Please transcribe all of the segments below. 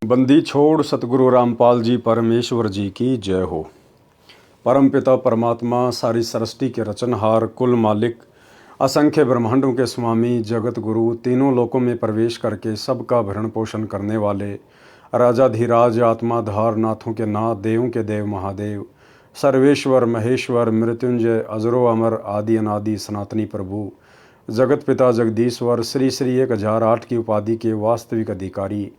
बंदी छोड़ सतगुरु रामपाल जी परमेश्वर जी की जय हो। परमपिता परमात्मा सारी सृष्टि के रचनहार, कुल मालिक, असंख्य ब्रह्मांडों के स्वामी, जगत गुरु, तीनों लोकों में प्रवेश करके सबका भरण पोषण करने वाले राजाधिराज, आत्माधार, नाथों के नाथ, देवों के देव महादेव, सर्वेश्वर महेश्वर, मृत्युंजय, अजरो अमर, आदि अनादि सनातनी प्रभु, जगत पिता जगदीश्वर, श्री श्री 1008 की उपाधि के वास्तविक अधिकारी,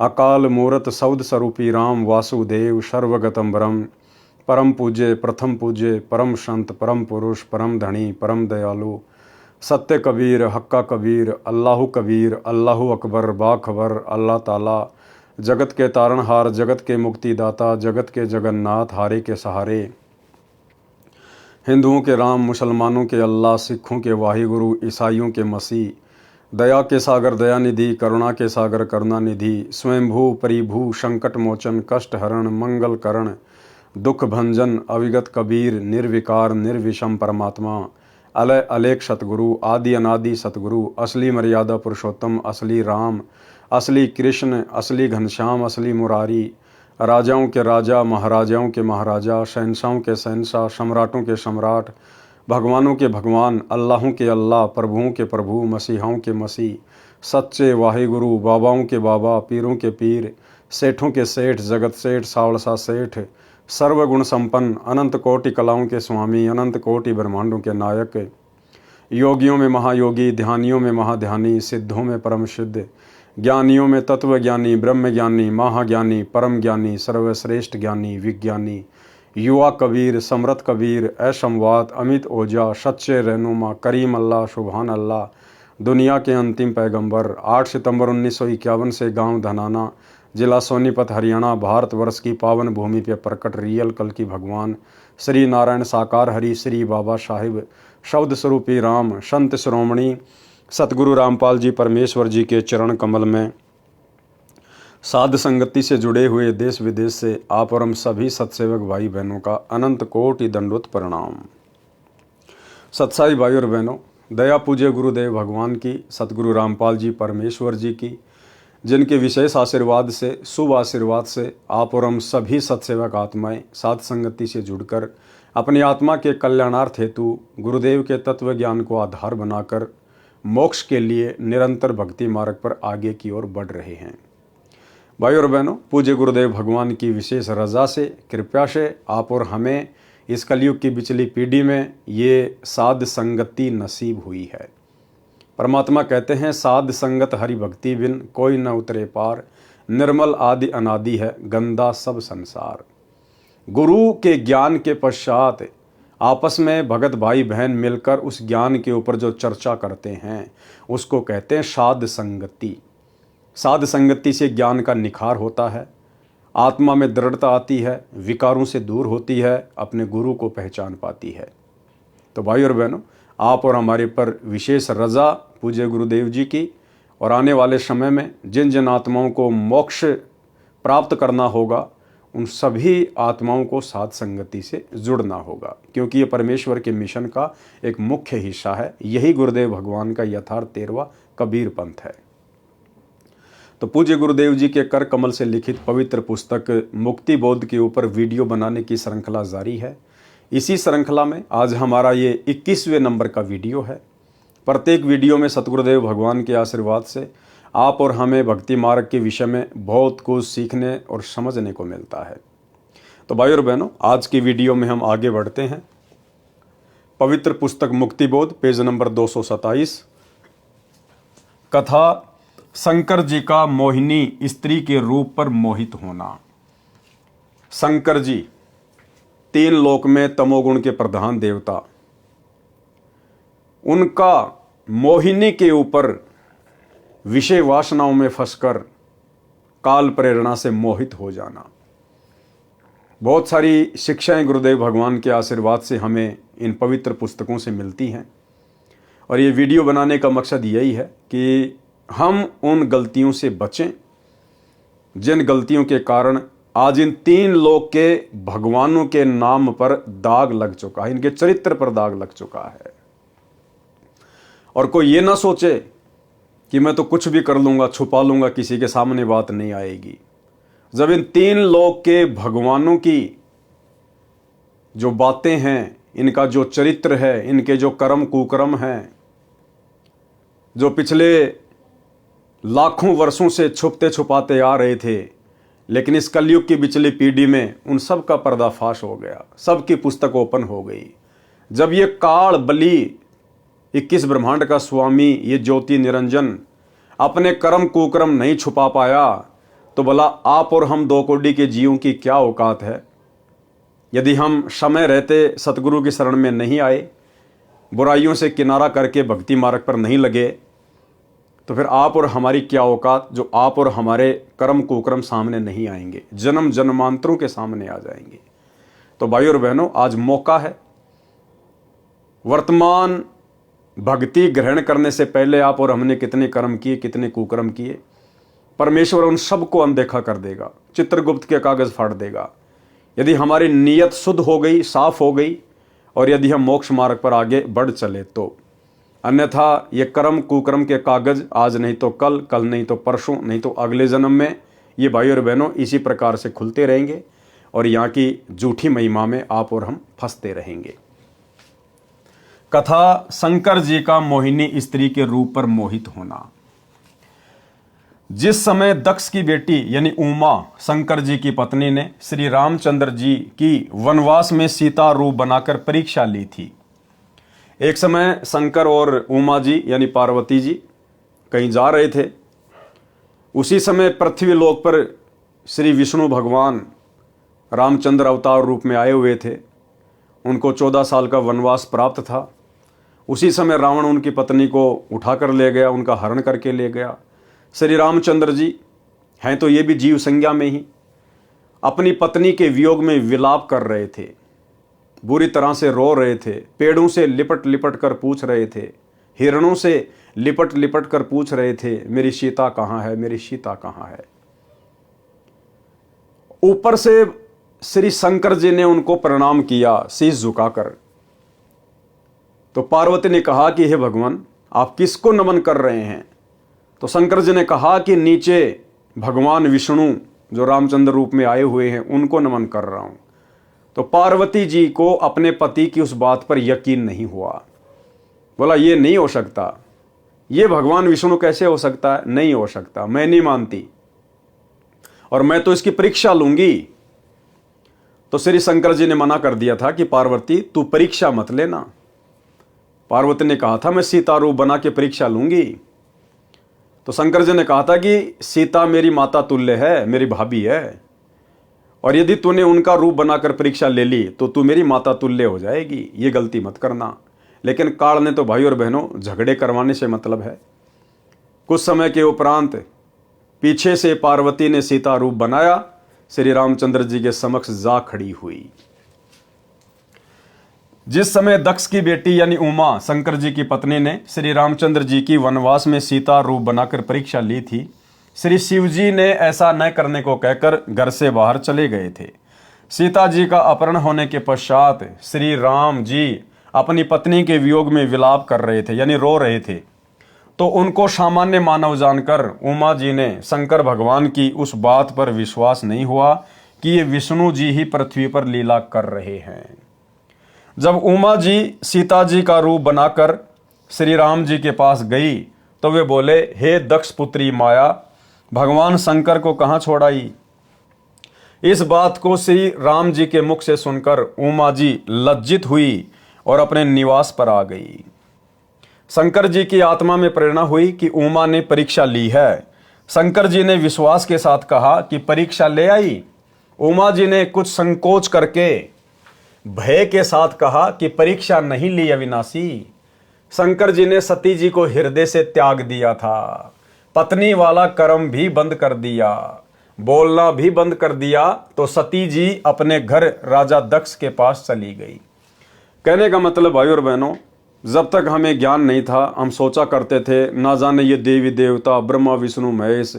अकाल मूरत सौद स्वरूपी राम वासुदेव, सर्वगतम ब्रह्म, परम पूज्य, प्रथम पूज्य, परम संत, परम पुरुष, परम धनी, परम दयालु, सत्य कबीर, हक्का कबीर, अल्लाह कबीर, अल्लाह अकबर, बाखबर, अल्लाह ताला, जगत के तारणहार, जगत के मुक्तिदाता, जगत के जगन्नाथ, हारे के सहारे, हिंदुओं के राम, मुसलमानों के अल्लाह, सिखों के वाहिगुरु, ईसाइयों के मसीह, दया के सागर दयानिधि, करुणा के सागर करुणानिधि, स्वयंभू परिभू, संकट मोचन, कष्ट हरण, मंगल करण, दुख भंजन, अविगत कबीर, निर्विकार निर्विषम परमात्मा, अलय अलेख सतगुरु, आदि अनादि सतगुरु, असली मर्यादा पुरुषोत्तम, असली राम, असली कृष्ण, असली घनश्याम, असली मुरारी, राजाओं के राजा, महाराजाओं के महाराजा, शहंशाहों के शहंशाह, सम्राटों के सम्राट, भगवानों के भगवान, अल्लाहों के अल्लाह, प्रभुओं के प्रभु, मसीहाओं के मसीह, सच्चे वाहिगुरु, बाबाओं के बाबा, पीरों के पीर, सेठों के सेठ, जगत सेठ, सावड़सा सेठ, सर्वगुण संपन्न, अनंत कोटि कलाओं के स्वामी, अनंत कोटि ब्रह्मांडों के नायक, योगियों में महायोगी, ध्यानियों में महाध्यानी, सिद्धों में परम सिद्ध, ज्ञानियों में तत्व ज्ञानी, ब्रह्म ज्ञानी, महाज्ञानी, परम ज्ञानी, सर्वश्रेष्ठ ज्ञानी, विज्ञानी, युवा कबीर, समरथ कबीर, ऐशमवात, अमित ओझा, सच्चे रहनुमा, करीम अल्लाह, सुबहान अल्लाह, दुनिया के अंतिम पैगंबर, 8 सितंबर 1951 से गांव धनाना, जिला सोनीपत, हरियाणा, भारतवर्ष की पावन भूमि पर प्रकट रियल कल की भगवान श्री नारायण साकार हरि, श्री बाबा साहिब, शब्द स्वरूपी राम, संत श्रोमणी सतगुरु रामपाल जी परमेश्वर जी के चरण कमल में साध संगति से जुड़े हुए देश विदेश से आप और हम सभी सत्सेवक भाई बहनों का अनंत कोटि दंडवत प्रणाम। सत्साई भाई और बहनों, दया पूज्य गुरुदेव भगवान की, सतगुरु रामपाल जी परमेश्वर जी की, जिनके विशेष आशीर्वाद से, शुभ आशीर्वाद से आप और हम सभी सत्सेवक आत्माएं साध संगति से जुड़कर अपनी आत्मा के कल्याणार्थ हेतु गुरुदेव के तत्व ज्ञान को आधार बनाकर मोक्ष के लिए निरंतर भक्ति मार्ग पर आगे की ओर बढ़ रहे हैं। भाई और बहनों, पूज्य गुरुदेव भगवान की विशेष रजा से, कृपा से आप और हमें इस कलयुग की बिचली पीढ़ी में ये साध संगति नसीब हुई है। परमात्मा कहते हैं, साध संगत हरि भक्ति बिन कोई न उतरे पार, निर्मल आदि अनादि है गंदा सब संसार। गुरु के ज्ञान के पश्चात आपस में भगत भाई बहन मिलकर उस ज्ञान के ऊपर जो चर्चा करते हैं उसको कहते हैं साध संगति। साध संगति से ज्ञान का निखार होता है, आत्मा में दृढ़ता आती है, विकारों से दूर होती है, अपने गुरु को पहचान पाती है। तो भाई और बहनों, आप और हमारे पर विशेष रजा पूज्य गुरुदेव जी की, और आने वाले समय में जिन जिन आत्माओं को मोक्ष प्राप्त करना होगा उन सभी आत्माओं को साध संगति से जुड़ना होगा, क्योंकि ये परमेश्वर के मिशन का एक मुख्य हिस्सा है। यही गुरुदेव भगवान का यथार्थ 13वां कबीर पंथ है। तो पूज्य गुरुदेव जी के कर कमल से लिखित पवित्र पुस्तक मुक्ति बोध के ऊपर वीडियो बनाने की श्रृंखला जारी है। इसी श्रृंखला में आज हमारा ये 21वें नंबर का वीडियो है। प्रत्येक वीडियो में सतगुरुदेव भगवान के आशीर्वाद से आप और हमें भक्ति मार्ग के विषय में बहुत कुछ सीखने और समझने को मिलता है। तो भाई और बहनों, आज की वीडियो में हम आगे बढ़ते हैं। पवित्र पुस्तक मुक्ति बोध, पेज नंबर 227, कथा शंकर जी का मोहिनी स्त्री के रूप पर मोहित होना। शंकर जी 3 लोक में तमोगुण के प्रधान देवता, उनका मोहिनी के ऊपर विषय वासनाओं में फंसकर काल प्रेरणा से मोहित हो जाना। बहुत सारी शिक्षाएं गुरुदेव भगवान के आशीर्वाद से हमें इन पवित्र पुस्तकों से मिलती हैं, और ये वीडियो बनाने का मकसद यही है कि हम उन गलतियों से बचें जिन गलतियों के कारण आज इन 3 लोक के भगवानों के नाम पर दाग लग चुका है, इनके चरित्र पर दाग लग चुका है। और कोई ये ना सोचे कि मैं तो कुछ भी कर लूंगा, छुपा लूंगा, किसी के सामने बात नहीं आएगी। जब इन तीन लोक के भगवानों की जो बातें हैं, इनका जो चरित्र है, इनके जो कर्म कुकर्म हैं, जो पिछले लाखों वर्षों से छुपते छुपाते आ रहे थे, लेकिन इस कलयुग की पिछली पीढ़ी में उन सब का पर्दाफाश हो गया, सबकी पुस्तक ओपन हो गई। जब ये काल बली 21 ब्रह्मांड का स्वामी, ये ज्योति निरंजन अपने कर्म कुकर्म नहीं छुपा पाया, तो भला आप और हम 2 कौड़ी के जीवों की क्या औकात है। यदि हम समय रहते सतगुरु की शरण में नहीं आए, बुराइयों से किनारा करके भक्ति मार्ग पर नहीं लगे, तो फिर आप और हमारी क्या औकात, जो आप और हमारे कर्म कुकर्म सामने नहीं आएंगे, जन्म जन्मांतरों के सामने आ जाएंगे। तो भाई और बहनों, आज मौका है। वर्तमान भक्ति ग्रहण करने से पहले आप और हमने कितने कर्म किए, कितने कुकर्म किए, परमेश्वर उन सबको अनदेखा कर देगा, चित्रगुप्त के कागज फाड़ देगा। यदि हमारी नीयत शुद्ध हो गई, साफ हो गई, और यदि हम मोक्ष मार्ग पर आगे बढ़ चले तो। अन्यथा ये कर्म कुकर्म के कागज आज नहीं तो कल, कल नहीं तो परसों, नहीं तो अगले जन्म में, ये भाई और बहनों इसी प्रकार से खुलते रहेंगे और यहाँ की झूठी महिमा में आप और हम फंसते रहेंगे। कथा शंकर जी का मोहिनी स्त्री के रूप पर मोहित होना। जिस समय दक्ष की बेटी यानी उमा, शंकर जी की पत्नी, ने श्री रामचंद्र जी की वनवास में सीता रूप बनाकर परीक्षा ली थी। एक समय शंकर और उमा जी यानी पार्वती जी कहीं जा रहे थे। उसी समय पृथ्वी लोक पर श्री विष्णु भगवान रामचंद्र अवतार रूप में आए हुए थे। उनको 14 साल का वनवास प्राप्त था। उसी समय रावण उनकी पत्नी को उठाकर ले गया, उनका हरण करके ले गया। श्री रामचंद्र जी हैं तो ये भी जीव संज्ञा में ही अपनी पत्नी के वियोग में विलाप कर रहे थे, बुरी तरह से रो रहे थे, पेड़ों से लिपट लिपट कर पूछ रहे थे, हिरणों से लिपट लिपट कर पूछ रहे थे, मेरी सीता कहाँ है, मेरी सीता कहाँ है। ऊपर से श्री शंकर जी ने उनको प्रणाम किया शीश झुकाकर। तो पार्वती ने कहा कि हे भगवान, आप किसको नमन कर रहे हैं। तो शंकर जी ने कहा कि नीचे भगवान विष्णु जो रामचंद्र रूप में आए हुए हैं उनको नमन कर रहा हूं। तो पार्वती जी को अपने पति की उस बात पर यकीन नहीं हुआ। बोला ये नहीं हो सकता, ये भगवान विष्णु कैसे हो सकता है, नहीं हो सकता, मैं नहीं मानती और मैं तो इसकी परीक्षा लूंगी। तो श्री शंकर जी ने मना कर दिया था कि पार्वती तू परीक्षा मत लेना। पार्वती ने कहा था मैं सीता रूप बना के परीक्षा लूंगी। तो शंकर जी ने कहा था कि सीता मेरी माता तुल्य है, मेरी भाभी है, और यदि तूने उनका रूप बनाकर परीक्षा ले ली तो तू मेरी माता तुल्य हो जाएगी, ये गलती मत करना। लेकिन काल ने तो भाई और बहनों झगड़े करवाने से मतलब है। कुछ समय के उपरांत पीछे से पार्वती ने सीता रूप बनाया, श्री रामचंद्र जी के समक्ष जा खड़ी हुई। जिस समय दक्ष की बेटी यानी उमा, शंकर जी की पत्नी, ने श्री रामचंद्र जी की वनवास में सीता रूप बनाकर परीक्षा ली थी, श्री शिव जी ने ऐसा न करने को कहकर घर से बाहर चले गए थे। सीता जी का अपहरण होने के पश्चात श्री राम जी अपनी पत्नी के वियोग में विलाप कर रहे थे यानी रो रहे थे। तो उनको सामान्य मानव जानकर उमा जी ने शंकर भगवान की उस बात पर विश्वास नहीं हुआ कि ये विष्णु जी ही पृथ्वी पर लीला कर रहे हैं। जब उमा जी सीता जी का रूप बनाकर श्री राम जी के पास गई तो वे बोले, हे दक्ष पुत्री माया, भगवान शंकर को कहाँ छोड़ आई। इस बात को श्री राम जी के मुख से सुनकर उमा जी लज्जित हुई और अपने निवास पर आ गई। शंकर जी की आत्मा में प्रेरणा हुई कि उमा ने परीक्षा ली है। शंकर जी ने विश्वास के साथ कहा कि परीक्षा ले आई। उमा जी ने कुछ संकोच करके भय के साथ कहा कि परीक्षा नहीं ली अविनाशी। शंकर जी ने सती जी को हृदय से त्याग दिया था, पत्नी वाला कर्म भी बंद कर दिया, बोलना भी बंद कर दिया। तो सती जी अपने घर राजा दक्ष के पास चली गई। कहने का मतलब भाई और बहनों, जब तक हमें ज्ञान नहीं था हम सोचा करते थे ना जाने ये देवी देवता ब्रह्मा विष्णु महेश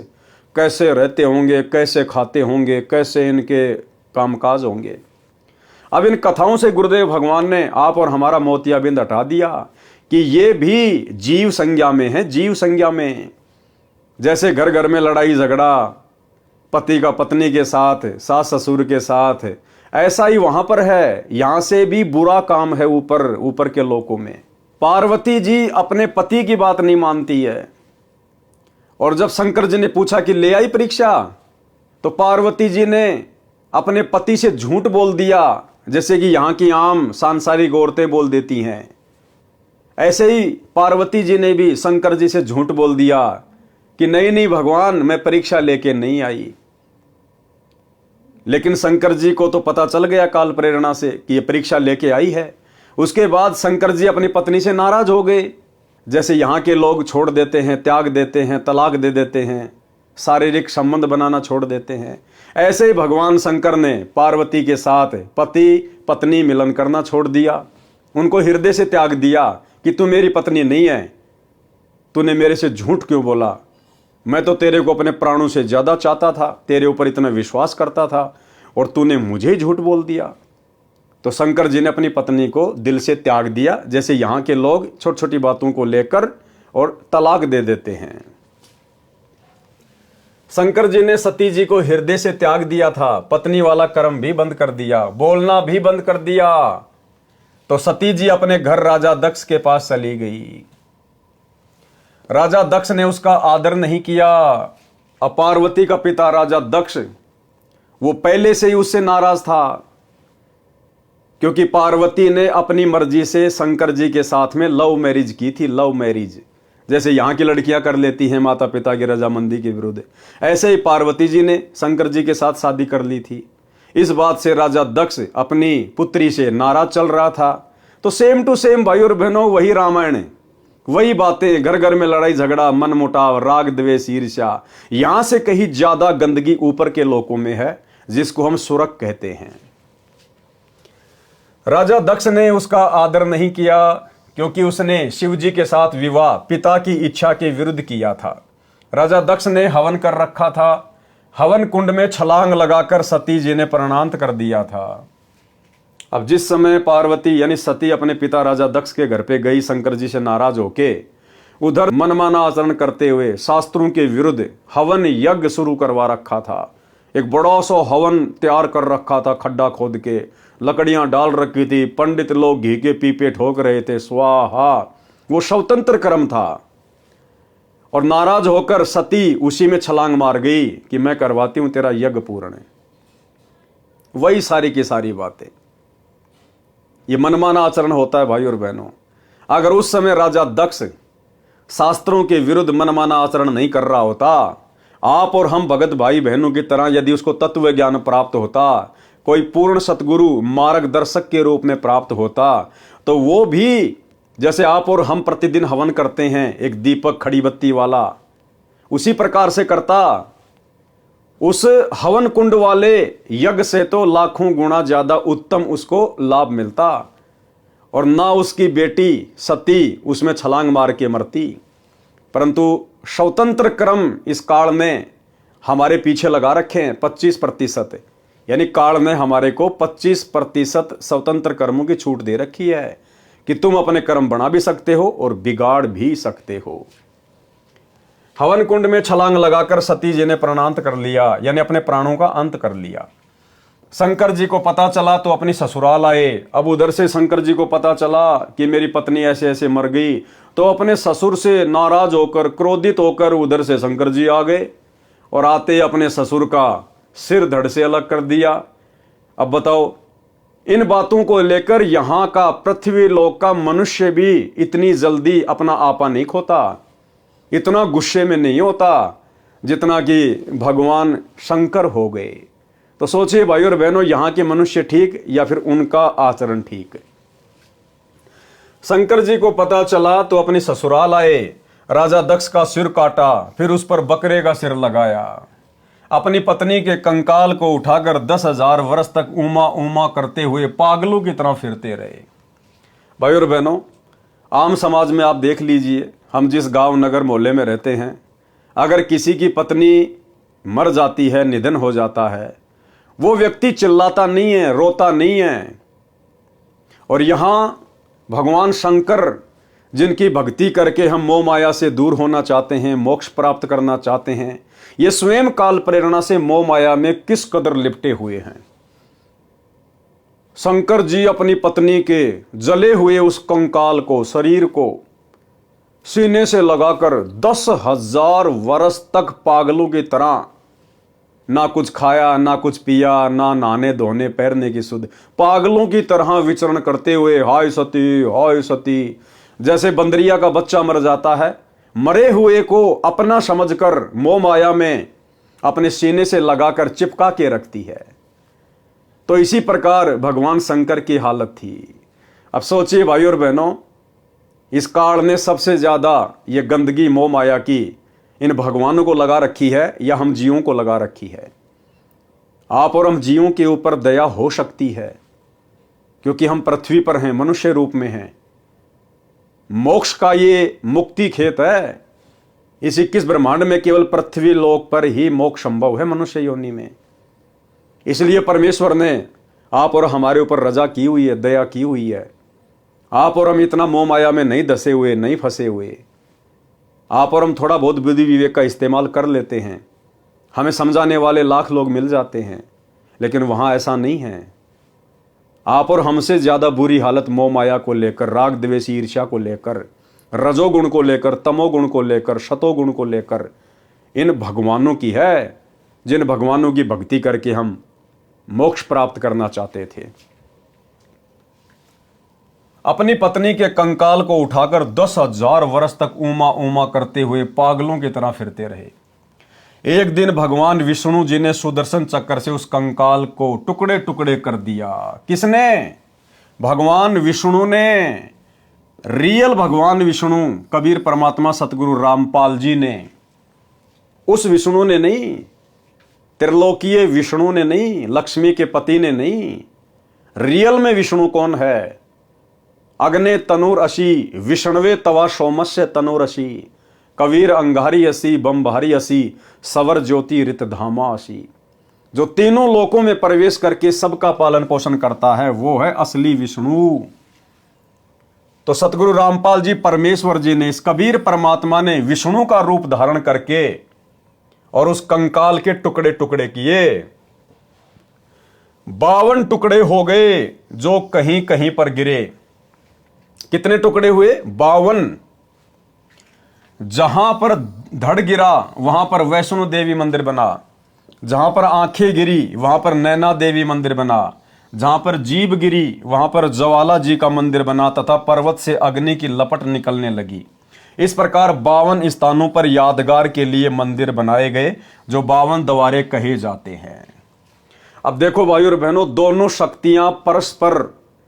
कैसे रहते होंगे, कैसे खाते होंगे, कैसे इनके कामकाज होंगे। अब इन कथाओं से गुरुदेव भगवान ने आप और हमारा मोतियाबिंद हटा दिया कि ये भी जीव संज्ञा में है, जीव संज्ञा में। जैसे घर घर में लड़ाई झगड़ा, पति का पत्नी के साथ, सास ससुर के साथ, ऐसा ही वहां पर है। यहां से भी बुरा काम है ऊपर ऊपर के लोकों में। पार्वती जी अपने पति की बात नहीं मानती है। और जब शंकर जी ने पूछा कि ले आई परीक्षा, तो पार्वती जी ने अपने पति से झूठ बोल दिया, जैसे कि यहां की आम सांसारिक औरतें बोल देती हैं। ऐसे ही पार्वती जी ने भी शंकर जी से झूठ बोल दिया कि नहीं नहीं भगवान, मैं परीक्षा लेके नहीं आई। लेकिन शंकर जी को तो पता चल गया काल प्रेरणा से कि ये परीक्षा लेके आई है। उसके बाद शंकर जी अपनी पत्नी से नाराज हो गए, जैसे यहाँ के लोग छोड़ देते हैं, त्याग देते हैं, तलाक दे देते हैं, शारीरिक संबंध बनाना छोड़ देते हैं। ऐसे ही भगवान शंकर ने पार्वती के साथ पति पत्नी मिलन करना छोड़ दिया, उनको हृदय से त्याग दिया कि तू मेरी पत्नी नहीं है, तूने मेरे से झूठ क्यों बोला, मैं तो तेरे को अपने प्राणों से ज्यादा चाहता था, तेरे ऊपर इतना विश्वास करता था, और तूने मुझे ही झूठ बोल दिया। तो शंकर जी ने अपनी पत्नी को दिल से त्याग दिया, जैसे यहाँ के लोग छोटी छोटी बातों को लेकर और तलाक दे देते हैं। शंकर जी ने सती जी को हृदय से त्याग दिया था, पत्नी वाला कर्म भी बंद कर दिया, बोलना भी बंद कर दिया। तो सती जी अपने घर राजा दक्ष के पास चली गई। राजा दक्ष ने उसका आदर नहीं किया। अब पार्वती का पिता राजा दक्ष, वो पहले से ही उससे नाराज था, क्योंकि पार्वती ने अपनी मर्जी से शंकर जी के साथ में लव मैरिज की थी। लव मैरिज जैसे यहाँ की लड़कियां कर लेती हैं माता पिता की रजामंदी के विरुद्ध, ऐसे ही पार्वती जी ने शंकर जी के साथ शादी कर ली थी। इस बात से राजा दक्ष अपनी पुत्री से नाराज चल रहा था। तो सेम टू सेम भाई और बहनों, वही रामायण, वही बातें, घर घर में लड़ाई झगड़ा, मन मुटाव, राग द्वेष ईर्ष्या, यहां से कहीं ज्यादा गंदगी ऊपर के लोकों में है, जिसको हम सुरक कहते हैं। राजा दक्ष ने उसका आदर नहीं किया, क्योंकि उसने शिव जी के साथ विवाह पिता की इच्छा के विरुद्ध किया था। राजा दक्ष ने हवन कर रखा था, हवन कुंड में छलांग लगाकर सती जी ने प्राणांत कर दिया था। अब जिस समय पार्वती यानी सती अपने पिता राजा दक्ष के घर पे गई शंकर जी से नाराज होके, उधर मनमाना आचरण करते हुए शास्त्रों के विरुद्ध हवन यज्ञ शुरू करवा रखा था। एक बड़ा सा हवन तैयार कर रखा था, खड्डा खोद के लकड़ियां डाल रखी थी, पंडित लोग घी के पीपे ठोक रहे थे, स्वाहा, वो स्वतंत्र कर्म था। और नाराज होकर सती उसी में छलांग मार गई कि मैं करवाती हूं तेरा यज्ञ पूर्ण। वही सारी की सारी बातें, ये मनमाना आचरण होता है भाई और बहनों। अगर उस समय राजा दक्ष शास्त्रों के विरुद्ध मनमाना आचरण नहीं कर रहा होता, आप और हम भगत भाई बहनों की तरह यदि उसको तत्व ज्ञान प्राप्त होता, कोई पूर्ण सतगुरु मार्गदर्शक के रूप में प्राप्त होता, तो वो भी जैसे आप और हम प्रतिदिन हवन करते हैं एक दीपक खड़ी बत्ती वाला, उसी प्रकार से करता। उस हवन कुंड वाले यज्ञ से तो लाखों गुना ज्यादा उत्तम उसको लाभ मिलता, और ना उसकी बेटी सती उसमें छलांग मार के मरती। परंतु स्वतंत्र क्रम इस काल में हमारे पीछे लगा रखे हैं 25%, यानी काल ने हमारे को 25% स्वतंत्र कर्मों की छूट दे रखी है कि तुम अपने कर्म बना भी सकते हो और बिगाड़ भी सकते हो। हवन कुंड में छलांग लगाकर सती जी ने प्राणांत कर लिया, यानी अपने प्राणों का अंत कर लिया। शंकर जी को पता चला तो अपनी ससुराल आए। अब उधर से शंकर जी को पता चला कि मेरी पत्नी ऐसे ऐसे मर गई, तो अपने ससुर से नाराज होकर, क्रोधित होकर उधर से शंकर जी आ गए और आते अपने ससुर का सिर धड़ से अलग कर दिया। अब बताओ, इन बातों को लेकर यहां का पृथ्वी लोक का मनुष्य भी इतनी जल्दी अपना आपा नहीं खोता, इतना गुस्से में नहीं होता जितना कि भगवान शंकर हो गए। तो सोचिए भाई और बहनों, यहां के मनुष्य ठीक या फिर उनका आचरण ठीक। शंकर जी को पता चला तो अपनी ससुराल आए, राजा दक्ष का सिर काटा, फिर उस पर बकरे का सिर लगाया, अपनी पत्नी के कंकाल को उठाकर 10,000 वर्ष तक उमा उमा करते हुए पागलों की तरह फिरते रहे। भाई और बहनों, आम समाज में आप देख लीजिए, हम जिस गांव नगर मोहल्ले में रहते हैं, अगर किसी की पत्नी मर जाती है, निधन हो जाता है, वो व्यक्ति चिल्लाता नहीं है, रोता नहीं है। और यहां भगवान शंकर जिनकी भक्ति करके हम मोह माया से दूर होना चाहते हैं, मोक्ष प्राप्त करना चाहते हैं, ये स्वयं काल प्रेरणा से मोह माया में किस कदर लिपटे हुए हैं। शंकर जी अपनी पत्नी के जले हुए उस कंकाल को, शरीर को सीने से लगाकर 10,000 वर्ष तक पागलों की तरह ना कुछ खाया, ना कुछ पिया, ना नहाने धोने पैरने की सुध, पागलों की तरह विचरण करते हुए हाय सती, जैसे बंदरिया का बच्चा मर जाता है, मरे हुए को अपना समझकर मोह माया में अपने सीने से लगाकर चिपका के रखती है। तो इसी प्रकार भगवान शंकर की हालत थी। अब सोचिए भाई और बहनों, इस काल ने सबसे ज्यादा ये गंदगी मोह माया की इन भगवानों को लगा रखी है या हम जीवों को लगा रखी है। आप और हम जीवों के ऊपर दया हो सकती है क्योंकि हम पृथ्वी पर हैं, मनुष्य रूप में हैं। मोक्ष का ये मुक्ति खेत है। इस 21 ब्रह्मांड में केवल पृथ्वी लोक पर ही मोक्ष संभव है, मनुष्य योनि में। इसलिए परमेश्वर ने आप और हमारे ऊपर रजा की हुई है, दया की हुई है। आप और हम इतना मोह माया में नहीं धसे हुए, नहीं फंसे हुए। आप और हम थोड़ा बहुत बुद्धि विवेक का इस्तेमाल कर लेते हैं, हमें समझाने वाले लाख लोग मिल जाते हैं, लेकिन वहां ऐसा नहीं है। आप और हमसे ज्यादा बुरी हालत मोह माया को लेकर, राग द्वेष ईर्ष्या को लेकर, रजोगुण को लेकर, तमोगुण को लेकर, शतोगुण को लेकर इन भगवानों की है, जिन भगवानों की भक्ति करके हम मोक्ष प्राप्त करना चाहते थे। अपनी पत्नी के कंकाल को उठाकर 10,000 वर्ष तक ऊमा ऊमा करते हुए पागलों की तरह फिरते रहे। एक दिन भगवान विष्णु जी ने सुदर्शन चक्र से उस कंकाल को टुकड़े टुकड़े कर दिया। किसने? भगवान विष्णु ने। रियल भगवान विष्णु, कबीर परमात्मा सतगुरु रामपाल जी ने। उस विष्णु ने नहीं, त्रिलोकीय विष्णु ने नहीं, लक्ष्मी के पति ने नहीं। रियल में विष्णु कौन है? अग्ने तनुर असी, विष्णवे तवा सोमस्य तनुर असी, कबीर अंगारी असी, बम्भारी असी, सवर ज्योति रित धामा असी। जो तीनों लोकों में प्रवेश करके सबका पालन पोषण करता है, वो है असली विष्णु। तो सतगुरु रामपाल जी परमेश्वर जी ने, इस कबीर परमात्मा ने विष्णु का रूप धारण करके और उस कंकाल के टुकड़े टुकड़े किए। 52 टुकड़े हो गए जो कहीं कहीं पर गिरे। कितने टुकड़े हुए? 52। जहां पर धड़ गिरा वहां पर वैष्णो देवी मंदिर बना, जहां पर आंखें गिरी वहां पर नैना देवी मंदिर बना, जहां पर जीभ गिरी वहां पर ज्वाला जी का मंदिर बना तथा पर्वत से अग्नि की लपट निकलने लगी। इस प्रकार 52 स्थानों पर यादगार के लिए मंदिर बनाए गए, जो 52 द्वारे कहे जाते हैं। अब देखो भाई और बहनों, दोनों शक्तियां परस्पर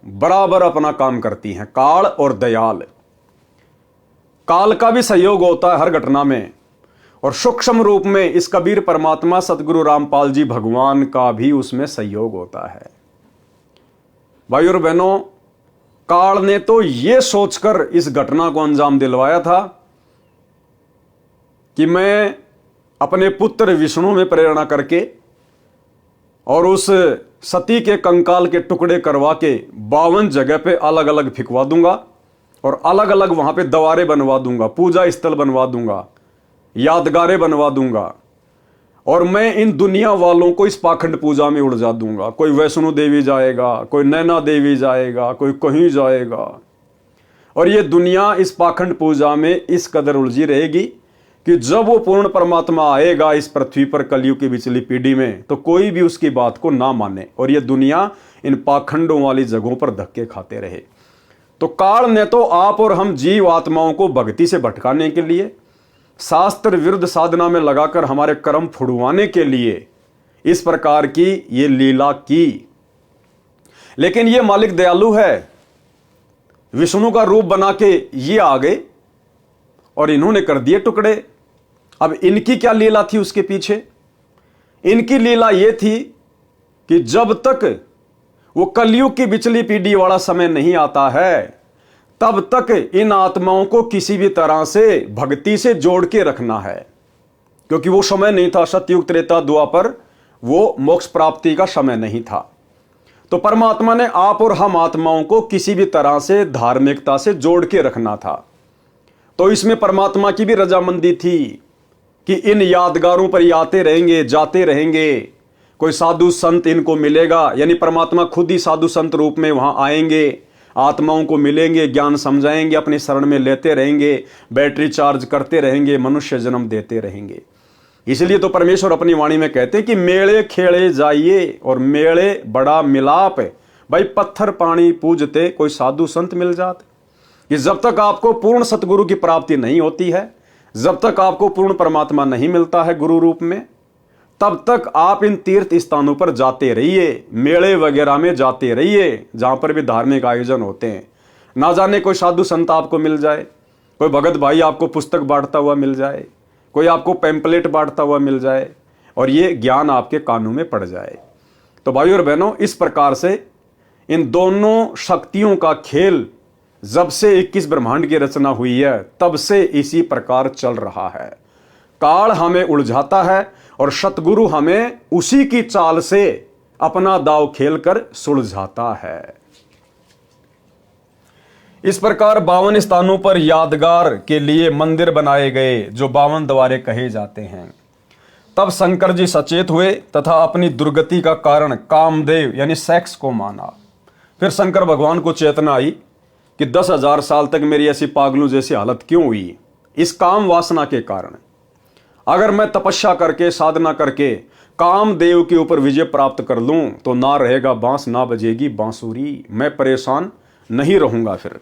बराबर अपना काम करती हैं, काल और दयाल। काल का भी सहयोग होता है हर घटना में, और सूक्ष्म रूप में इस कबीर परमात्मा सतगुरु रामपाल जी भगवान का भी उसमें सहयोग होता है। भाई और बहनों, काल ने तो यह सोचकर इस घटना को अंजाम दिलवाया था कि मैं अपने पुत्र विष्णु में प्रेरणा करके और उस सती के कंकाल के टुकड़े करवा के 52 जगह पे अलग अलग फिकवा दूंगा और अलग अलग वहां पे द्वारे बनवा दूंगा, पूजा स्थल बनवा दूंगा, यादगारें बनवा दूंगा, और मैं इन दुनिया वालों को इस पाखंड पूजा में उलझा दूंगा। कोई वैष्णो देवी जाएगा, कोई नैना देवी जाएगा, कोई कहीं जाएगा, और ये दुनिया इस पाखंड पूजा में इस कदर उलझी रहेगी कि जब वो पूर्ण परमात्मा आएगा इस पृथ्वी पर कलयुग की पिछली पीढ़ी में, तो कोई भी उसकी बात को ना माने और ये दुनिया इन पाखंडों वाली जगहों पर धक्के खाते रहे। तो काल ने तो आप और हम जीव आत्माओं को भक्ति से भटकाने के लिए, शास्त्र विरुद्ध साधना में लगाकर हमारे कर्म फुड़वाने के लिए इस प्रकार की ये लीला की। लेकिन ये मालिक दयालु है, विष्णु का रूप बना के ये आ गए और इन्होंने कर दिए टुकड़े। अब इनकी क्या लीला थी उसके पीछे? इनकी लीला ये थी कि जब तक वो कलयुग की बिचली पीढ़ी वाला समय नहीं आता है, तब तक इन आत्माओं को किसी भी तरह से भक्ति से जोड़ के रखना है, क्योंकि वो समय नहीं था, सतयुग त्रेता द्वापर, वो मोक्ष प्राप्ति का समय नहीं था। तो परमात्मा ने आप और हम आत्माओं को किसी भी तरह से धार्मिकता से जोड़ के रखना था। तो इसमें परमात्मा की भी रजामंदी थी कि इन यादगारों पर ये आते रहेंगे, जाते रहेंगे, कोई साधु संत इनको मिलेगा, यानी परमात्मा खुद ही साधु संत रूप में वहां आएंगे, आत्माओं को मिलेंगे, ज्ञान समझाएंगे, अपनी शरण में लेते रहेंगे, बैटरी चार्ज करते रहेंगे, मनुष्य जन्म देते रहेंगे। इसलिए तो परमेश्वर अपनी वाणी में कहते हैं कि मेले खेले जाइए, और मेले बड़ा मिलाप है। भाई पत्थर पानी पूजते कोई साधु संत मिल जाते, कि जब तक आपको पूर्ण सतगुरु की प्राप्ति नहीं होती है, जब तक आपको पूर्ण परमात्मा नहीं मिलता है गुरु रूप में, तब तक आप इन तीर्थ स्थानों पर जाते रहिए, मेले वगैरह में जाते रहिए, जहां पर भी धार्मिक आयोजन होते हैं। ना जाने कोई साधु संत आपको मिल जाए, कोई भगत भाई आपको पुस्तक बांटता हुआ मिल जाए, कोई आपको पैम्पलेट बांटता हुआ मिल जाए, और ये ज्ञान आपके कानों में पड़ जाए। तो भाइयों और बहनों, इस प्रकार से इन दोनों शक्तियों का खेल जब से 21 ब्रह्मांड की रचना हुई है, तब से इसी प्रकार चल रहा है। काल हमें उलझाता है और सतगुरु हमें उसी की चाल से अपना दाव खेलकर सुलझाता है। इस प्रकार 52 स्थानों पर यादगार के लिए मंदिर बनाए गए, जो 52 द्वारे कहे जाते हैं। तब शंकर जी सचेत हुए तथा अपनी दुर्गति का कारण कामदेव यानी सेक्स को माना। फिर शंकर भगवान को चेतना आई कि 10,000 साल तक मेरी ऐसी पागलों जैसी हालत क्यों हुई? इस काम वासना के कारण। अगर मैं तपस्या करके, साधना करके कामदेव के ऊपर विजय प्राप्त कर लूं, तो ना रहेगा बांस, ना बजेगी बांसुरी, मैं परेशान नहीं रहूंगा। फिर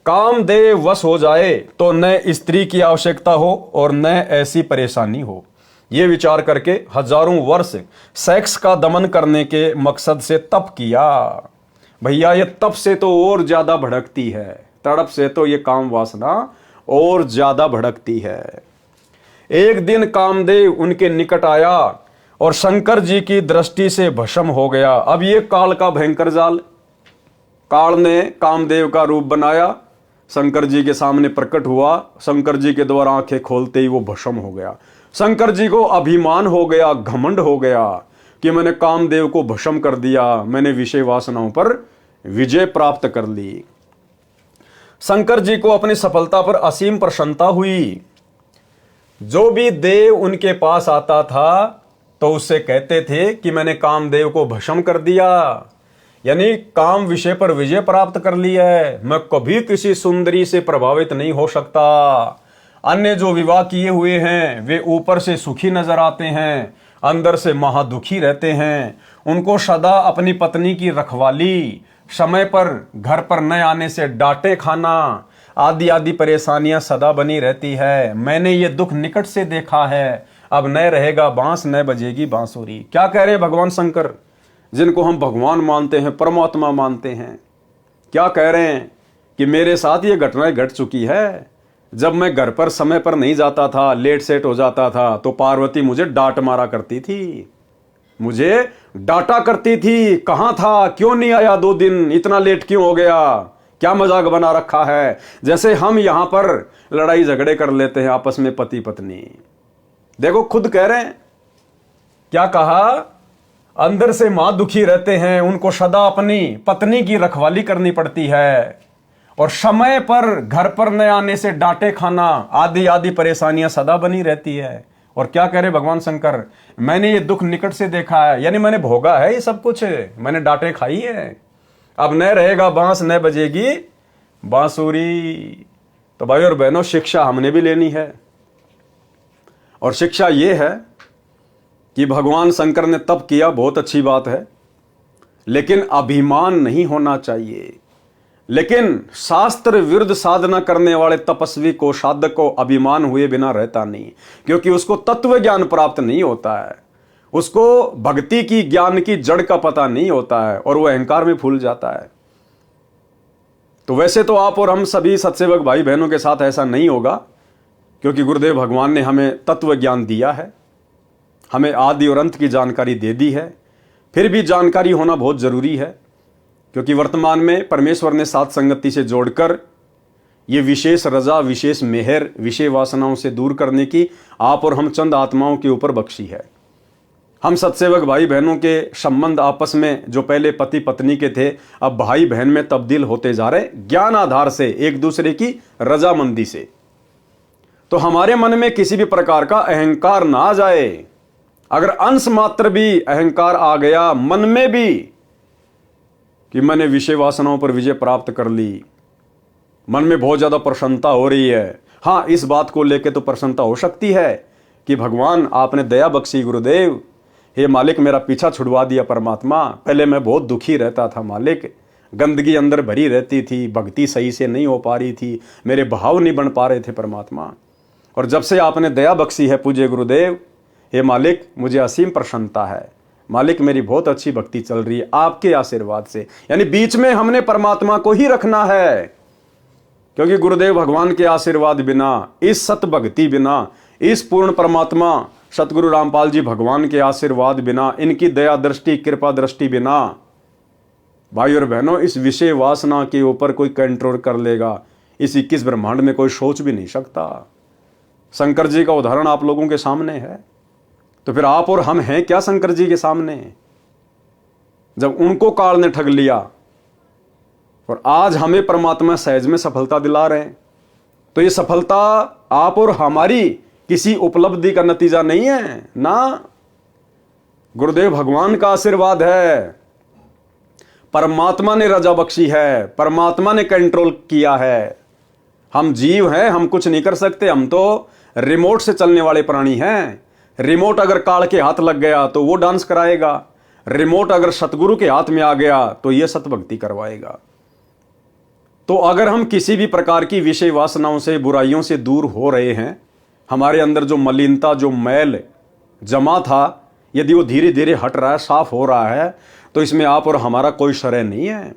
कामदेव वश हो जाए तो न स्त्री की आवश्यकता हो और न ऐसी परेशानी हो। यह विचार करके हजारों वर्ष सेक्स का दमन करने के मकसद से तप किया। भैया ये तप से तो और ज्यादा भड़कती है, तड़प से तो ये काम वासना और ज्यादा भड़कती है। एक दिन कामदेव उनके निकट आया और शंकर जी की दृष्टि से भस्म हो गया। अब ये काल का भयंकर जाल, काल ने कामदेव का रूप बनाया, शंकर जी के सामने प्रकट हुआ, शंकर जी के द्वारा आंखें खोलते ही वो भस्म हो गया। शंकर जी को अभिमान हो गया, घमंड हो गया कि मैंने कामदेव को भस्म कर दिया, मैंने विषय वासनाओं पर विजय प्राप्त कर ली। शंकर जी को अपनी सफलता पर असीम प्रसन्नता हुई। जो भी देव उनके पास आता था तो उससे कहते थे कि मैंने कामदेव को भस्म कर दिया, यानी काम विषय पर विजय प्राप्त कर ली है, मैं कभी किसी सुंदरी से प्रभावित नहीं हो सकता। अन्य जो विवाह किए हुए हैं वे ऊपर से सुखी नजर आते हैं, अंदर से महादुखी रहते हैं। उनको सदा अपनी पत्नी की रखवाली, समय पर घर पर न आने से डांटे खाना आदि आदि परेशानियां सदा बनी रहती है। मैंने ये दुख निकट से देखा है। अब न रहेगा बांस, न बजेगी बांसुरी। क्या कह रहे हैं भगवान शंकर, जिनको हम भगवान मानते हैं, परमात्मा मानते हैं? क्या कह रहे हैं कि मेरे साथ ये घटनाएं घट चुकी है। जब मैं घर पर समय पर नहीं जाता था, लेट सेट हो जाता था, तो पार्वती मुझे डांट मारा करती थी, मुझे डांटा करती थी। कहां था, क्यों नहीं आया 2 दिन, इतना लेट क्यों हो गया, क्या मजाक बना रखा है। जैसे हम यहां पर लड़ाई झगड़े कर लेते हैं आपस में पति पत्नी। देखो खुद कह रहे हैं, क्या कहा, अंदर से मां दुखी रहते हैं, उनको सदा अपनी पत्नी की रखवाली करनी पड़ती है, और समय पर घर पर न आने से डांटे खाना आदि आदि परेशानियां सदा बनी रहती है। और क्या कह रहे भगवान शंकर, मैंने ये दुख निकट से देखा है, यानी मैंने भोगा है ये सब कुछ, मैंने डांटे खाई है। अब न रहेगा बांस, न बजेगी बांसुरी। तो भाई और बहनों, शिक्षा हमने भी लेनी है, और शिक्षा ये है कि भगवान शंकर ने तप किया, बहुत अच्छी बात है, लेकिन अभिमान नहीं होना चाहिए। लेकिन शास्त्र विरुद्ध साधना करने वाले तपस्वी को, साधक को अभिमान हुए बिना रहता नहीं, क्योंकि उसको तत्व ज्ञान प्राप्त नहीं होता है, उसको भक्ति की ज्ञान की जड़ का पता नहीं होता है, और वो अहंकार में फूल जाता है। तो वैसे तो आप और हम सभी सत्सेवक भाई बहनों के साथ ऐसा नहीं होगा, क्योंकि गुरुदेव भगवान ने हमें तत्व ज्ञान दिया है, हमें आदि और अंत की जानकारी दे दी है। फिर भी जानकारी होना बहुत जरूरी है, क्योंकि वर्तमान में परमेश्वर ने साथ संगति से जोड़कर ये विशेष रजा, विशेष मेहर, विषय वासनाओं से दूर करने की आप और हम चंद आत्माओं के ऊपर बख्शी है। हम सत्सेवक भाई बहनों के संबंध आपस में जो पहले पति पत्नी के थे, अब भाई बहन में तब्दील होते जा रहे, ज्ञान आधार से, एक दूसरे की रजामंदी से। तो हमारे मन में किसी भी प्रकार का अहंकार ना आ जाए। अगर अंश मात्र भी अहंकार आ गया मन में भी कि मैंने विषय वासनाओं पर विजय प्राप्त कर ली, मन में बहुत ज्यादा प्रसन्नता हो रही है। हाँ, इस बात को लेकर तो प्रसन्नता हो सकती है कि भगवान आपने दया बख्शी, गुरुदेव, हे मालिक मेरा पीछा छुड़वा दिया परमात्मा। पहले मैं बहुत दुखी रहता था मालिक, गंदगी अंदर भरी रहती थी, भक्ति सही से नहीं हो पा रही थी, मेरे भाव नहीं बन पा रहे थे परमात्मा। और जब से आपने दया बख्शी है पूज्य गुरुदेव, हे मालिक मुझे असीम प्रसन्नता है मालिक, मेरी बहुत अच्छी भक्ति चल रही है आपके आशीर्वाद से। यानी बीच में हमने परमात्मा को ही रखना है, क्योंकि गुरुदेव भगवान के आशीर्वाद बिना, इस सत भक्ति बिना, इस पूर्ण परमात्मा सतगुरु रामपाल जी भगवान के आशीर्वाद बिना, इनकी दया दृष्टि कृपा दृष्टि बिना, भाई और बहनों, इस विषय वासना के ऊपर कोई कंट्रोल कर लेगा, इस 21 ब्रह्मांड में कोई सोच भी नहीं सकता। शंकर जी का उदाहरण आप लोगों के सामने है, तो फिर आप और हम हैं क्या शंकर जी के सामने? जब उनको काल ने ठग लिया और आज हमें परमात्मा सहज में सफलता दिला रहे हैं, तो ये सफलता आप और हमारी किसी उपलब्धि का नतीजा नहीं है ना, गुरुदेव भगवान का आशीर्वाद है। परमात्मा ने रजा बख्शी है, परमात्मा ने कंट्रोल किया है। हम जीव हैं, हम कुछ नहीं कर सकते, हम तो रिमोट से चलने वाले प्राणी हैं। रिमोट अगर काल के हाथ लग गया तो वो डांस कराएगा, रिमोट अगर सतगुरु के हाथ में आ गया तो ये सतभक्ति करवाएगा। तो अगर हम किसी भी प्रकार की विषय वासनाओं से, बुराइयों से दूर हो रहे हैं, हमारे अंदर जो मलिनता, जो मैल जमा था, यदि वो धीरे धीरे हट रहा है, साफ हो रहा है, तो इसमें आप और हमारा कोई श्रेय नहीं है।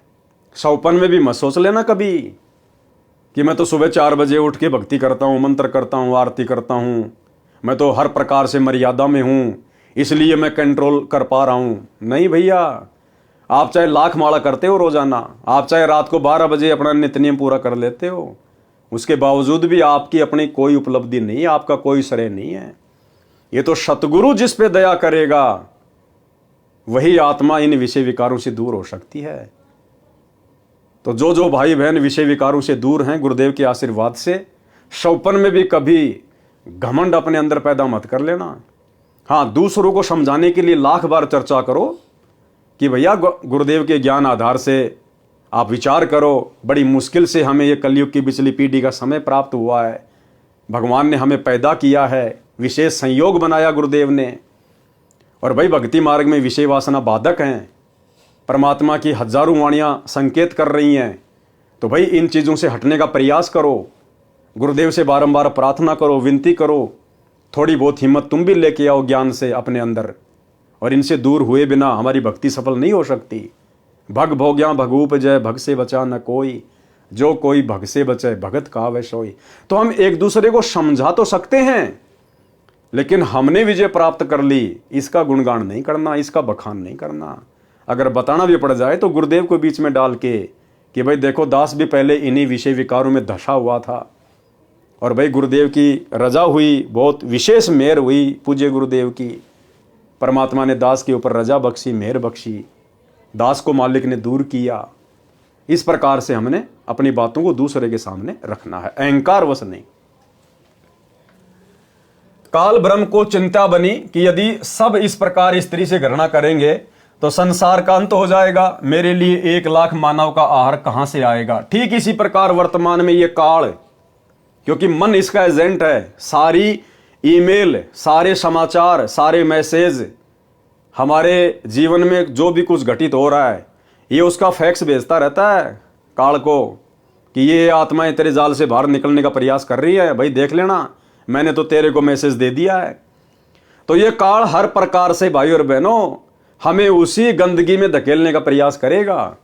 सौपन में भी मत सोच लेना कभी कि मैं तो सुबह 4 बजे उठ के भक्ति करता हूँ, मंत्र करता हूँ, आरती करता हूँ, मैं तो हर प्रकार से मर्यादा में हूँ, इसलिए मैं कंट्रोल कर पा रहा हूँ। नहीं भैया, आप चाहे लाख माला करते हो रोजाना, आप चाहे रात को 12 बजे अपना नित्य नियम पूरा कर लेते हो, उसके बावजूद भी आपकी अपनी कोई उपलब्धि नहीं है, आपका कोई श्रेय नहीं है। ये तो सतगुरु जिस पे दया करेगा वही आत्मा इन विषय विकारों से दूर हो सकती है। तो जो जो भाई बहन विषय विकारों से दूर हैं, गुरुदेव के आशीर्वाद से, सौपन में भी कभी घमंड अपने अंदर पैदा मत कर लेना। हाँ, दूसरों को समझाने के लिए लाख बार चर्चा करो कि भैया गुरुदेव के ज्ञान आधार से आप विचार करो, बड़ी मुश्किल से हमें ये कलयुग की पिछली पीढ़ी का समय प्राप्त हुआ है, भगवान ने हमें पैदा किया है, विशेष संयोग बनाया गुरुदेव ने, और भाई भक्ति मार्ग में विषय वासना बाधक हैं, परमात्मा की हजारों वाणियां संकेत कर रही हैं। तो भाई इन चीज़ों से हटने का प्रयास करो, गुरुदेव से बारंबार प्रार्थना करो, विनती करो, थोड़ी बहुत हिम्मत तुम भी लेके आओ ज्ञान से अपने अंदर, और इनसे दूर हुए बिना हमारी भक्ति सफल नहीं हो सकती। भग भोग्या भगूप जय, भग से बचा न कोई, जो कोई भग से बचे भगत कहावै सोई। तो हम एक दूसरे को समझा तो सकते हैं, लेकिन हमने विजय प्राप्त कर ली, इसका गुणगान नहीं करना, इसका बखान नहीं करना। अगर बताना भी पड़ जाए तो गुरुदेव को बीच में डाल के कि भाई देखो, दास भी पहले इन्हीं विषय विकारों में धसा हुआ था, और भाई गुरुदेव की रजा हुई, बहुत विशेष मेहर हुई पूज्य गुरुदेव की, परमात्मा ने दास के ऊपर रजा बख्शी, मेहर बख्शी, दास को मालिक ने दूर किया। इस प्रकार से हमने अपनी बातों को दूसरे के सामने रखना है, अहंकार वश नहीं। काल ब्रह्म को चिंता बनी कि यदि सब इस प्रकार स्त्री से घृणा करेंगे तो संसार का अंत हो जाएगा, मेरे लिए 1 लाख मानव का आहार कहां से आएगा। ठीक इसी प्रकार वर्तमान में ये काल, क्योंकि मन इसका एजेंट है, सारी ईमेल, सारे समाचार, सारे मैसेज, हमारे जीवन में जो भी कुछ घटित हो रहा है, ये उसका फैक्स भेजता रहता है काल को कि ये आत्माएं तेरे जाल से बाहर निकलने का प्रयास कर रही है, भाई देख लेना, मैंने तो तेरे को मैसेज दे दिया है। तो ये काल हर प्रकार से भाई और बहनों हमें उसी गंदगी में धकेलने का प्रयास करेगा।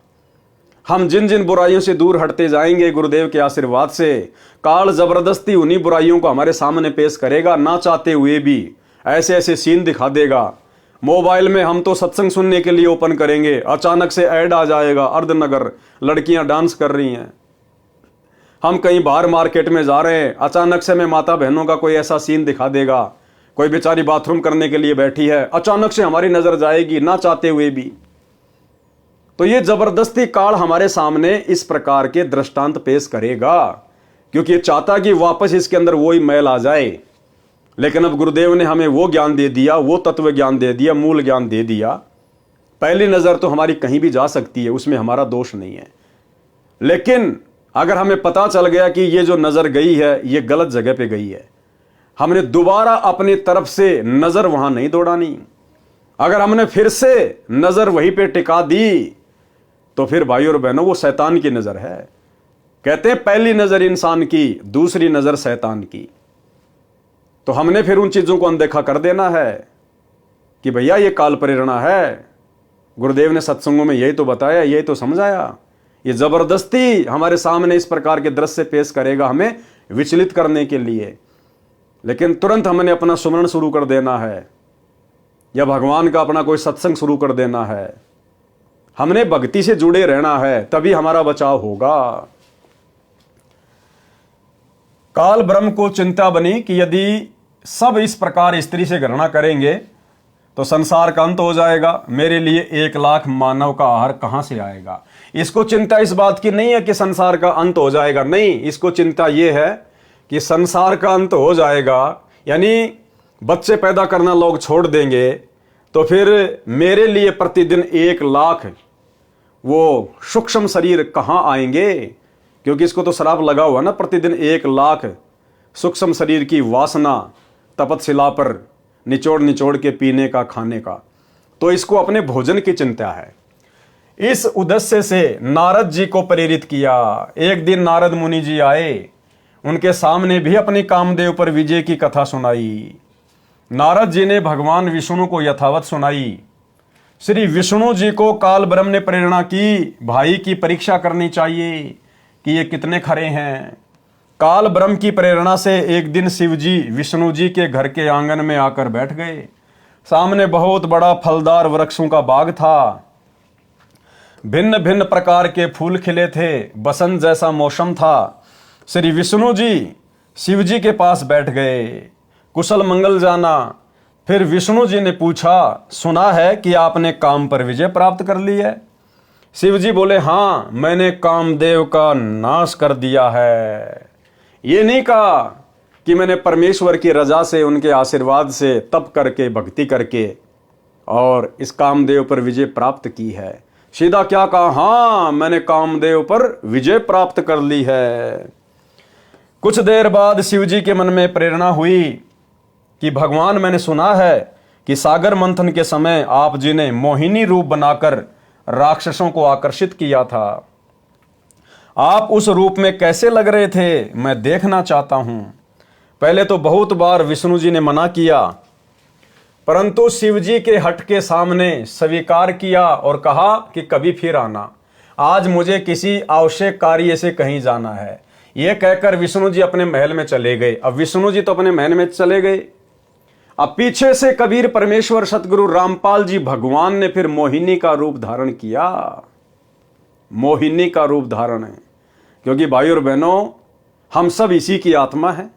हम जिन जिन बुराइयों से दूर हटते जाएंगे गुरुदेव के आशीर्वाद से, काल जबरदस्ती उन्हीं बुराइयों को हमारे सामने पेश करेगा, ना चाहते हुए भी ऐसे ऐसे सीन दिखा देगा। मोबाइल में हम तो सत्संग सुनने के लिए ओपन करेंगे, अचानक से ऐड आ जाएगा, अर्धनगर लड़कियां डांस कर रही हैं। हम कहीं बाहर मार्केट में जा रहे हैं, अचानक से मैं माता बहनों का कोई ऐसा सीन दिखा देगा कोई बेचारी बाथरूम करने के लिए बैठी है, अचानक से हमारी नजर जाएगी ना चाहते हुए भी। तो ये जबरदस्ती काल हमारे सामने इस प्रकार के दृष्टांत पेश करेगा, क्योंकि ये चाहता कि वापस इसके अंदर वही मैल आ जाए। लेकिन अब गुरुदेव ने हमें वो ज्ञान दे दिया, वो तत्व ज्ञान दे दिया, मूल ज्ञान दे दिया। पहली नजर तो हमारी कहीं भी जा सकती है, उसमें हमारा दोष नहीं है। लेकिन अगर हमें पता चल गया कि ये जो नजर गई है ये गलत जगह पे गई है, हमने दोबारा अपनी तरफ से नजर वहां नहीं दौड़ानी। अगर हमने फिर से नजर वहीं पे टिका दी तो फिर भाई और बहनों वो शैतान की नजर है। कहते हैं पहली नजर इंसान की, दूसरी नजर शैतान की। तो हमने फिर उन चीजों को अनदेखा कर देना है कि भैया ये काल प्रेरणा है। गुरुदेव ने सत्संगों में यही तो बताया, यही तो समझाया। ये जबरदस्ती हमारे सामने इस प्रकार के दृश्य पेश करेगा हमें विचलित करने के लिए। लेकिन तुरंत हमने अपना सुमरण शुरू कर देना है या भगवान का अपना कोई सत्संग शुरू कर देना है। हमने भक्ति से जुड़े रहना है, तभी हमारा बचाव होगा। काल ब्रह्म को चिंता बनी कि यदि सब इस प्रकार स्त्री से गणना करेंगे तो संसार का अंत हो जाएगा। मेरे लिए 1 लाख मानव का आहार कहां से आएगा। इसको चिंता इस बात की नहीं है कि संसार का अंत हो जाएगा, नहीं, इसको चिंता यह है कि संसार का अंत हो जाएगा, यानी बच्चे पैदा करना लोग छोड़ देंगे, तो फिर मेरे लिए प्रतिदिन 1 लाख वो सूक्ष्म शरीर कहां आएंगे। क्योंकि इसको तो श्राप लगा हुआ ना, प्रतिदिन 1 लाख सूक्ष्म शरीर की वासना तपतशिला पर निचोड़ निचोड़ के पीने का, खाने का। तो इसको अपने भोजन की चिंता है। इस उद्देश्य से नारद जी को प्रेरित किया। एक दिन नारद मुनि जी आए, उनके सामने भी अपनी कामदेव पर विजय की कथा सुनाई। नारद जी ने भगवान विष्णु को यथावत सुनाई। श्री विष्णु जी को काल ब्रह्म ने प्रेरणा की, भाई की परीक्षा करनी चाहिए कि ये कितने खरे हैं। काल ब्रह्म की प्रेरणा से एक दिन शिव जी विष्णु जी के घर के आंगन में आकर बैठ गए। सामने बहुत बड़ा फलदार वृक्षों का बाग था। भिन्न भिन्न प्रकार के फूल खिले थे, बसंत जैसा मौसम था। श्री विष्णु जी शिव जी के पास बैठ गए, कुशल मंगल जाना। फिर विष्णु जी ने पूछा, सुना है कि आपने काम पर विजय प्राप्त कर ली है। शिव जी बोले, हाँ, मैंने कामदेव का नाश कर दिया है। ये नहीं कहा कि मैंने परमेश्वर की रजा से, उनके आशीर्वाद से तप करके, भक्ति करके और इस कामदेव पर विजय प्राप्त की है। सीधा क्या कहा, हाँ, मैंने कामदेव पर विजय प्राप्त कर ली है। कुछ देर बाद शिव जी के मन में प्रेरणा हुई कि भगवान, मैंने सुना है कि सागर मंथन के समय आप जी ने मोहिनी रूप बनाकर राक्षसों को आकर्षित किया था। आप उस रूप में कैसे लग रहे थे, मैं देखना चाहता हूं। पहले तो बहुत बार विष्णु जी ने मना किया, परंतु शिव जी के हट के सामने स्वीकार किया और कहा कि कभी फिर आना, आज मुझे किसी आवश्यक कार्य से कहीं जाना है। यह कहकर विष्णु जी अपने महल में चले गए। अब विष्णु जी तो अपने महल में चले गए, अब पीछे से कबीर परमेश्वर सतगुरु रामपाल जी भगवान ने फिर मोहिनी का रूप धारण किया। मोहिनी का रूप धारण है, क्योंकि भाई और बहनों, हम सब इसी की आत्मा है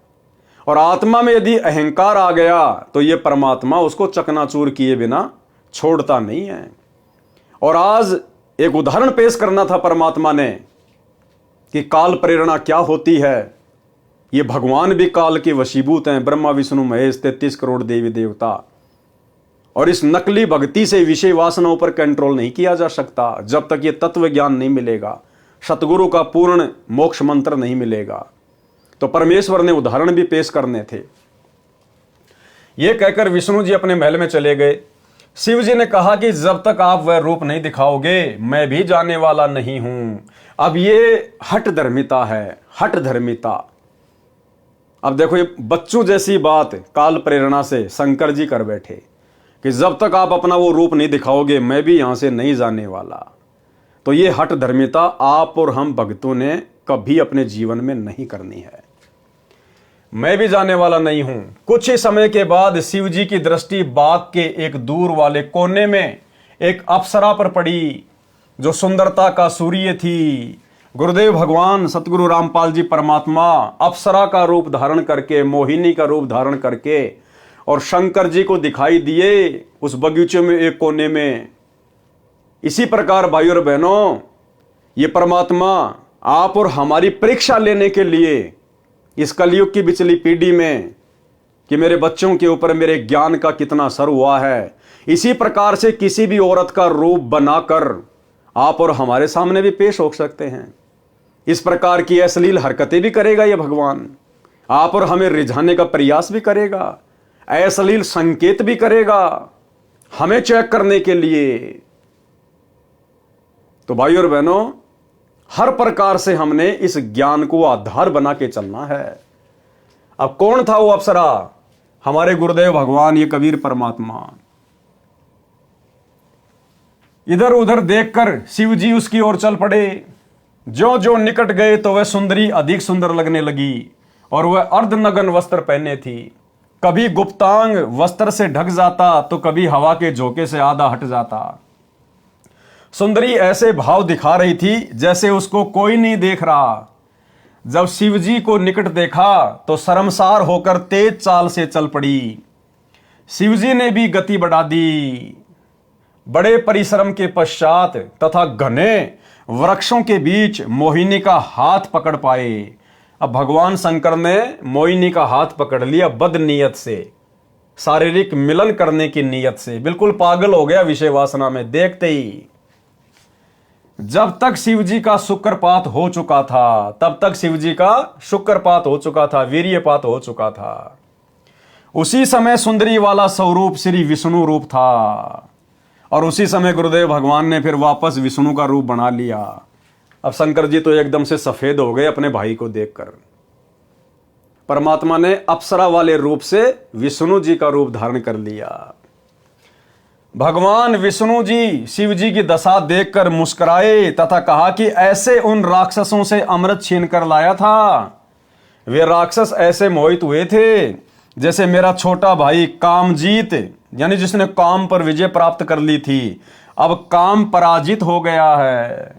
और आत्मा में यदि अहंकार आ गया तो ये परमात्मा उसको चकनाचूर किए बिना छोड़ता नहीं है। और आज एक उदाहरण पेश करना था परमात्मा ने कि काल प्रेरणा क्या होती है। ये भगवान भी काल के वशीभूत हैं, ब्रह्मा विष्णु महेश 33 करोड़ देवी देवता। और इस नकली भक्ति से विषय वासनाओं पर कंट्रोल नहीं किया जा सकता जब तक ये तत्व ज्ञान नहीं मिलेगा, सतगुरु का पूर्ण मोक्ष मंत्र नहीं मिलेगा। तो परमेश्वर ने उदाहरण भी पेश करने थे। ये कहकर विष्णु जी अपने महल में चले गए। शिव जी ने कहा कि जब तक आप वह रूप नहीं दिखाओगे मैं भी जाने वाला नहीं हूं। अब ये हठ धर्मिता है, हठ धर्मिता। अब देखो, ये बच्चों जैसी बात काल प्रेरणा से शंकर जी कर बैठे कि जब तक आप अपना वो रूप नहीं दिखाओगे मैं भी यहां से नहीं जाने वाला। तो ये हठ धर्मिता आप और हम भक्तों ने कभी अपने जीवन में नहीं करनी है। मैं भी जाने वाला नहीं हूं। कुछ ही समय के बाद शिव जी की दृष्टि बाग के एक दूर वाले कोने में एक अप्सरा पर पड़ी जो सुंदरता का सूर्य थी। गुरुदेव भगवान सतगुरु रामपाल जी परमात्मा अप्सरा का रूप धारण करके, मोहिनी का रूप धारण करके और शंकर जी को दिखाई दिए उस बगीचे में एक कोने में। इसी प्रकार भाइयों और बहनों, ये परमात्मा आप और हमारी परीक्षा लेने के लिए इस कलयुग की बिचली पीढ़ी में कि मेरे बच्चों के ऊपर मेरे ज्ञान का कितना असर हुआ है, इसी प्रकार से किसी भी औरत का रूप बनाकर आप और हमारे सामने भी पेश हो सकते हैं। इस प्रकार की अश्लील हरकतें भी करेगा ये भगवान, आप और हमें रिझाने का प्रयास भी करेगा, अश्लील संकेत भी करेगा हमें चेक करने के लिए। तो भाइयों और बहनों, हर प्रकार से हमने इस ज्ञान को आधार बना के चलना है। अब कौन था वो अप्सरा? हमारे गुरुदेव भगवान ये कबीर परमात्मा। इधर उधर देखकर शिव जी उसकी ओर चल पड़े। जो जो निकट गए तो वह सुंदरी अधिक सुंदर लगने लगी और वह अर्धनग्न वस्त्र पहने थी। कभी गुप्तांग वस्त्र से ढक जाता तो कभी हवा के झोंके से आधा हट जाता। सुंदरी ऐसे भाव दिखा रही थी जैसे उसको कोई नहीं देख रहा। जब शिवजी को निकट देखा तो शर्मसार होकर तेज चाल से चल पड़ी। शिवजी ने भी गति बढ़ा दी। बड़े परिश्रम के पश्चात तथा घने वृक्षों के बीच मोहिनी का हाथ पकड़ पाए। अब भगवान शंकर ने मोहिनी का हाथ पकड़ लिया बद नीयत से, शारीरिक मिलन करने की नीयत से। बिल्कुल पागल हो गया विषय वासना में देखते ही। जब तक शिवजी का शुक्रपात हो चुका था, तब तक शिवजी का शुक्रपात हो चुका था, वीर्यपात हो चुका था। उसी समय सुंदरी वाला स्वरूप श्री विष्णु रूप था और उसी समय गुरुदेव भगवान ने फिर वापस विष्णु का रूप बना लिया। अब शंकर जी तो एकदम से सफेद हो गए अपने भाई को देखकर। परमात्मा ने अप्सरा वाले रूप से विष्णु जी का रूप धारण कर लिया। भगवान विष्णु जी शिव जी की दशा देखकर मुस्कुराए तथा कहा कि ऐसे उन राक्षसों से अमृत छीन कर लाया था। वे राक्षस ऐसे मोहित हुए थे जैसे मेरा छोटा भाई कामजीत, यानी जिसने काम पर विजय प्राप्त कर ली थी, अब काम पराजित हो गया है।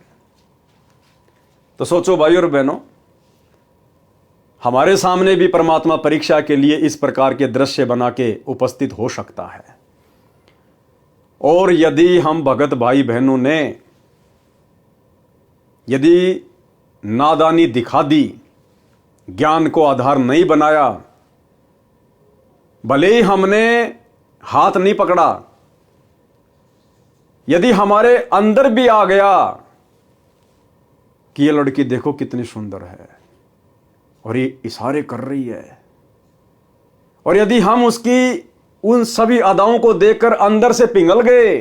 तो सोचो भाई और बहनों, हमारे सामने भी परमात्मा परीक्षा के लिए इस प्रकार के दृश्य बना के उपस्थित हो सकता है। और यदि हम भगत भाई बहनों ने यदि नादानी दिखा दी, ज्ञान को आधार नहीं बनाया, भले ही हमने हाथ नहीं पकड़ा, यदि हमारे अंदर भी आ गया कि ये लड़की देखो कितनी सुंदर है और ये इशारे कर रही है, और यदि हम उसकी उन सभी अदाओं को देखकर अंदर से पिघल गए,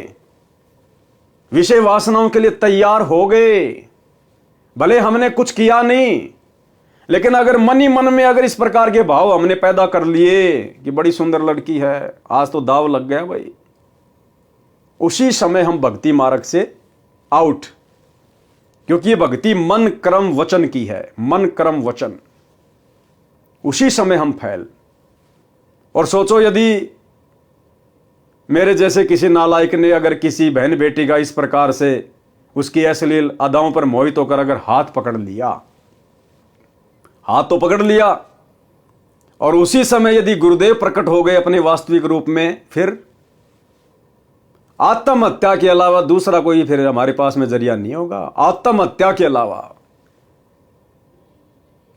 विषय वासनाओं के लिए तैयार हो गए, भले हमने कुछ किया नहीं, लेकिन अगर मन ही मन में अगर इस प्रकार के भाव हमने पैदा कर लिए कि बड़ी सुंदर लड़की है, आज तो दाव लग गया भाई, उसी समय हम भक्ति मार्ग से आउट। क्योंकि ये भक्ति मन कर्म वचन की है, मन कर्म वचन, उसी समय हम फैल। और सोचो यदि मेरे जैसे किसी नालायक ने अगर किसी बहन बेटी का इस प्रकार से उसकी अश्लील अदाओं पर मोहित होकर अगर हाथ पकड़ लिया, हाथ तो पकड़ लिया, और उसी समय यदि गुरुदेव प्रकट हो गए अपने वास्तविक रूप में, फिर आत्महत्या के अलावा दूसरा कोई फिर हमारे पास में जरिया नहीं होगा, आत्महत्या के अलावा।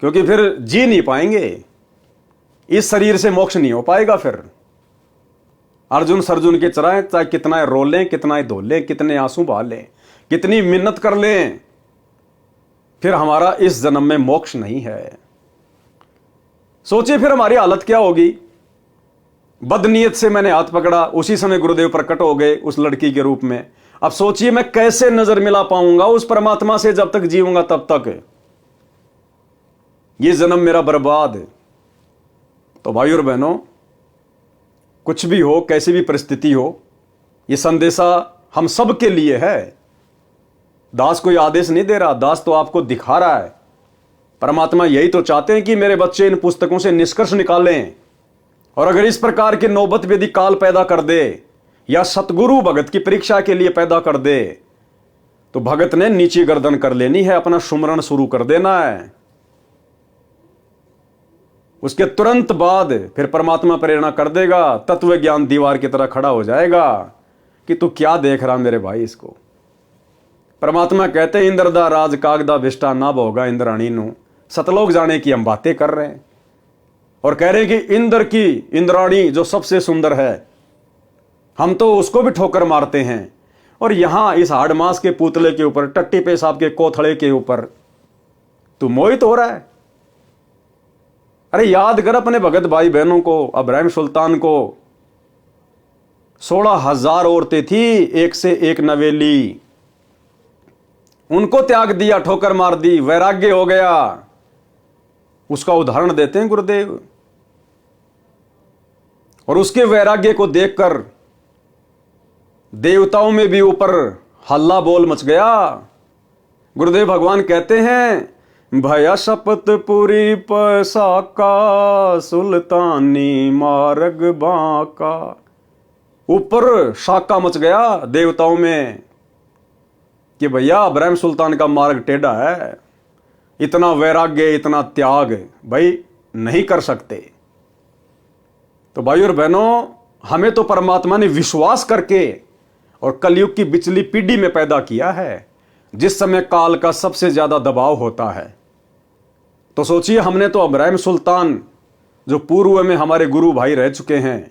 क्योंकि फिर जी नहीं पाएंगे, इस शरीर से मोक्ष नहीं हो पाएगा। फिर अर्जुन सर्जुन के चराएं, चाहे कितना रोलें, कितना धोलें, कितने आंसू बहा लें, कितनी मिन्नत कर लें, फिर हमारा इस जन्म में मोक्ष नहीं है। सोचिए फिर हमारी हालत क्या होगी। बदनीयत से मैंने हाथ पकड़ा, उसी समय गुरुदेव प्रकट हो गए उस लड़की के रूप में। अब सोचिए मैं कैसे नजर मिला पाऊंगा उस परमात्मा से, जब तक जीऊंगा तब तक ये जन्म मेरा बर्बाद। तो भाई और बहनों, कुछ भी हो, कैसी भी परिस्थिति हो, ये संदेशा हम सब के लिए है। दास कोई आदेश नहीं दे रहा, दास तो आपको दिखा रहा है। परमात्मा यही तो चाहते हैं कि मेरे बच्चे इन पुस्तकों से निष्कर्ष निकालें, और अगर इस प्रकार की नौबत यदि काल पैदा कर दे या सतगुरु भगत की परीक्षा के लिए पैदा कर दे, तो भगत ने नीची गर्दन कर लेनी है, अपना सुमरण शुरू कर देना है। उसके तुरंत बाद फिर परमात्मा प्रेरणा कर देगा, तत्व ज्ञान दीवार की तरह खड़ा हो जाएगा कि तू क्या देख रहा मेरे भाई इसको। परमात्मा कहते हैं इंद्र दा राज कागदा भिष्टा ना भोगा इंद्राणी नु, सतलोक जाने की हम बातें कर रहे हैं और कह रहे हैं कि इंद्र की इंद्राणी जो सबसे सुंदर है, हम तो उसको भी ठोकर मारते हैं। और यहां इस हाड़ मास के पुतले के ऊपर, टट्टी पेशाब के कोथड़े के ऊपर तू मोहित हो रहा है। अरे याद कर अपने भगत भाई बहनों को, अब्राहिम सुल्तान को 16,000 औरतें थी, एक से एक नवेली, उनको त्याग दिया, ठोकर मार दी, वैराग्य हो गया। उसका उदाहरण देते हैं गुरुदेव। और उसके वैराग्य को देखकर देवताओं में भी ऊपर हल्ला बोल मच गया। गुरुदेव भगवान कहते हैं भया शपथ पूरी पसाका सुल्तानी मार्ग बाका। ऊपर शाका मच गया देवताओं में कि भैया अब्राहिम सुल्तान का मार्ग टेढ़ा है, इतना वैराग्य, इतना त्याग भाई नहीं कर सकते। तो भाई और बहनों, हमें तो परमात्मा ने विश्वास करके और कलयुग की बिचली पीढ़ी में पैदा किया है, जिस समय काल का सबसे ज्यादा दबाव होता है। तो सोचिए, हमने तो अब्राहिम सुल्तान जो पूर्व में हमारे गुरु भाई रह चुके हैं,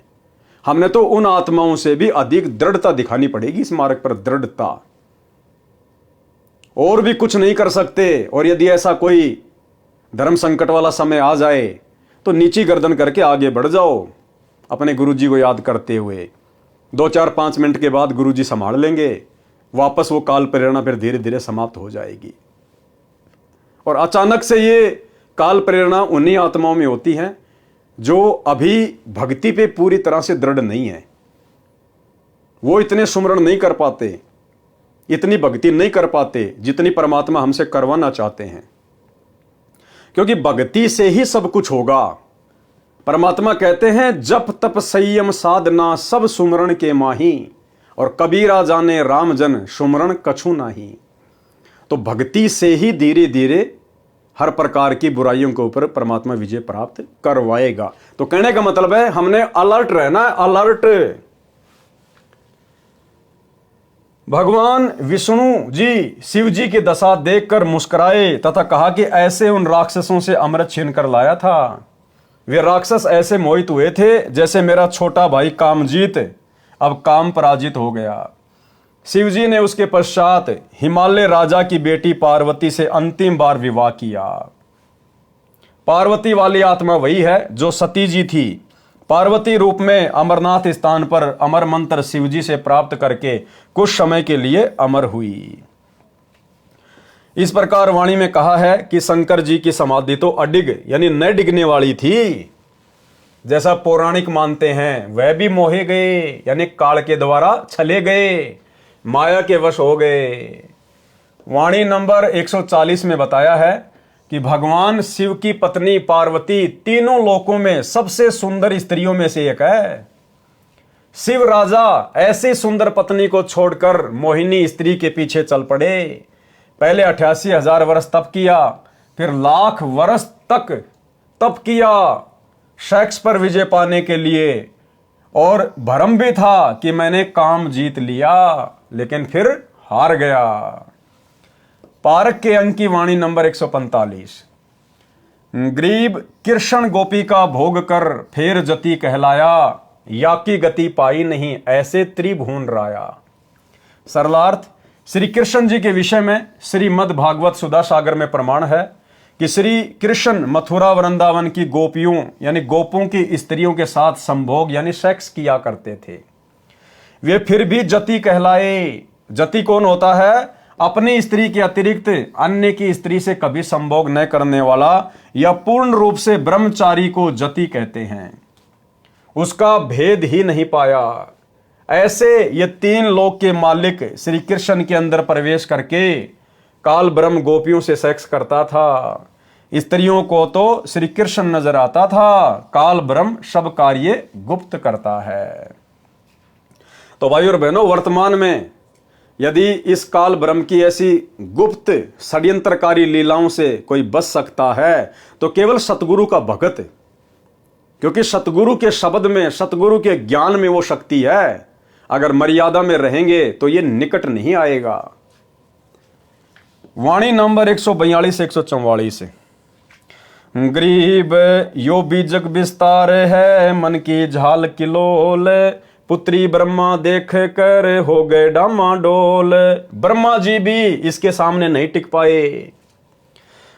हमने तो उन आत्माओं से भी अधिक दृढ़ता दिखानी पड़ेगी इस मार्ग पर, दृढ़ता। और भी कुछ नहीं कर सकते। और यदि ऐसा कोई धर्म संकट वाला समय आ जाए तो नीची गर्दन करके आगे बढ़ जाओ, अपने गुरुजी को याद करते हुए। 2-4-5 मिनट के बाद गुरुजी संभाल लेंगे, वापस वो काल प्रेरणा फिर धीरे धीरे समाप्त हो जाएगी। और अचानक से ये काल प्रेरणा उन्हीं आत्माओं में होती है जो अभी भक्ति पे पूरी तरह से दृढ़ नहीं है। वो इतने सुमरण नहीं कर पाते, इतनी भक्ति नहीं कर पाते जितनी परमात्मा हमसे करवाना चाहते हैं, क्योंकि भक्ति से ही सब कुछ होगा। परमात्मा कहते हैं जप तप संयम साधना सब सुमरण के माही, और कबीरा जाने राम जन सुमरण कछु नाही। तो भक्ति से ही धीरे धीरे हर प्रकार की बुराइयों के ऊपर परमात्मा विजय प्राप्त करवाएगा। तो कहने का मतलब है हमने अलर्ट रहना है, अलर्ट। भगवान विष्णु जी शिव जी की दशा देखकर मुस्कुराए तथा कहा कि ऐसे उन राक्षसों से अमृत छीन कर लाया था। वे राक्षस ऐसे मोहित हुए थे जैसे मेरा छोटा भाई कामजीत अब काम पराजित हो गया। शिव जी ने उसके पश्चात हिमालय राजा की बेटी पार्वती से अंतिम बार विवाह किया। पार्वती वाली आत्मा वही है जो सती जी थी। पार्वती रूप में अमरनाथ स्थान पर अमर मंत्र शिवजी से प्राप्त करके कुछ समय के लिए अमर हुई। इस प्रकार वाणी में कहा है कि शंकर जी की समाधि तो अडिग यानी न डिगने वाली थी, जैसा पौराणिक मानते हैं। वह भी मोहे गए यानी काल के द्वारा छले गए, माया के वश हो गए। वाणी नंबर 140 में बताया है कि भगवान शिव की पत्नी पार्वती तीनों लोकों में सबसे सुंदर स्त्रियों में से एक है। शिव राजा ऐसी सुंदर पत्नी को छोड़कर मोहिनी स्त्री के पीछे चल पड़े। पहले 88,000 वर्ष तप किया, फिर लाख वर्ष तक तप किया सेक्स पर विजय पाने के लिए, और भ्रम भी था कि मैंने काम जीत लिया, लेकिन फिर हार गया। पारक के अंक की वाणी नंबर 145। ग्रीब कृष्ण गोपी का भोग कर फेर जति कहलाया, या की गति पाई नहीं ऐसे त्रिभुवन राया। सरलार्थ, श्री कृष्ण जी के विषय में श्रीमद् भागवत सुधा सागर में प्रमाण है कि श्री कृष्ण मथुरा वृंदावन की गोपियों यानी गोपों की स्त्रियों के साथ संभोग यानी सेक्स किया करते थे। वे फिर भी जति कहलाए। जति कौन होता है? अपनी स्त्री के अतिरिक्त अन्य की स्त्री से कभी संभोग न करने वाला या पूर्ण रूप से ब्रह्मचारी को जति कहते हैं। उसका भेद ही नहीं पाया। ऐसे ये 3 लोक के मालिक श्री कृष्ण के अंदर प्रवेश करके काल ब्रह्म गोपियों से सेक्स करता था। स्त्रियों को तो श्री कृष्ण नजर आता था, काल ब्रह्म सब कार्य गुप्त करता है। तो भाई और बहनों, वर्तमान में यदि इस काल ब्रह्म की ऐसी गुप्त षड्यंत्रकारी लीलाओं से कोई बच सकता है तो केवल सतगुरु का भगत क्योंकि सतगुरु के शब्द में, सतगुरु के ज्ञान में वो शक्ति है। अगर मर्यादा में रहेंगे तो ये निकट नहीं आएगा। वाणी नंबर 142 से 144। गरीब यो बीजक विस्तार है, मन की झाल किलोल, पुत्री ब्रह्मा देख कर हो गए डामाडोल। ब्रह्मा जी भी इसके सामने नहीं टिक पाए।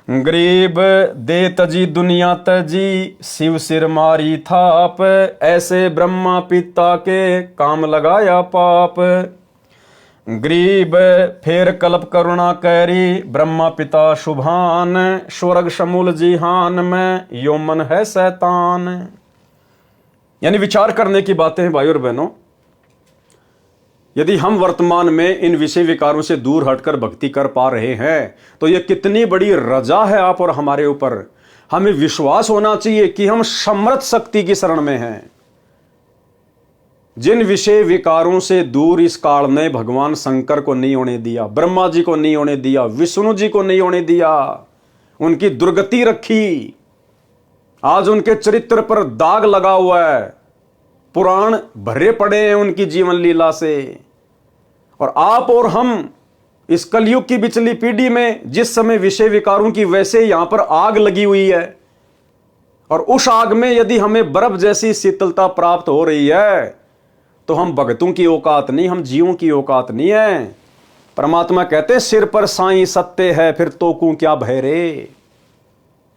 गरीब दे तजी दुनिया तजी, शिव सिर मारी थाप, ऐसे ब्रह्मा पिता के काम लगाया पाप। गरीब फेर कल्प करुणा कैरी, ब्रह्मा पिता शुभान, स्वर्ग शमूल जिहान में यो मन है शैतान। यानी विचार करने की बातें हैं भाई और बहनों। यदि हम वर्तमान में इन विषय विकारों से दूर हटकर भक्ति कर पा रहे हैं तो यह कितनी बड़ी रजा है आप और हमारे ऊपर। हमें विश्वास होना चाहिए कि हम समर्थ शक्ति की शरण में हैं। जिन विषय विकारों से दूर इस काल ने भगवान शंकर को नहीं होने दिया, ब्रह्मा जी को नहीं होने दिया, विष्णु जी को नहीं होने दिया, उनकी दुर्गति रखी। आज उनके चरित्र पर दाग लगा हुआ है, पुराण भरे पड़े हैं उनकी जीवन लीला से। और आप और हम इस कलयुग की बिचली पीढ़ी में जिस समय विषय विकारों की वैसे यहां पर आग लगी हुई है, और उस आग में यदि हमें बर्फ जैसी शीतलता प्राप्त हो रही है तो हम भगतों की औकात नहीं, हम जीवों की औकात नहीं है। परमात्मा कहते सिर पर साईं सत्य है, फिर तोकू क्या भय रे।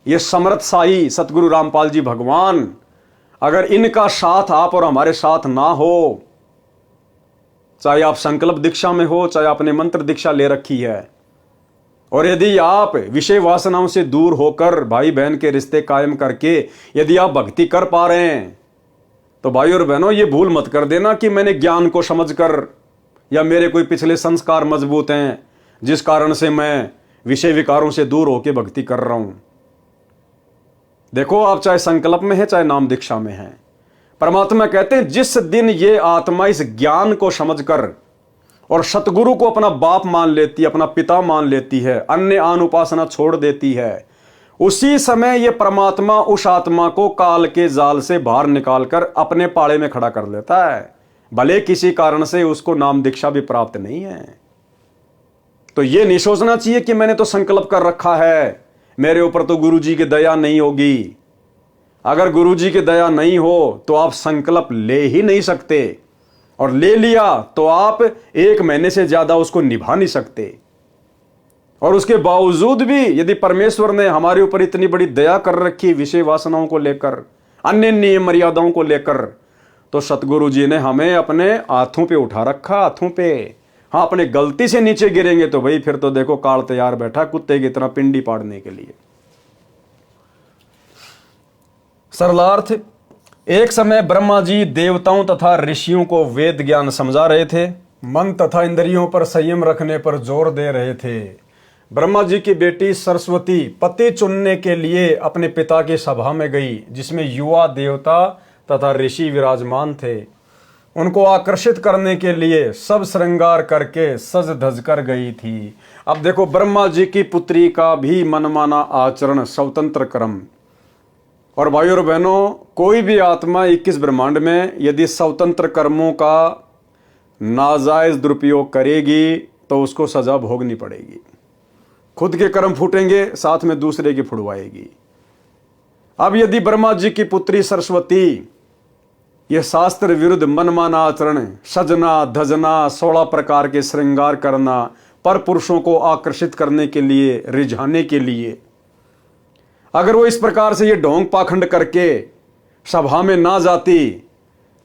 ये समर्थ साई सतगुरु रामपाल जी भगवान, अगर इनका साथ आप और हमारे साथ ना हो, चाहे आप संकल्प दीक्षा में हो, चाहे आपने मंत्र दीक्षा ले रखी है, और यदि आप विषय वासनाओं से दूर होकर भाई बहन के रिश्ते कायम करके यदि आप भक्ति कर पा रहे हैं, तो भाई और बहनों ये भूल मत कर देना कि मैंने ज्ञान को समझकर या मेरे कोई पिछले संस्कार मजबूत हैं जिस कारण से मैं विषय विकारों से दूर होकर भक्ति कर रहा हूं। देखो, आप चाहे संकल्प में है चाहे नाम दीक्षा में है, परमात्मा कहते हैं जिस दिन ये आत्मा इस ज्ञान को समझकर और सतगुरु को अपना बाप मान लेती है, अपना पिता मान लेती है, अन्य आन उपासना छोड़ देती है, उसी समय ये परमात्मा उस आत्मा को काल के जाल से बाहर निकालकर अपने पाड़े में खड़ा कर लेता है, भले किसी कारण से उसको नाम दीक्षा भी प्राप्त नहीं है। तो ये नहीं सोचना चाहिए कि मैंने तो संकल्प कर रखा है, मेरे ऊपर तो गुरु जी की दया नहीं होगी। अगर गुरु जी की दया नहीं हो तो आप संकल्प ले ही नहीं सकते, और ले लिया तो आप 1 महीने से ज्यादा उसको निभा नहीं सकते। और उसके बावजूद भी यदि परमेश्वर ने हमारे ऊपर इतनी बड़ी दया कर रखी विषय वासनाओं को लेकर, अन्य नियम मर्यादाओं को लेकर, तो सतगुरु जी ने हमें अपने हाथों पे उठा रखा, हाथों पे। हाँ, अपने गलती से नीचे गिरेंगे तो भाई फिर तो देखो काल तैयार बैठा कुत्ते की तरह पिंडी पाड़ने के लिए। सरलार्थ, एक समय ब्रह्मा जी देवताओं तथा ऋषियों को वेद ज्ञान समझा रहे थे, मन तथा इंद्रियों पर संयम रखने पर जोर दे रहे थे। ब्रह्मा जी की बेटी सरस्वती पति चुनने के लिए अपने पिता की सभा में गई, जिसमें युवा देवता तथा ऋषि विराजमान थे। उनको आकर्षित करने के लिए सब श्रृंगार करके सज धज कर गई थी। अब देखो, ब्रह्मा जी की पुत्री का भी मनमाना आचरण, स्वतंत्र कर्म। और भाई और बहनों, कोई भी आत्मा 21 ब्रह्मांड में यदि स्वतंत्र कर्मों का नाजायज दुरुपयोग करेगी तो उसको सजा भोगनी पड़ेगी। खुद के कर्म फूटेंगे, साथ में दूसरे की फुड़वाएगी। अब यदि ब्रह्मा जी की पुत्री सरस्वती यह शास्त्र विरुद्ध मनमाना आचरण, सजना धजना, 16 प्रकार के श्रृंगार करना, पर पुरुषों को आकर्षित करने के लिए, रिझाने के लिए, अगर वो इस प्रकार से ये ढोंग पाखंड करके सभा में ना जाती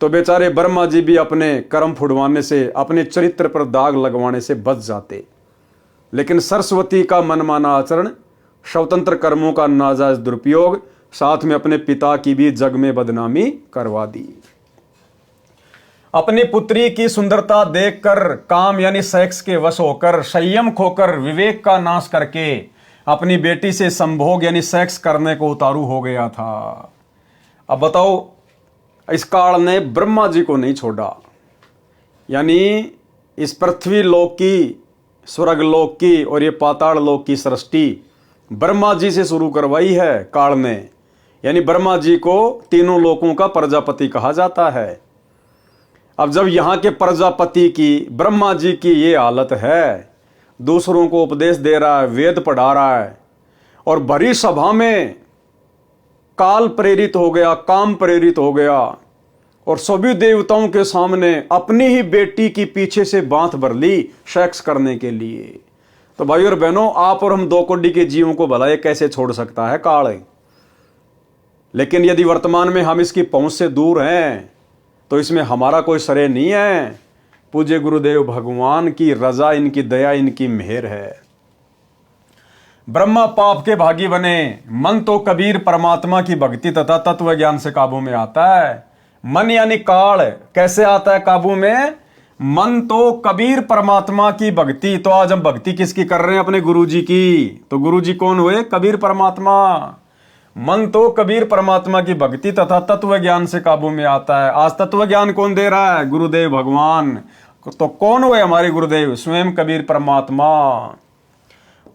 तो बेचारे ब्रह्मा जी भी अपने कर्म फुड़वाने से, अपने चरित्र पर दाग लगवाने से बच जाते। लेकिन सरस्वती का मनमाना आचरण, स्वतंत्र कर्मों का नाजायज दुरुपयोग, साथ में अपने पिता की भी जग में बदनामी करवा दी। अपनी पुत्री की सुंदरता देखकर काम यानी सेक्स के वश होकर, संयम खोकर, विवेक का नाश करके अपनी बेटी से संभोग यानी सेक्स करने को उतारू हो गया था। अब बताओ, इस काल ने ब्रह्मा जी को नहीं छोड़ा, यानी इस पृथ्वी लोक की, स्वर्ग लोक की और ये पाताल लोक की सृष्टि ब्रह्मा जी से शुरू करवाई है काल ने। यानी ब्रह्मा जी को तीनों लोकों का प्रजापति कहा जाता है। अब जब यहां के प्रजापति की, ब्रह्मा जी की ये हालत है, दूसरों को उपदेश दे रहा है, वेद पढ़ा रहा है, और भरी सभा में काल प्रेरित हो गया, काम प्रेरित हो गया, और सभी देवताओं के सामने अपनी ही बेटी की पीछे से बांध भर ली सेक्स करने के लिए। तो भाई और बहनों, आप और हम दो कोटि के जीवों को भला ये कैसे छोड़ सकता है काल। लेकिन यदि वर्तमान में हम इसकी पहुंच से दूर हैं तो इसमें हमारा कोई श्रेय नहीं है। पूज्य गुरुदेव भगवान की रजा, इनकी दया, इनकी मेहर है। ब्रह्मा पाप के भागी बने, मन तो कबीर परमात्मा की भक्ति तथा तत्व ज्ञान से काबू में आता है। मन यानी काल कैसे आता है काबू में? मन तो कबीर परमात्मा की भक्ति। तो आज हम भक्ति किसकी कर रहे हैं? अपने गुरुजी की। तो गुरुजी कौन हुए? कबीर परमात्मा। मन तो कबीर परमात्मा की भक्ति तथा तत्व ज्ञान से काबू में आता है। आज तत्व ज्ञान कौन दे रहा है? गुरुदेव भगवान। तो कौन हुए हमारे गुरुदेव? स्वयं कबीर परमात्मा।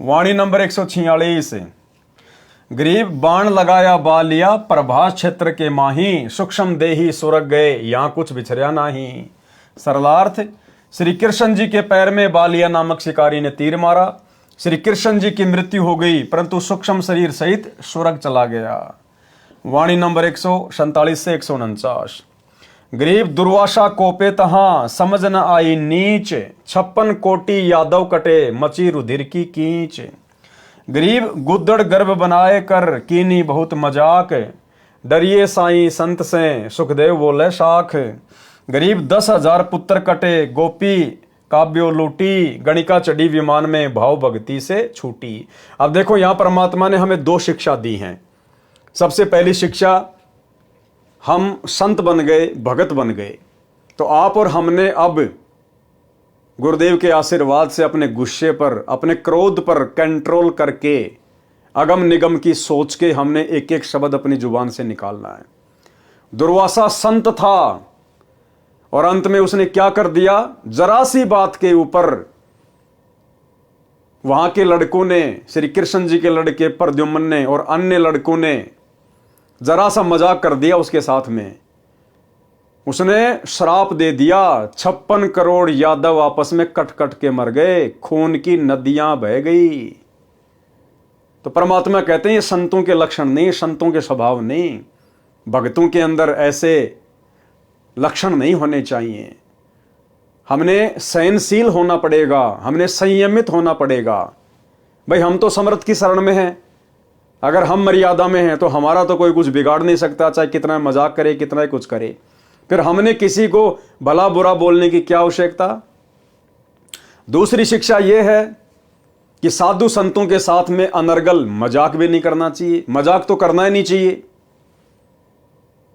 वाणी नंबर 146। गरीब बाण लगाया बालिया, प्रभास क्षेत्र के माही, सूक्ष्म देही सुरग गए, यहां कुछ बिछरिया नाही। सरलार्थ, श्री कृष्ण जी के पैर में बालिया नामक शिकारी ने तीर मारा। श्री कृष्ण जी की मृत्यु हो गई, परंतु सूक्ष्म शरीर सहित स्वर्ग चला गया। वाणी नंबर 147 से 149। गरीब दुर्वासा कोपे तहां, समझ न आई नीच, 56 कोटि यादव कटे, मची रुधिर की कीच। गरीब गुद्दड़ गर्भ बनाए कर, कीनी बहुत मजाक, डरिए साईं संत से, सुखदेव बोले शाख। गरीब 10,000 पुत्र कटे, गोपी काव्यो लूटी, गणिका चढ़ी विमान में, भाव भक्ति से छूटी। अब देखो यहां परमात्मा ने हमें 2 शिक्षा दी हैं। सबसे पहली शिक्षा, हम संत बन गए, भगत बन गए। तो आप और हमने अब गुरुदेव के आशीर्वाद से अपने गुस्से पर, अपने क्रोध पर कंट्रोल करके, अगम निगम की सोच के हमने एक एक शब्द अपनी जुबान से निकालना है। दुर्वासा संत था और अंत में उसने क्या कर दिया? जरा सी बात के ऊपर वहां के लड़कों ने, श्री कृष्ण जी के लड़के प्रद्युम्न ने और अन्य लड़कों ने जरा सा मजाक कर दिया उसके साथ में। उसने श्राप दे दिया, 56 करोड़ यादव आपस में कट कट के मर गए, खून की नदियां बह गई। तो परमात्मा कहते हैं ये संतों के लक्षण नहीं, संतों के स्वभाव नहीं, भक्तों के अंदर ऐसे लक्षण नहीं होने चाहिए। हमने सहनशील होना पड़ेगा, हमने संयमित होना पड़ेगा। भाई हम तो समर्थ की शरण में हैं, अगर हम मर्यादा में हैं तो हमारा तो कोई कुछ बिगाड़ नहीं सकता, चाहे कितना मजाक करे, कितना ही कुछ करे। फिर हमने किसी को भला बुरा बोलने की क्या आवश्यकता? दूसरी शिक्षा यह है कि साधु संतों के साथ में अनर्गल मजाक भी नहीं करना चाहिए। मजाक तो करना ही नहीं चाहिए।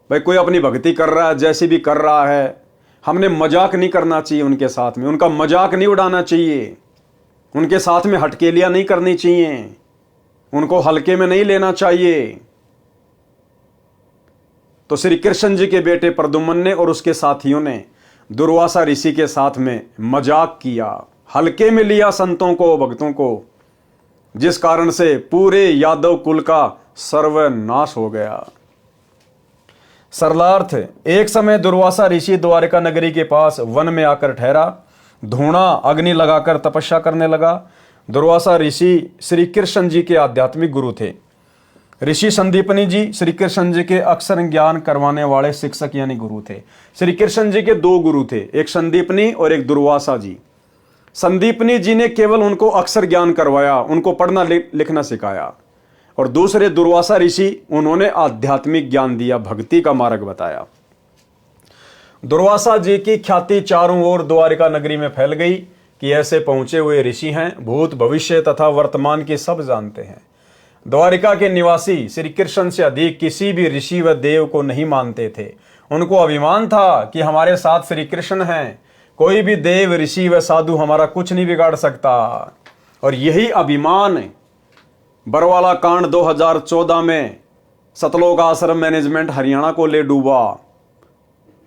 भाई कोई अपनी भक्ति कर रहा है, जैसे भी कर रहा है, हमने मजाक नहीं करना चाहिए उनके साथ में, उनका मजाक नहीं उड़ाना चाहिए, उनके साथ में हटकेलियां नहीं करनी चाहिए, उनको हल्के में नहीं लेना चाहिए। तो श्री कृष्ण जी के बेटे प्रद्युम्न ने और उसके साथियों ने दुर्वासा ऋषि के साथ में मजाक किया, हल्के में लिया संतों को, भक्तों को, जिस कारण से पूरे यादव कुल का सर्वनाश हो गया। सरलार्थ, एक समय दुर्वासा ऋषि द्वारिका नगरी के पास वन में आकर ठहरा, धूणा अग्नि लगाकर तपस्या करने लगा। दुर्वासा ऋषि श्री कृष्ण जी के आध्यात्मिक गुरु थे। ऋषि संदीपनी जी श्री कृष्ण जी के अक्षर ज्ञान करवाने वाले शिक्षक यानी गुरु थे। श्री कृष्ण जी के 2 गुरु थे, एक संदीपनी और एक दुर्वासा जी। संदीपनी जी ने केवल उनको अक्षर ज्ञान करवाया, उनको पढ़ना लिखना सिखाया, और दूसरे दुर्वासा ऋषि, उन्होंने आध्यात्मिक ज्ञान दिया, भक्ति का मार्ग बताया। दुर्वासा जी की ख्याति चारों ओर द्वारिका नगरी में फैल गई कि ऐसे पहुंचे हुए ऋषि हैं, भूत भविष्य तथा वर्तमान की सब जानते हैं। द्वारिका के निवासी श्री कृष्ण से अधिक किसी भी ऋषि व देव को नहीं मानते थे। उनको अभिमान था कि हमारे साथ श्री कृष्ण हैं, कोई भी देव ऋषि व साधु हमारा कुछ नहीं बिगाड़ सकता। और यही अभिमान बरवाला कांड 2014 में सतलोक आश्रम मैनेजमेंट हरियाणा को ले डूबा,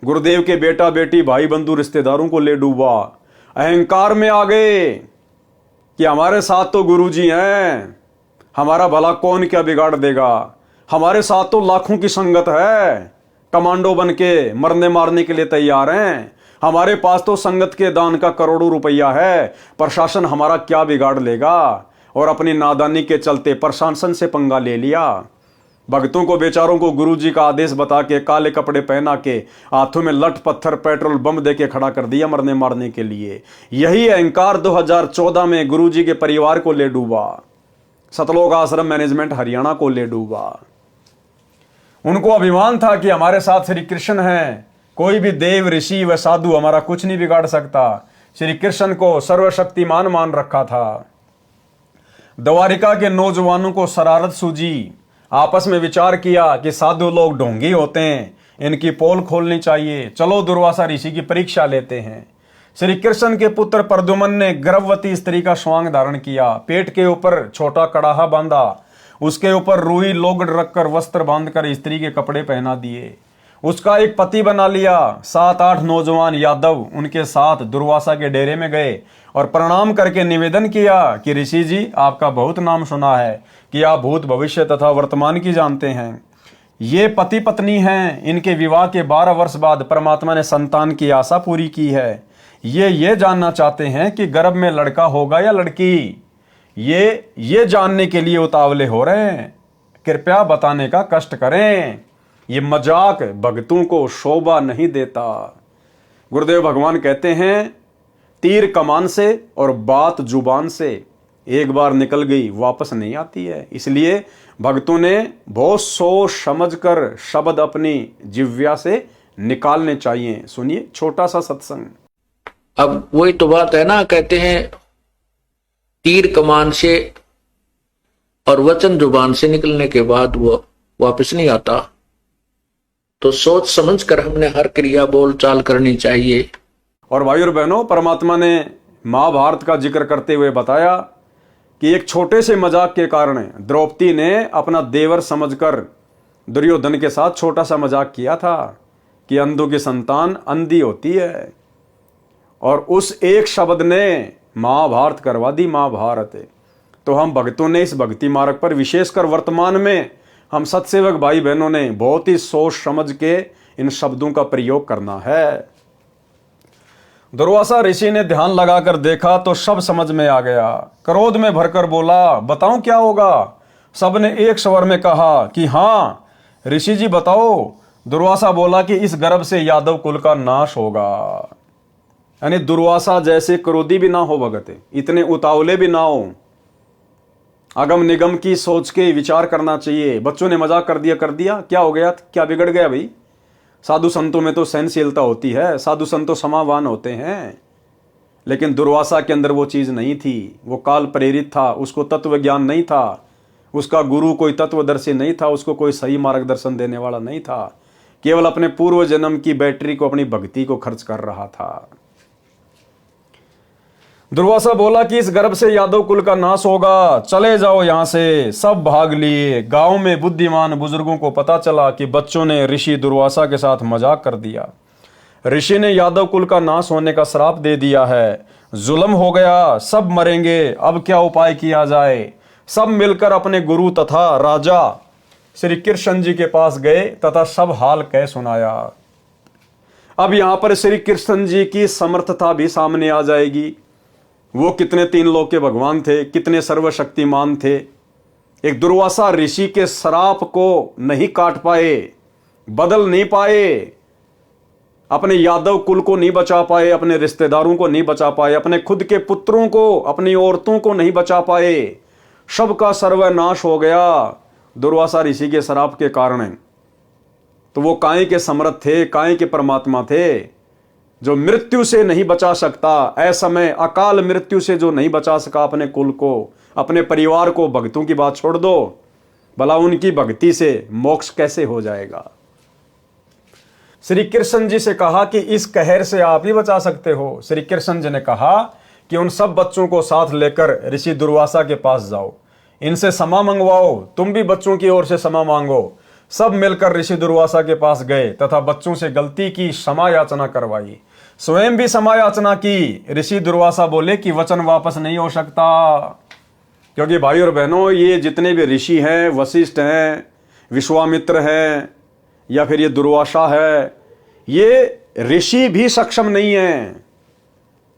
गुरुदेव के बेटा बेटी भाई बंधु रिश्तेदारों को ले डूबा। अहंकार में आ गए कि हमारे साथ तो गुरुजी हैं, हमारा भला कौन क्या बिगाड़ देगा। हमारे साथ तो लाखों की संगत है, कमांडो बन के मरने मारने के लिए तैयार हैं। हमारे पास तो संगत के दान का करोड़ों रुपया है, प्रशासन हमारा क्या बिगाड़ लेगा। और अपनी नादानी के चलते प्रशासन से पंगा ले लिया। भक्तों को बेचारों को गुरुजी का आदेश बता के काले कपड़े पहना के हाथों में लठ पत्थर पेट्रोल बम दे के खड़ा कर दिया मरने मारने के लिए। यही अहंकार 2014 में गुरुजी के परिवार को ले डूबा, सतलोक आश्रम मैनेजमेंट हरियाणा को ले डूबा। उनको अभिमान था कि हमारे साथ श्री कृष्ण हैं, कोई भी देव ऋषि व साधु हमारा कुछ नहीं बिगाड़ सकता। श्री कृष्ण को सर्वशक्तिमान मान रखा था। द्वारिका के नौजवानों को शरारत सूझी, आपस में विचार किया कि साधु लोग ढोंगी होते हैं, इनकी पोल खोलनी चाहिए, चलो दुर्वासा ऋषि की परीक्षा लेते हैं। श्री कृष्ण के पुत्र प्रद्युम्न ने गर्भवती स्त्री का स्वांग धारण किया, पेट के ऊपर छोटा कड़ाहा बांधा, उसके ऊपर रुई लोगड़ रखकर वस्त्र बांधकर स्त्री के कपड़े पहना दिए, उसका एक पति बना लिया। 7-8 नौजवान यादव उनके साथ दुर्वासा के डेरे में गए और प्रणाम करके निवेदन किया कि ऋषि जी, आपका बहुत नाम सुना है कि आप भूत भविष्य तथा वर्तमान की जानते हैं। ये पति पत्नी हैं, इनके विवाह के 12 वर्ष बाद परमात्मा ने संतान की आशा पूरी की है। ये जानना चाहते हैं कि गर्भ में लड़का होगा या लड़की। ये जानने के लिए उतावले हो रहे हैं, कृपया बताने का कष्ट करें। ये मजाक भक्तों को शोभा नहीं देता। गुरुदेव भगवान कहते हैं, तीर कमान से और बात जुबान से एक बार निकल गई वापस नहीं आती है। इसलिए भक्तों ने बहुत सोच समझकर शब्द अपनी जिह्वा से निकालने चाहिए। सुनिए छोटा सा सत्संग। अब वही तो बात है ना, कहते हैं तीर कमान से और वचन जुबान से निकलने के बाद वो वापस नहीं आता। तो सोच समझ कर हमने हर क्रिया बोल चाल करनी चाहिए। और भाई और बहनों, परमात्मा ने महाभारत का जिक्र करते हुए बताया कि एक छोटे से मजाक के कारण द्रौपदी ने अपना देवर समझकर दुर्योधन के साथ छोटा सा मजाक किया था कि अंधों की संतान अंधी होती है। और उस एक शब्द ने महाभारत करवा दी महाभारत। तो हम भक्तों ने इस भक्ति मार्ग पर, विशेषकर वर्तमान में हम सत्सेवक भाई बहनों ने बहुत ही सोच समझ के इन शब्दों का प्रयोग करना है। दुर्वासा ऋषि ने ध्यान लगाकर देखा तो सब समझ में आ गया। क्रोध में भरकर बोला, बताऊं क्या होगा। सबने एक स्वर में कहा कि हाँ ऋषि जी बताओ। दुर्वासा बोला कि इस गर्भ से यादव कुल का नाश होगा। यानी दुर्वासा जैसे क्रोधी भी ना हो भगत, इतने उतावले भी ना हो, अगम निगम की सोच के विचार करना चाहिए। बच्चों ने मजाक कर दिया, क्या हो गया, क्या बिगड़ गया भाई। साधु संतों में तो सहनशीलता होती है, साधु संत तो समावान होते हैं। लेकिन दुर्वासा के अंदर वो चीज नहीं थी। वो काल प्रेरित था, उसको तत्व ज्ञान नहीं था, उसका गुरु कोई तत्वदर्शी नहीं था, उसको कोई सही मार्गदर्शन देने वाला नहीं था। केवल अपने पूर्व जन्म की बैटरी को, अपनी भक्ति को खर्च कर रहा था। दुर्वासा बोला कि इस गर्भ से यादव कुल का नाश होगा, चले जाओ यहां से। सब भाग लिए। गांव में बुद्धिमान बुजुर्गों को पता चला कि बच्चों ने ऋषि दुर्वासा के साथ मजाक कर दिया। ऋषि ने यादव कुल का नाश होने का श्राप दे दिया है, जुल्म हो गया, सब मरेंगे, अब क्या उपाय किया जाए। सब मिलकर अपने गुरु तथा राजा श्री कृष्ण जी के पास गए तथा सब हाल कह सुनाया। अब यहां पर श्री कृष्ण जी की समर्थता भी सामने आ जाएगी। वो कितने 3 लोक के भगवान थे, कितने सर्वशक्तिमान थे। एक दुर्वासा ऋषि के श्राप को नहीं काट पाए, बदल नहीं पाए, अपने यादव कुल को नहीं बचा पाए, अपने रिश्तेदारों को नहीं बचा पाए, अपने खुद के पुत्रों को, अपनी औरतों को नहीं बचा पाए। सबका सर्वनाश हो गया दुर्वासा ऋषि के श्राप के कारण। तो वो काहे के समर्थ थे, काहे के परमात्मा थे, जो मृत्यु से नहीं बचा सकता। असमय अकाल मृत्यु से जो नहीं बचा सका अपने कुल को, अपने परिवार को, भक्तों की बात छोड़ दो, भला उनकी भक्ति से मोक्ष कैसे हो जाएगा। श्री कृष्ण जी से कहा कि इस कहर से आप ही बचा सकते हो। श्री कृष्ण जी ने कहा कि उन सब बच्चों को साथ लेकर ऋषि दुर्वासा के पास जाओ, इनसे क्षमा मंगवाओ, तुम भी बच्चों की ओर से क्षमा मांगो। सब मिलकर ऋषि दुर्वासा के पास गए तथा बच्चों से गलती की क्षमा याचना करवाई, स्वयं भी क्षमा याचना की। ऋषि दुर्वासा बोले कि वचन वापस नहीं हो सकता, क्योंकि भाई और बहनों ये जितने भी ऋषि हैं, वशिष्ठ हैं, विश्वामित्र है या फिर ये दुर्वासा है, ये ऋषि भी सक्षम नहीं है।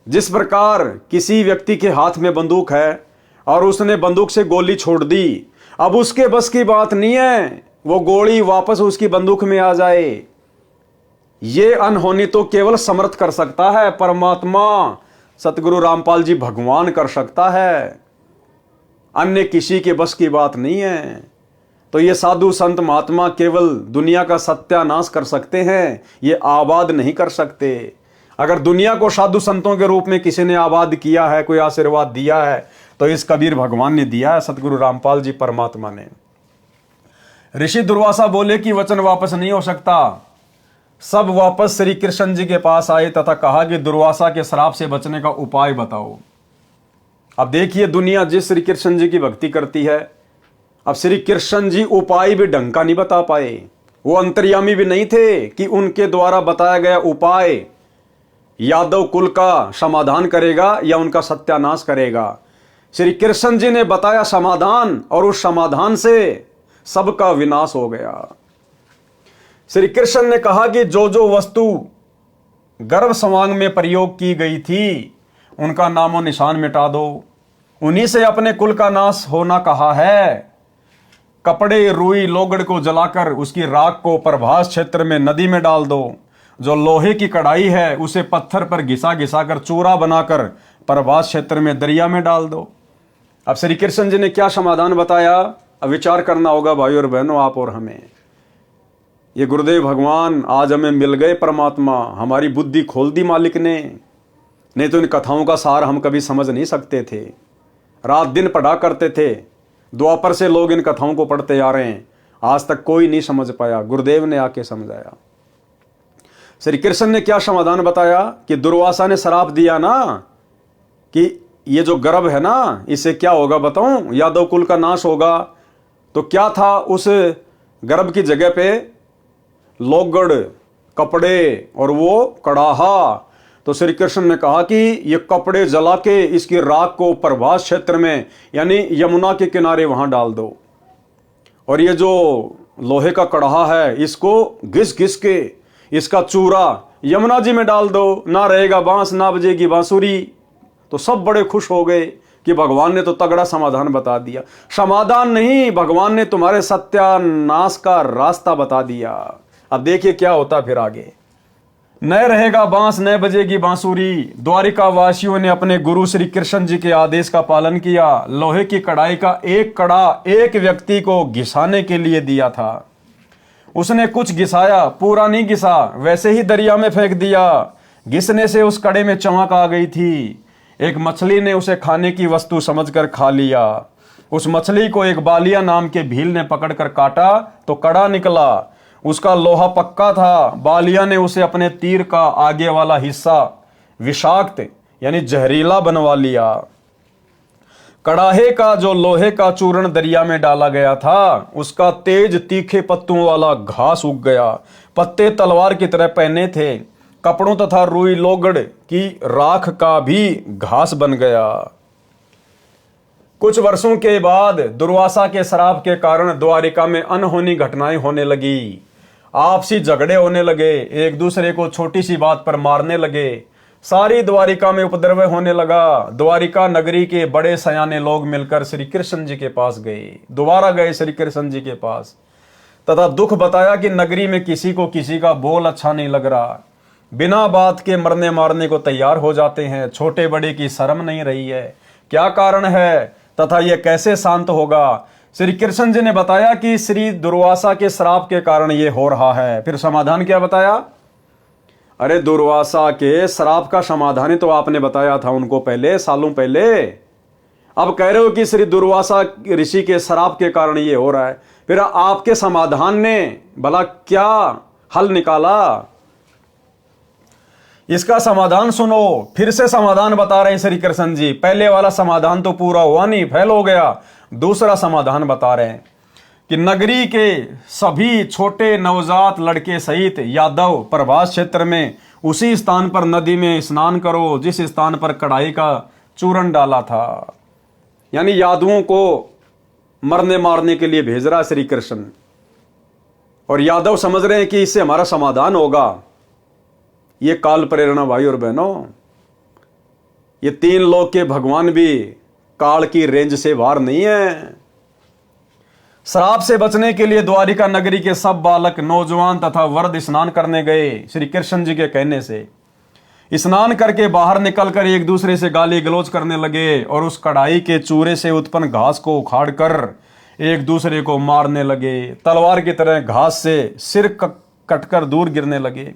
जिस प्रकार किसी व्यक्ति के हाथ में बंदूक है और उसने बंदूक से गोली छोड़ दी, अब उसके बस की बात नहीं है वो गोली वापस उसकी बंदूक में आ जाए। ये अनहोनी तो केवल समर्थ कर सकता है, परमात्मा सतगुरु रामपाल जी भगवान कर सकता है, अन्य किसी के बस की बात नहीं है। तो ये साधु संत महात्मा केवल दुनिया का सत्यानाश कर सकते हैं, ये आबाद नहीं कर सकते। अगर दुनिया को साधु संतों के रूप में किसी ने आबाद किया है, कोई आशीर्वाद दिया है, तो इस कबीर भगवान ने दिया है, सतगुरु रामपाल जी परमात्मा ने। ऋषि दुर्वासा बोले कि वचन वापस नहीं हो सकता। सब वापस श्री कृष्ण जी के पास आए तथा कहा कि दुर्वासा के श्राप से बचने का उपाय बताओ। अब देखिए, दुनिया जिस श्री कृष्ण जी की भक्ति करती है, अब श्री कृष्ण जी उपाय भी ढंग का नहीं बता पाए। वो अंतर्यामी भी नहीं थे कि उनके द्वारा बताया गया उपाय यादव कुल का समाधान करेगा या उनका सत्यानाश करेगा। श्री कृष्ण जी ने बताया समाधान, और उस समाधान से सबका विनाश हो गया। श्री कृष्ण ने कहा कि जो जो वस्तु गर्भ समांग में प्रयोग की गई थी उनका नामो निशान मिटा दो, उन्हीं से अपने कुल का नाश होना कहा है। कपड़े रुई लोगड़ को जलाकर उसकी राख को प्रभास क्षेत्र में नदी में डाल दो। जो लोहे की कढ़ाई है उसे पत्थर पर घिसा घिसा कर चूरा बनाकर प्रभास क्षेत्र में दरिया में डाल दो। अब श्री कृष्ण जी ने क्या समाधान बताया, अब विचार करना होगा भाई और बहनों, आप और हमें। ये गुरुदेव भगवान आज हमें मिल गए, परमात्मा हमारी बुद्धि खोल दी मालिक ने, नहीं तो इन कथाओं का सार हम कभी समझ नहीं सकते थे। रात दिन पढ़ा करते थे, द्वापर से लोग इन कथाओं को पढ़ते आ रहे हैं, आज तक कोई नहीं समझ पाया, गुरुदेव ने आके समझाया। श्री कृष्ण ने क्या समाधान बताया कि दुर्वासा ने श्राप दिया ना कि ये जो गर्भ है ना इससे क्या होगा बताऊं, यादव कुल का नाश होगा। तो क्या था उस गर्भ की जगह पे, लोगड़, कपड़े और वो कड़ाहा। तो श्री कृष्ण ने कहा कि ये कपड़े जला के इसकी राख को प्रभास क्षेत्र में यानी यमुना के किनारे वहां डाल दो, और ये जो लोहे का कड़ाहा है इसको घिस घिस के इसका चूरा यमुना जी में डाल दो, ना रहेगा बांस ना बजेगी बांसुरी। तो सब बड़े खुश हो गए कि भगवान ने तो तगड़ा समाधान बता दिया। समाधान नहीं, भगवान ने तुम्हारे सत्यानाश का रास्ता बता दिया। अब देखिए क्या होता फिर आगे, न रहेगा बांस न बजेगी बांसुरी। द्वारिका वासियों ने अपने गुरु श्री कृष्ण जी के आदेश का पालन किया। लोहे की कढ़ाई का एक कड़ा एक व्यक्ति को घिसाने के लिए दिया था, उसने कुछ घिसाया, पूरा नहीं घिसा, वैसे ही दरिया में फेंक दिया। घिसने से उस कड़े में चमक आ गई थी। एक मछली ने उसे खाने की वस्तु समझकर खा लिया। उस मछली को एक बालिया नाम के भील ने पकड़कर काटा तो कड़ा निकला, उसका लोहा पक्का था। बालिया ने उसे अपने तीर का आगे वाला हिस्सा विषाक्त यानी जहरीला बनवा लिया। कड़ाहे का जो लोहे का चूर्ण दरिया में डाला गया था, उसका तेज तीखे पत्तों वाला घास उग गया। पत्ते तलवार की तरह पहने थे। कपड़ों तथा रुई लोगड़ की राख का भी घास बन गया। कुछ वर्षों के बाद दुर्वासा के श्राप के कारण द्वारिका में अनहोनी घटनाएं होने लगी। आपसी झगड़े होने लगे, एक दूसरे को छोटी सी बात पर मारने लगे। सारी द्वारिका में उपद्रव होने लगा। द्वारिका नगरी के बड़े सयाने लोग मिलकर श्री कृष्ण जी के पास गए, दोबारा गए श्री कृष्ण जी के पास, तथा दुख बताया कि नगरी में किसी को किसी का बोल अच्छा नहीं लग रहा। बिना बात के मरने मारने को तैयार हो जाते हैं। छोटे बड़े की शर्म नहीं रही है, क्या कारण है तथा यह कैसे शांत होगा। श्री कृष्ण जी ने बताया कि श्री दुर्वासा के श्राप के कारण यह हो रहा है। फिर समाधान क्या बताया, अरे दुर्वासा के श्राप का समाधान ही तो आपने बताया था उनको पहले, सालों पहले। अब कह रहे हो कि श्री दुर्वासा ऋषि के श्राप के कारण ये हो रहा है। फिर आपके समाधान ने भला क्या हल निकाला, इसका समाधान सुनो। फिर से समाधान बता रहे श्री कृष्ण जी। पहले वाला समाधान तो पूरा हुआ नहीं, फेल हो गया। दूसरा समाधान बता रहे हैं कि नगरी के सभी छोटे नवजात लड़के सहित यादव प्रभास क्षेत्र में उसी स्थान पर नदी में स्नान करो जिस स्थान पर कढ़ाई का चूर्ण डाला था। यानी यादवों को मरने मारने के लिए भेज रहा श्री कृष्ण। और यादव समझ रहे हैं कि इससे हमारा समाधान होगा। ये काल प्रेरणा भाई और बहनों, ये 3 लोक के भगवान भी काल की रेंज से बाहर नहीं है। श्राप से बचने के लिए द्वारिका नगरी के सब बालक, नौजवान तथा वृद्ध स्नान करने गए। श्री कृष्ण जी के कहने से स्नान करके बाहर निकलकर एक दूसरे से गाली गलौज करने लगे और उस कढ़ाई के चूरे से उत्पन्न घास को उखाड़कर एक दूसरे को मारने लगे। तलवार की तरह घास से सिर कटकर दूर गिरने लगे।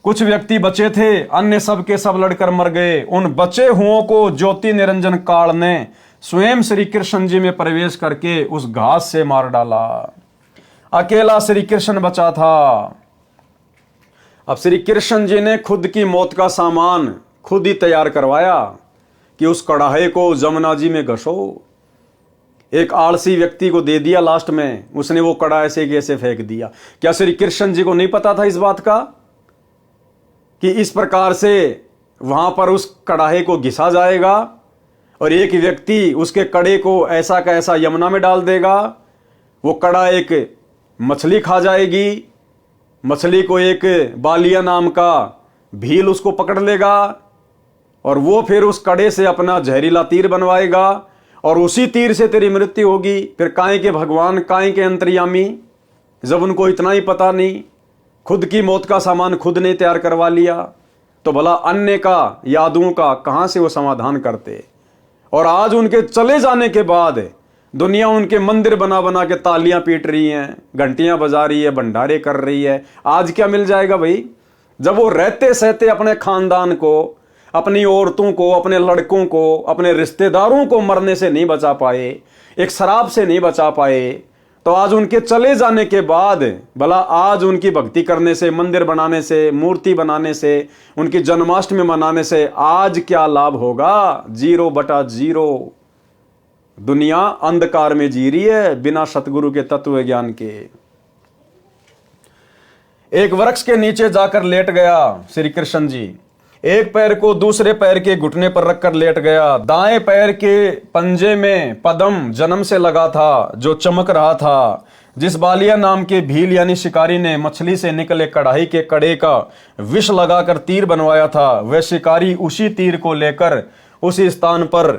कुछ व्यक्ति बचे थे, अन्य सब के सब लड़कर मर गए। उन बचे हुओं को ज्योति निरंजन काल ने स्वयं श्री कृष्ण जी में प्रवेश करके उस घास से मार डाला। अकेला श्री कृष्ण बचा था। अब श्री कृष्ण जी ने खुद की मौत का सामान खुद ही तैयार करवाया कि उस कढ़ाई को जमुना जी में घसो। एक आलसी व्यक्ति को दे दिया, लास्ट में उसने वो कढ़ाई से कैसे फेंक दिया। क्या श्री कृष्ण जी को नहीं पता था इस बात का कि इस प्रकार से वहां पर उस कढ़ाई को घिसा जाएगा और एक व्यक्ति उसके कड़े को ऐसा का ऐसा यमुना में डाल देगा, वो कड़ा एक मछली खा जाएगी, मछली को एक बालिया नाम का भील उसको पकड़ लेगा और वो फिर उस कड़े से अपना जहरीला तीर बनवाएगा और उसी तीर से तेरी मृत्यु होगी। फिर काहे के भगवान, काहे के अंतर्यामी, जब उनको इतना ही पता नहीं, खुद की मौत का सामान खुद ने तैयार करवा लिया, तो भला अन्य का, यादुओं का कहां से वो समाधान करते। और आज उनके चले जाने के बाद दुनिया उनके मंदिर बना बना के तालियां पीट रही हैं, घंटियां बजा रही है, भंडारे कर रही है। आज क्या मिल जाएगा भाई, जब वो रहते सहते अपने खानदान को, अपनी औरतों को, अपने लड़कों को, अपने रिश्तेदारों को मरने से नहीं बचा पाए, एक शराब से नहीं बचा पाए, तो आज उनके चले जाने के बाद भला आज उनकी भक्ति करने से, मंदिर बनाने से, मूर्ति बनाने से, उनकी जन्माष्टमी मनाने से आज क्या लाभ होगा। 0/0। दुनिया अंधकार में जी रही है बिना सतगुरु के तत्व ज्ञान के। एक वृक्ष के नीचे जाकर लेट गया श्री कृष्ण जी। एक पैर को दूसरे पैर के घुटने पर रखकर लेट गया। दाएं पैर के पंजे में पद्म जन्म से लगा था जो चमक रहा था। जिस बालिया नाम के भील यानी शिकारी ने मछली से निकले कढ़ाई के कड़े का विष लगाकर तीर बनवाया था, वह शिकारी उसी तीर को लेकर उसी स्थान पर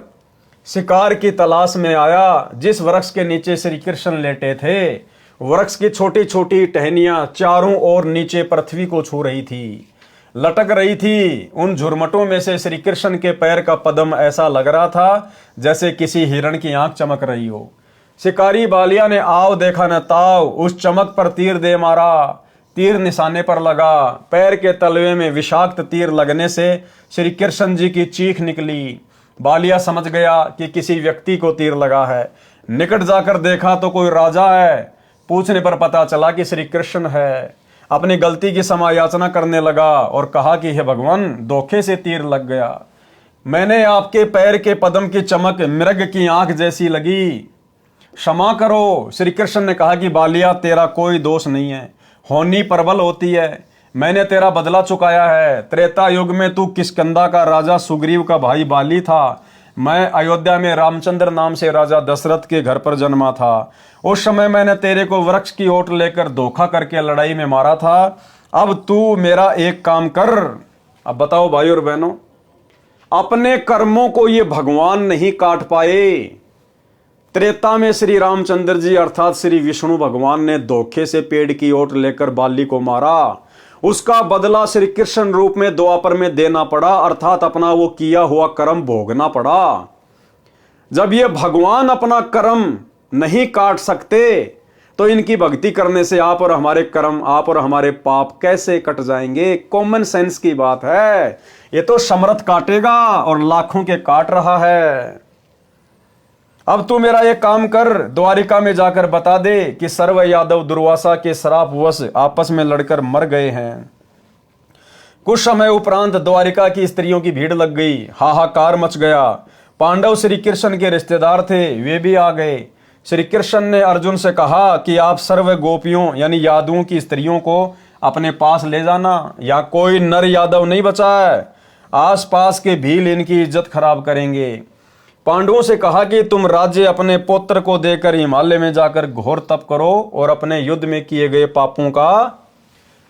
शिकार की तलाश में आया जिस वृक्ष के नीचे श्री कृष्ण लेटे थे। वृक्ष की छोटी छोटी टहनियां चारों ओर नीचे पृथ्वी को छू रही थी, लटक रही थी। उन झुरमटों में से श्री कृष्ण के पैर का पद्म ऐसा लग रहा था जैसे किसी हिरण की आंख चमक रही हो। शिकारी बालिया ने आव देखा न ताव, उस चमक पर तीर दे मारा। तीर निशाने पर लगा। पैर के तलवे में विषाक्त तीर लगने से श्री कृष्ण जी की चीख निकली। बालिया समझ गया कि किसी व्यक्ति को तीर लगा है। निकट जाकर देखा तो कोई राजा है। पूछने पर पता चला कि श्री कृष्ण है। अपनी गलती की क्षमा याचना करने लगा और कहा कि हे भगवान, धोखे से तीर लग गया। मैंने आपके पैर के पद्म की चमक मृग की आंख जैसी लगी, क्षमा करो। श्री कृष्ण ने कहा कि बालिया, तेरा कोई दोष नहीं है, होनी प्रबल होती है। मैंने तेरा बदला चुकाया है। त्रेता युग में तू किष्किंधा का राजा सुग्रीव का भाई बाली था। मैं अयोध्या में रामचंद्र नाम से राजा दशरथ के घर पर जन्मा था। उस समय मैंने तेरे को वृक्ष की ओट लेकर धोखा करके लड़ाई में मारा था। अब तू मेरा एक काम कर। अब बताओ भाई और बहनों, अपने कर्मों को ये भगवान नहीं काट पाए। त्रेता में श्री रामचंद्र जी अर्थात श्री विष्णु भगवान ने धोखे से पेड़ की ओट लेकर बाली को मारा। उसका बदला श्री कृष्ण रूप में द्वापर में देना पड़ा, अर्थात अपना वो किया हुआ कर्म भोगना पड़ा। जब ये भगवान अपना कर्म नहीं काट सकते तो इनकी भक्ति करने से आप और हमारे कर्म, आप और हमारे पाप कैसे कट जाएंगे। कॉमन सेंस की बात है। ये तो समर्थ काटेगा और लाखों के काट रहा है। अब तू मेरा एक काम कर, द्वारिका में जाकर बता दे कि सर्व यादव दुर्वासा के श्रापवश आपस में लड़कर मर गए हैं। कुछ समय उपरांत द्वारिका की स्त्रियों की भीड़ लग गई, हाहाकार मच गया। पांडव श्री कृष्ण के रिश्तेदार थे, वे भी आ गए। श्री कृष्ण ने अर्जुन से कहा कि आप सर्व गोपियों यानी यादवों की स्त्रियों को अपने पास ले जाना, या कोई नर यादव नहीं बचा है। आसपास के भील इनकी इज्जत खराब करेंगे। पांडवों से कहा कि तुम राज्य अपने पुत्र को देकर हिमालय में जाकर घोर तप करो और अपने युद्ध में किए गए पापों का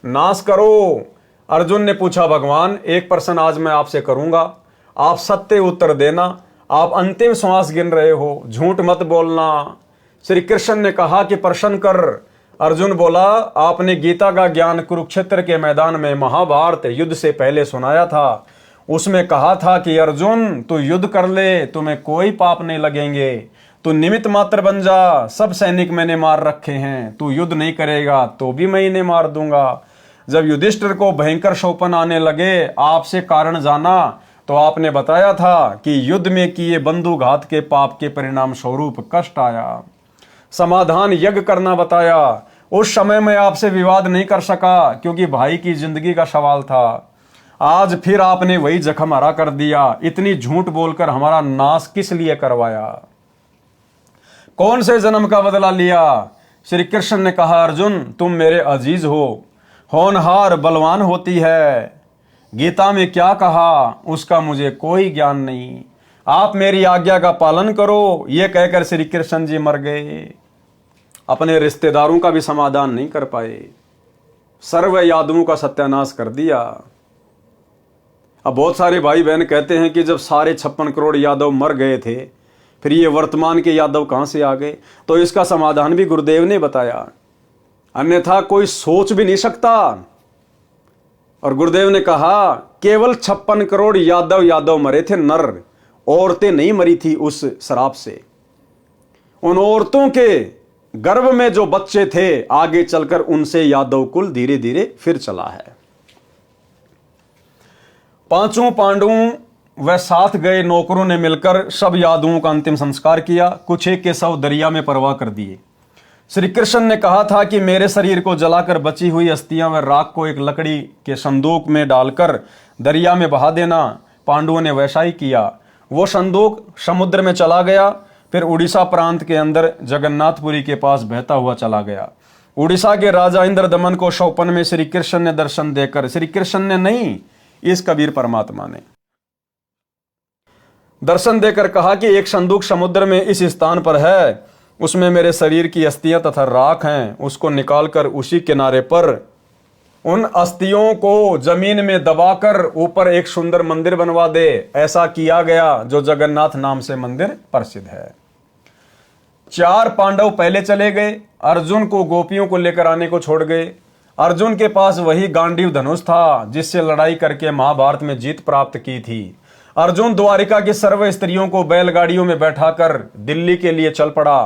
नाश करो। अर्जुन ने पूछा, भगवान एक प्रश्न आज मैं आपसे करूंगा, आप सत्य उत्तर देना। आप अंतिम श्वास गिन रहे हो, झूठ मत बोलना। श्री कृष्ण ने कहा कि प्रश्न कर। अर्जुन बोला, आपने गीता का ज्ञान कुरुक्षेत्र के मैदान में महाभारत युद्ध से पहले सुनाया था। उसमें कहा था कि अर्जुन तू युद्ध कर ले, तुम्हें कोई पाप नहीं लगेंगे, तू निमित्त मात्र बन जा, सब सैनिक मैंने मार रखे हैं, तू युद्ध नहीं करेगा तो भी मैं इन्हें मार दूंगा। जब युधिष्ठिर को भयंकर शोपन आने लगे, आपसे कारण जाना तो आपने बताया था कि युद्ध में किए बंधुघात के पाप के परिणाम स्वरूप कष्ट आया। समाधान यज्ञ करना बताया। उस समय मैं आपसे विवाद नहीं कर सका क्योंकि भाई की जिंदगी का सवाल था। आज फिर आपने वही जख्म हरा कर दिया। इतनी झूठ बोलकर हमारा नाश किस लिए करवाया? कौन से जन्म का बदला लिया? श्री कृष्ण ने कहा, अर्जुन तुम मेरे अजीज हो, होनहार बलवान होती है। गीता में क्या कहा उसका मुझे कोई ज्ञान नहीं, आप मेरी आज्ञा का पालन करो। ये कहकर श्री कृष्ण जी मर गए। अपने रिश्तेदारों का भी समाधान नहीं कर पाए, सर्व यादवों का सत्यानाश कर दिया। अब बहुत सारे भाई बहन कहते हैं कि जब सारे 56 करोड़ यादव मर गए थे, फिर ये वर्तमान के यादव कहां से आ गए? तो इसका समाधान भी गुरुदेव ने बताया, अन्यथा कोई सोच भी नहीं सकता। और गुरुदेव ने कहा केवल 56 करोड़ यादव मरे थे नर, औरतें नहीं मरी थी उस शराब से। उन औरतों के गर्भ में जो बच्चे थे, आगे चलकर उनसे यादव कुल धीरे धीरे फिर चला है। पांचों पांडवों व साथ गए नौकरों ने मिलकर सब यादवों का अंतिम संस्कार किया। कुछ एक के शव दरिया में परवाह कर दिए। श्री कृष्ण ने कहा था कि मेरे शरीर को जलाकर बची हुई अस्थियां व राख को एक लकड़ी के संदूक में डालकर दरिया में बहा देना। पांडवों ने वैसा ही किया। वो संदूक समुद्र में चला गया, फिर उड़ीसा प्रांत के अंदर जगन्नाथपुरी के पास बहता हुआ चला गया। उड़ीसा के राजा इंद्रदमन को शौपन में श्री कृष्ण ने दर्शन देकर, श्री कृष्ण ने नहीं, इस कबीर परमात्मा ने दर्शन देकर कहा कि एक संदूक समुद्र में इस स्थान पर है, उसमें मेरे शरीर की अस्थियां तथा राख हैं, उसको निकालकर उसी किनारे पर उन अस्थियों को जमीन में दबाकर ऊपर एक सुंदर मंदिर बनवा दे। ऐसा किया गया, जो जगन्नाथ नाम से मंदिर प्रसिद्ध है। 4 पांडव पहले चले गए, अर्जुन को गोपियों को लेकर आने को छोड़ गए। अर्जुन के पास वही गांडीव धनुष था जिससे लड़ाई करके महाभारत में जीत प्राप्त की थी। अर्जुन द्वारिका की सर्व स्त्रियों को बैलगाड़ियों में बैठाकर दिल्ली के लिए चल पड़ा।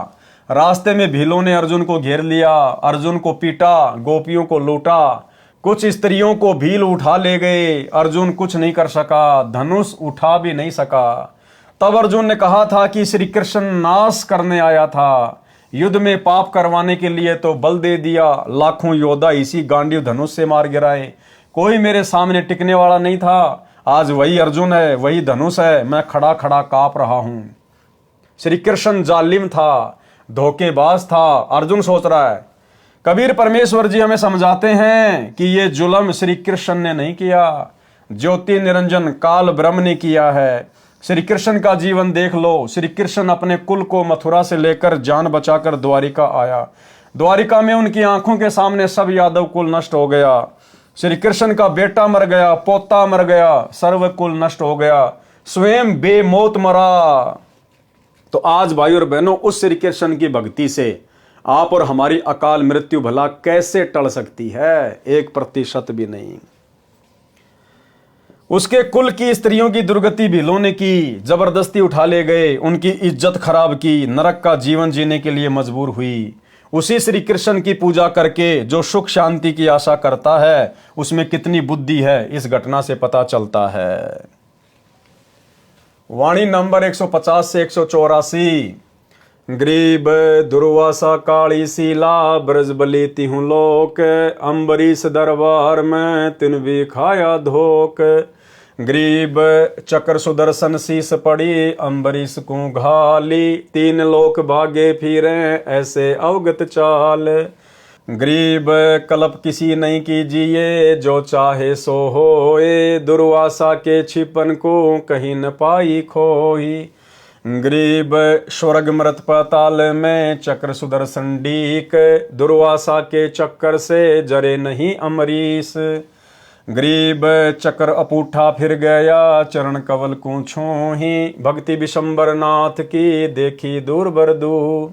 रास्ते में भीलों ने अर्जुन को घेर लिया, अर्जुन को पीटा, गोपियों को लूटा, कुछ स्त्रियों को भील उठा ले गए। अर्जुन कुछ नहीं कर सका, धनुष उठा भी नहीं सका। तब अर्जुन ने कहा था कि श्री कृष्ण नाश करने आया था, युद्ध में पाप करवाने के लिए तो बल दे दिया। लाखों योद्धा इसी गांडीव धनुष से मार गिराए, कोई मेरे सामने टिकने वाला नहीं था। आज वही अर्जुन है, वही धनुष है, मैं खड़ा खड़ा कांप रहा हूं। श्री कृष्ण जालिम था, धोखेबाज था, अर्जुन सोच रहा है। कबीर परमेश्वर जी हमें समझाते हैं कि ये जुल्म श्री कृष्ण ने नहीं किया, ज्योति निरंजन काल ब्रह्म ने किया है। श्री कृष्ण का जीवन देख लो। श्री कृष्ण अपने कुल को मथुरा से लेकर जान बचाकर द्वारिका आया। द्वारिका में उनकी आंखों के सामने सब यादव कुल नष्ट हो गया। श्री कृष्ण का बेटा मर गया, पोता मर गया, सर्व कुल नष्ट हो गया, स्वयं बेमौत मरा। तो आज भाई और बहनों, उस श्री कृष्ण की भक्ति से आप और हमारी अकाल मृत्यु भला कैसे टल सकती है? 1% भी नहीं। उसके कुल की स्त्रियों की दुर्गति भीलों ने की, जबरदस्ती उठा ले गए, उनकी इज्जत खराब की, नरक का जीवन जीने के लिए मजबूर हुई। उसी श्री कृष्ण की पूजा करके जो सुख शांति की आशा करता है, उसमें कितनी बुद्धि है, इस घटना से पता चलता है। वाणी नंबर 150 से 184। ग्रीब दुर्वासा काली सीला, ब्रजबली तिहु लोक, अम्बरीश दरबार में तिन भी खाया धोक। ग्रीब चक्र सुदर्शन शीस पड़ी, अम्बरीश को घाली, 3 लोक भागे फिरे ऐसे अवगत चाल। ग्रीब कलप किसी नहीं कीजिए, जो चाहे सो होए, दुर्वासा के छिपन को कहीं न पाई खोई। गरीब स्वर्ग मृत पाताल में चक्र सुदर्शन डीक, दुर्वासा के चक्कर से जरे नहीं अमरीश। गरीब चक्र अपूठा फिर गया चरण कवल को छूही, भक्ति विशंबर नाथ की देखी दूर बरदू।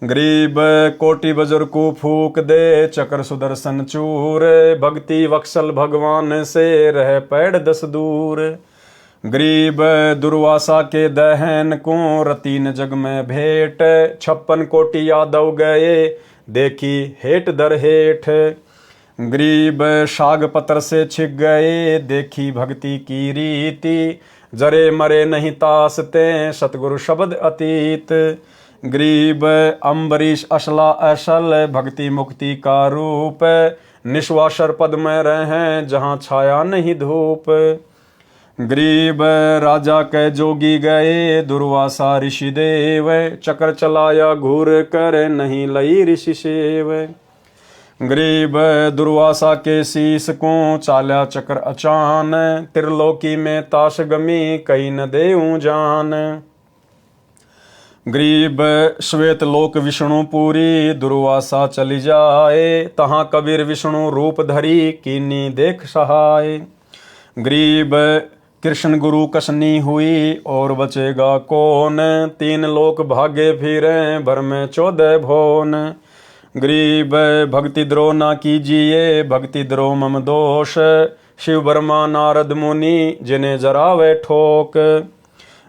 गरीब कोटि बजर को फूक दे चक्र सुदर्शन चूर, भक्ति वत्सल भगवान से रह पैड़ 10 दूर। गरीब दुर्वासा के दहन को रतीन जग में भेंट, 56 कोटि यादव गए देखी हेठ दर हेठ। गरीब शाग पत्र से छिक गए देखी भक्ति की रीति, जरे मरे नहीं तासते सतगुरु शब्द अतीत। गरीब अम्बरीश असला असल भक्ति मुक्ति का रूप, निश्वासर पद में रहे जहाँ छाया नहीं धूप। गरीब राजा के जोगी गए दुर्वासा ऋषि देव, चक्र चलाया घूर कर नहीं लई ऋषि सेव। गरीब दुर्वासा के शीस को चाल्या चक्र अचान, त्रिलोकी में ताश गमी कई न देऊं जान। गरीब श्वेत लोक विष्णु पूरी दुर्वासा चली जाए, तहाँ कबीर विष्णु रूप धरी कीनी देख सहाय। गरीब कृष्ण गुरु कसनी हुई और बचेगा कौन, 3 लोक भागे फिरे भर में 14 भुवन। गरीब भक्ति द्रोह ना कीजिए भक्ति द्रोह मम दोष, शिव ब्रह्मा नारद मुनि जिन्हें जरावे ठोक।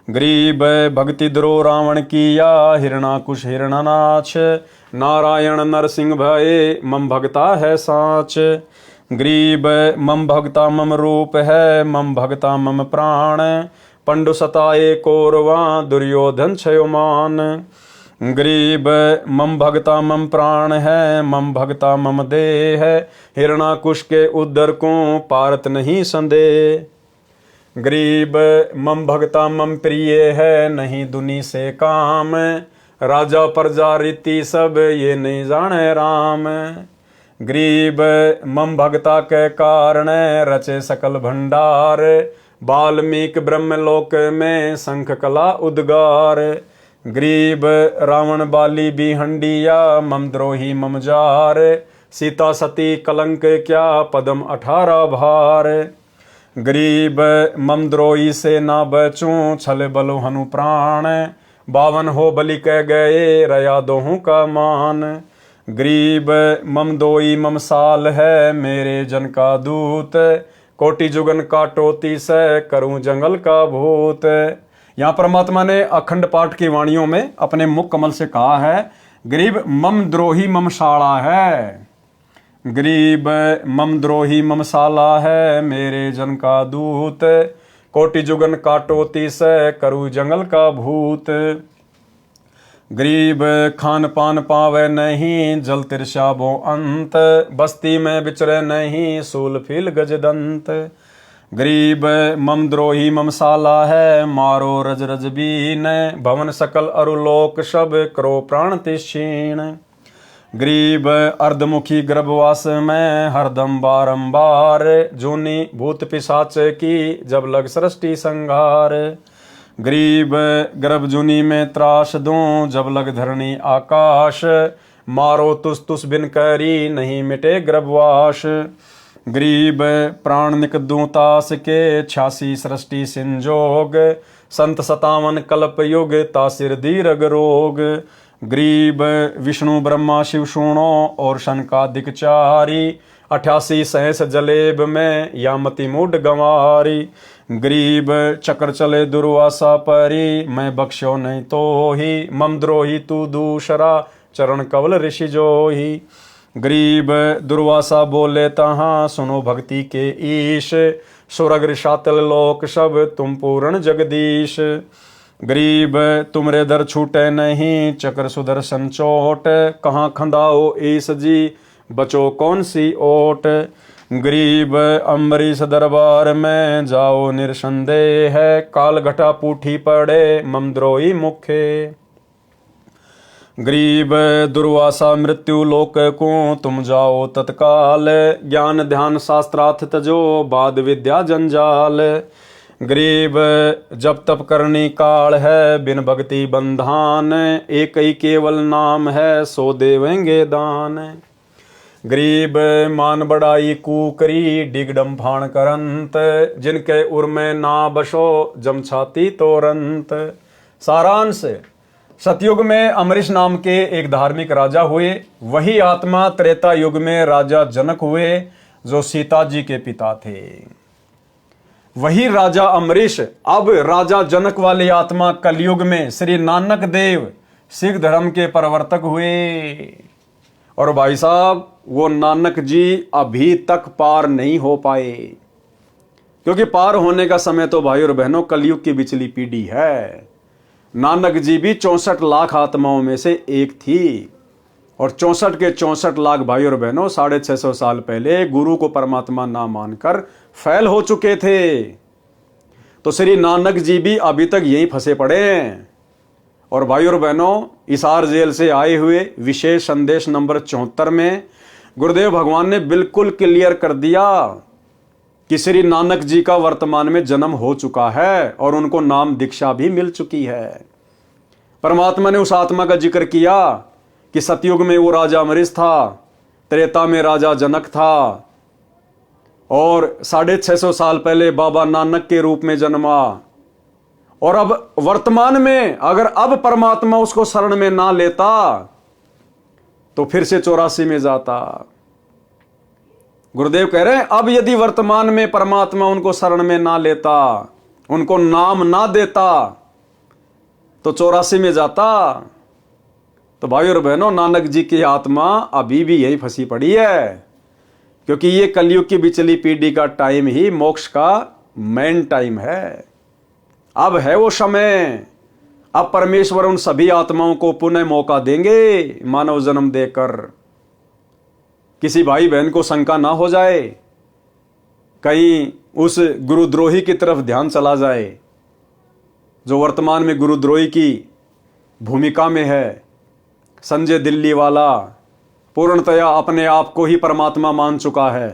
गरीब भक्ति द्रोह रावण किया हिरणाकुश हिरणानाच, नारायण नरसिंह भये मम भगता है साच। गरीब मम भगता मम रूप है मम भगता मम प्राण, पंडु सताए कौरवा दुर्योधन क्षयमान। गरीब मम भगता मम प्राण है मम भगता मम देह, हिरणाकुश के उदर को पारत नहीं संदेह। गरीब मम भगता मम प्रिय है नहीं दुनी से काम, राजा प्रजा रीति सब ये नहीं जाने राम। गरीब मम भगता के कारण रचे सकल भंडार, वाल्मीकि ब्रह्मलोक में शंख कला उद्गार। गरीब रावण बाली भी हंडिया मम द्रोही मम जार, सीता सती कलंक क्या पदम 18 भार। गरीब मम द्रोही से ना बचूं छल बलो हनु प्राण, 52 हो बलि कह गए रया दोहूं का मान। गरीब मम दोई मम साल है मेरे जन का दूत, कोटि जुगन काटोती से करूं जंगल का भूत। यहाँ परमात्मा ने अखंड पाठ की वाणियों में अपने मुख कमल से कहा है, गरीब मम द्रोही मम साला है। गरीब मम द्रोही मम साला है मेरे जन का दूत, कोटि जुगन काटोती से करूं जंगल का भूत। गरीब खान पान पावे नहीं जल तिरशाबो अंत, बस्ती में बिचरे नहीं सूल फील गजदंत। गरीब मम द्रोही मम साला है मारो रज रज बीन, भवन सकल अरुलोक सब करो प्राण तिक्षीण। गरीब अर्धमुखी गर्भवास में हरदम बारंबार, जूनी भूत पिशाच की जब लग सृष्टि संहार। गरीब गर्भ जूनी में त्रास दूं जब लग धरणी आकाश, मारो तुस तुस बिन करी नहीं मिटे गर्भवास। गरीब प्राण निक दूं तास के 86 सृष्टि संजोग, संत 57 कल्प युग तासिर दीर्घ रोग। गरीब विष्णु ब्रह्मा शिव सुनो और शनकादिक चारी, 88 सहस जलेब में यामति मूड गंवारी। गरीब चक्र चले दुर्वासा परी, मैं बख्शो नहीं तो ही मम द्रोही तू दूसरा चरण कवल ऋषि जोही। गरीब दुर्वासा बोले तहाँ सुनो भक्ति के ईश, सुरग शातल लोक सब तुम पूर्ण जगदीश। गरीब तुमरे दर छूटे नहीं चक्र सुदर्शन चोट, कहाँ खंदाओ ईस जी बचो कौन सी ओट। गरीब अम्बरीश दरबार में जाओ निरसंदेह, काल घटा पूठी पड़े मम द्रोही मुखे। गरीब दुर्वासा मृत्यु लोक को तुम जाओ तत्काल, ज्ञान ध्यान शास्त्रार्थ तजो बाद विद्या जंजाल। गरीब जब तप करनी काल है, बिन भक्ति बंधान, एक ही केवल नाम है, सो देवेंगे दान। गरीब मान बड़ाई कूकरी, डिगडम फाण करंत, जिनके उर में ना बसो, जम छाती तोरंत। सारांश, सतयुग में अमरीश नाम के एक धार्मिक राजा हुए। वही आत्मा त्रेता युग में राजा जनक हुए, जो सीता जी के पिता थे। वही राजा अमरीश अब राजा जनक वाली आत्मा कलयुग में श्री नानक देव सिख धर्म के प्रवर्तक हुए। और भाई साहब, वो नानक जी अभी तक पार नहीं हो पाए, क्योंकि पार होने का समय तो भाई और बहनों कलयुग की बिचली पीढ़ी है। नानक जी भी 64 लाख आत्माओं में से एक थी, और 64 के 64 लाख भाई और बहनों 650 साल पहले गुरु को परमात्मा ना मानकर फैल हो चुके थे। तो श्री नानक जी भी अभी तक यहीं फंसे पड़े हैं। और भाई और बहनों, हिसार जेल से आए हुए विशेष संदेश नंबर 74 में गुरुदेव भगवान ने बिल्कुल क्लियर कर दिया कि श्री नानक जी का वर्तमान में जन्म हो चुका है और उनको नाम दीक्षा भी मिल चुकी है। परमात्मा ने उस आत्मा का जिक्र किया कि सतयुग में वो राजा अमरीश था, त्रेता में राजा जनक था, और 650 साल पहले बाबा नानक के रूप में जन्मा। और अब वर्तमान में अगर अब परमात्मा उसको शरण में ना लेता तो फिर से 84 में जाता। गुरुदेव कह रहे हैं अब यदि वर्तमान में परमात्मा उनको शरण में ना लेता, उनको नाम ना देता, तो 84 में जाता। तो भाई और बहनों, नानक जी की आत्मा अभी भी यही फंसी पड़ी है, क्योंकि ये कलयुग की बिचली पीढ़ी का टाइम ही मोक्ष का मेन टाइम है। अब है वो समय, अब परमेश्वर उन सभी आत्माओं को पुनः मौका देंगे मानव जन्म देकर। किसी भाई बहन को शंका ना हो जाए, कहीं उस गुरुद्रोही की तरफ ध्यान चला जाए जो वर्तमान में गुरुद्रोही की भूमिका में है। संजय दिल्ली वाला पूर्णतया अपने आप को ही परमात्मा मान चुका है,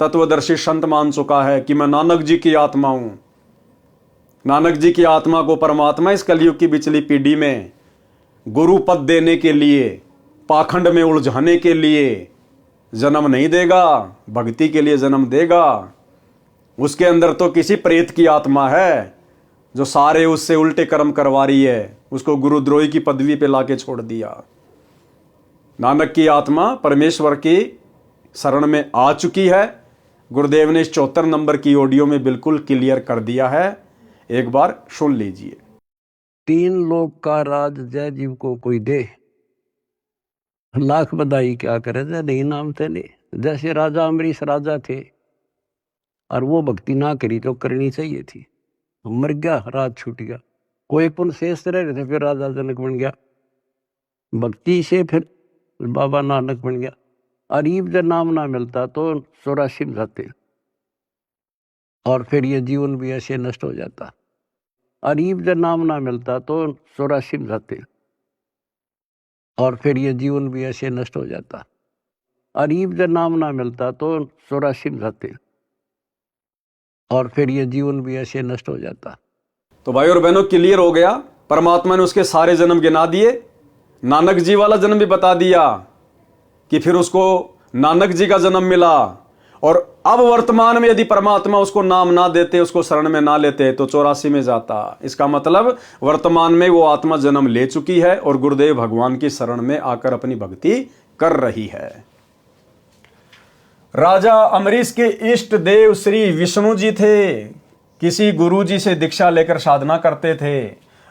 तत्वदर्शी संत मान चुका है कि मैं नानक जी की आत्मा हूं। नानक जी की आत्मा को परमात्मा इस कलयुग की बिचली पीढ़ी में गुरु पद देने के लिए, पाखंड में उलझाने के लिए जन्म नहीं देगा, भक्ति के लिए जन्म देगा। उसके अंदर तो किसी प्रेत की आत्मा है जो सारे उससे उल्टे कर्म करवा रही है, उसको गुरुद्रोही की पदवी पे लाके छोड़ दिया। नानक की आत्मा परमेश्वर की शरण में आ चुकी है। गुरुदेव ने इस 74 नंबर की ऑडियो में बिल्कुल क्लियर कर दिया है, एक बार सुन लीजिए। 3 लोक का राज जय जीव को कोई दे, लाख बधाई क्या करे जय नहीं नाम ते ले। जैसे राजा अमरीश राजा थे और वो भक्ति ना करी तो करनी चाहिए थी, मर गया, राज छूट गया। कोई पुण्य शेष रह रहे थे, फिर राजा जनक बन गया। भक्ति से फिर बाबा नानक बन गया। अरीब जब नाम ना मिलता तो 84 में जाते, और फिर ये जीवन भी ऐसे नष्ट हो जाता। अरीब जब नाम ना मिलता तो 84 में जाते, और फिर ये जीवन भी ऐसे नष्ट हो जाता। अरीब जब नाम ना मिलता तो 84 में जाते, और फिर ये जीवन भी ऐसे नष्ट हो जाता। तो भाई और बहनों, क्लियर हो गया। परमात्मा ने उसके सारे जन्म गिना दिए, नानक जी वाला जन्म भी बता दिया कि फिर उसको नानक जी का जन्म मिला। और अब वर्तमान में यदि परमात्मा उसको नाम ना देते, उसको शरण में ना लेते, तो 84 में जाता। इसका मतलब वर्तमान में वो आत्मा जन्म ले चुकी है और गुरुदेव भगवान की शरण में आकर अपनी भक्ति कर रही है। राजा अमरीश के इष्ट देव श्री विष्णु जी थे, किसी गुरु जी से दीक्षा लेकर साधना करते थे।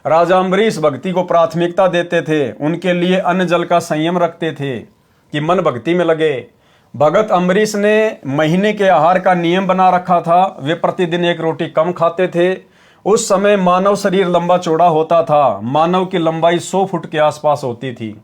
राजा अमरीश भक्ति को प्राथमिकता देते थे, उनके लिए अन्न जल का संयम रखते थे कि मन भक्ति में लगे। भगत अमरीश ने महीने के आहार का नियम बना रखा था, वे प्रतिदिन 1 रोटी कम खाते थे। उस समय मानव शरीर लंबा चौड़ा होता था, मानव की लंबाई 100 फुट के आसपास होती थी।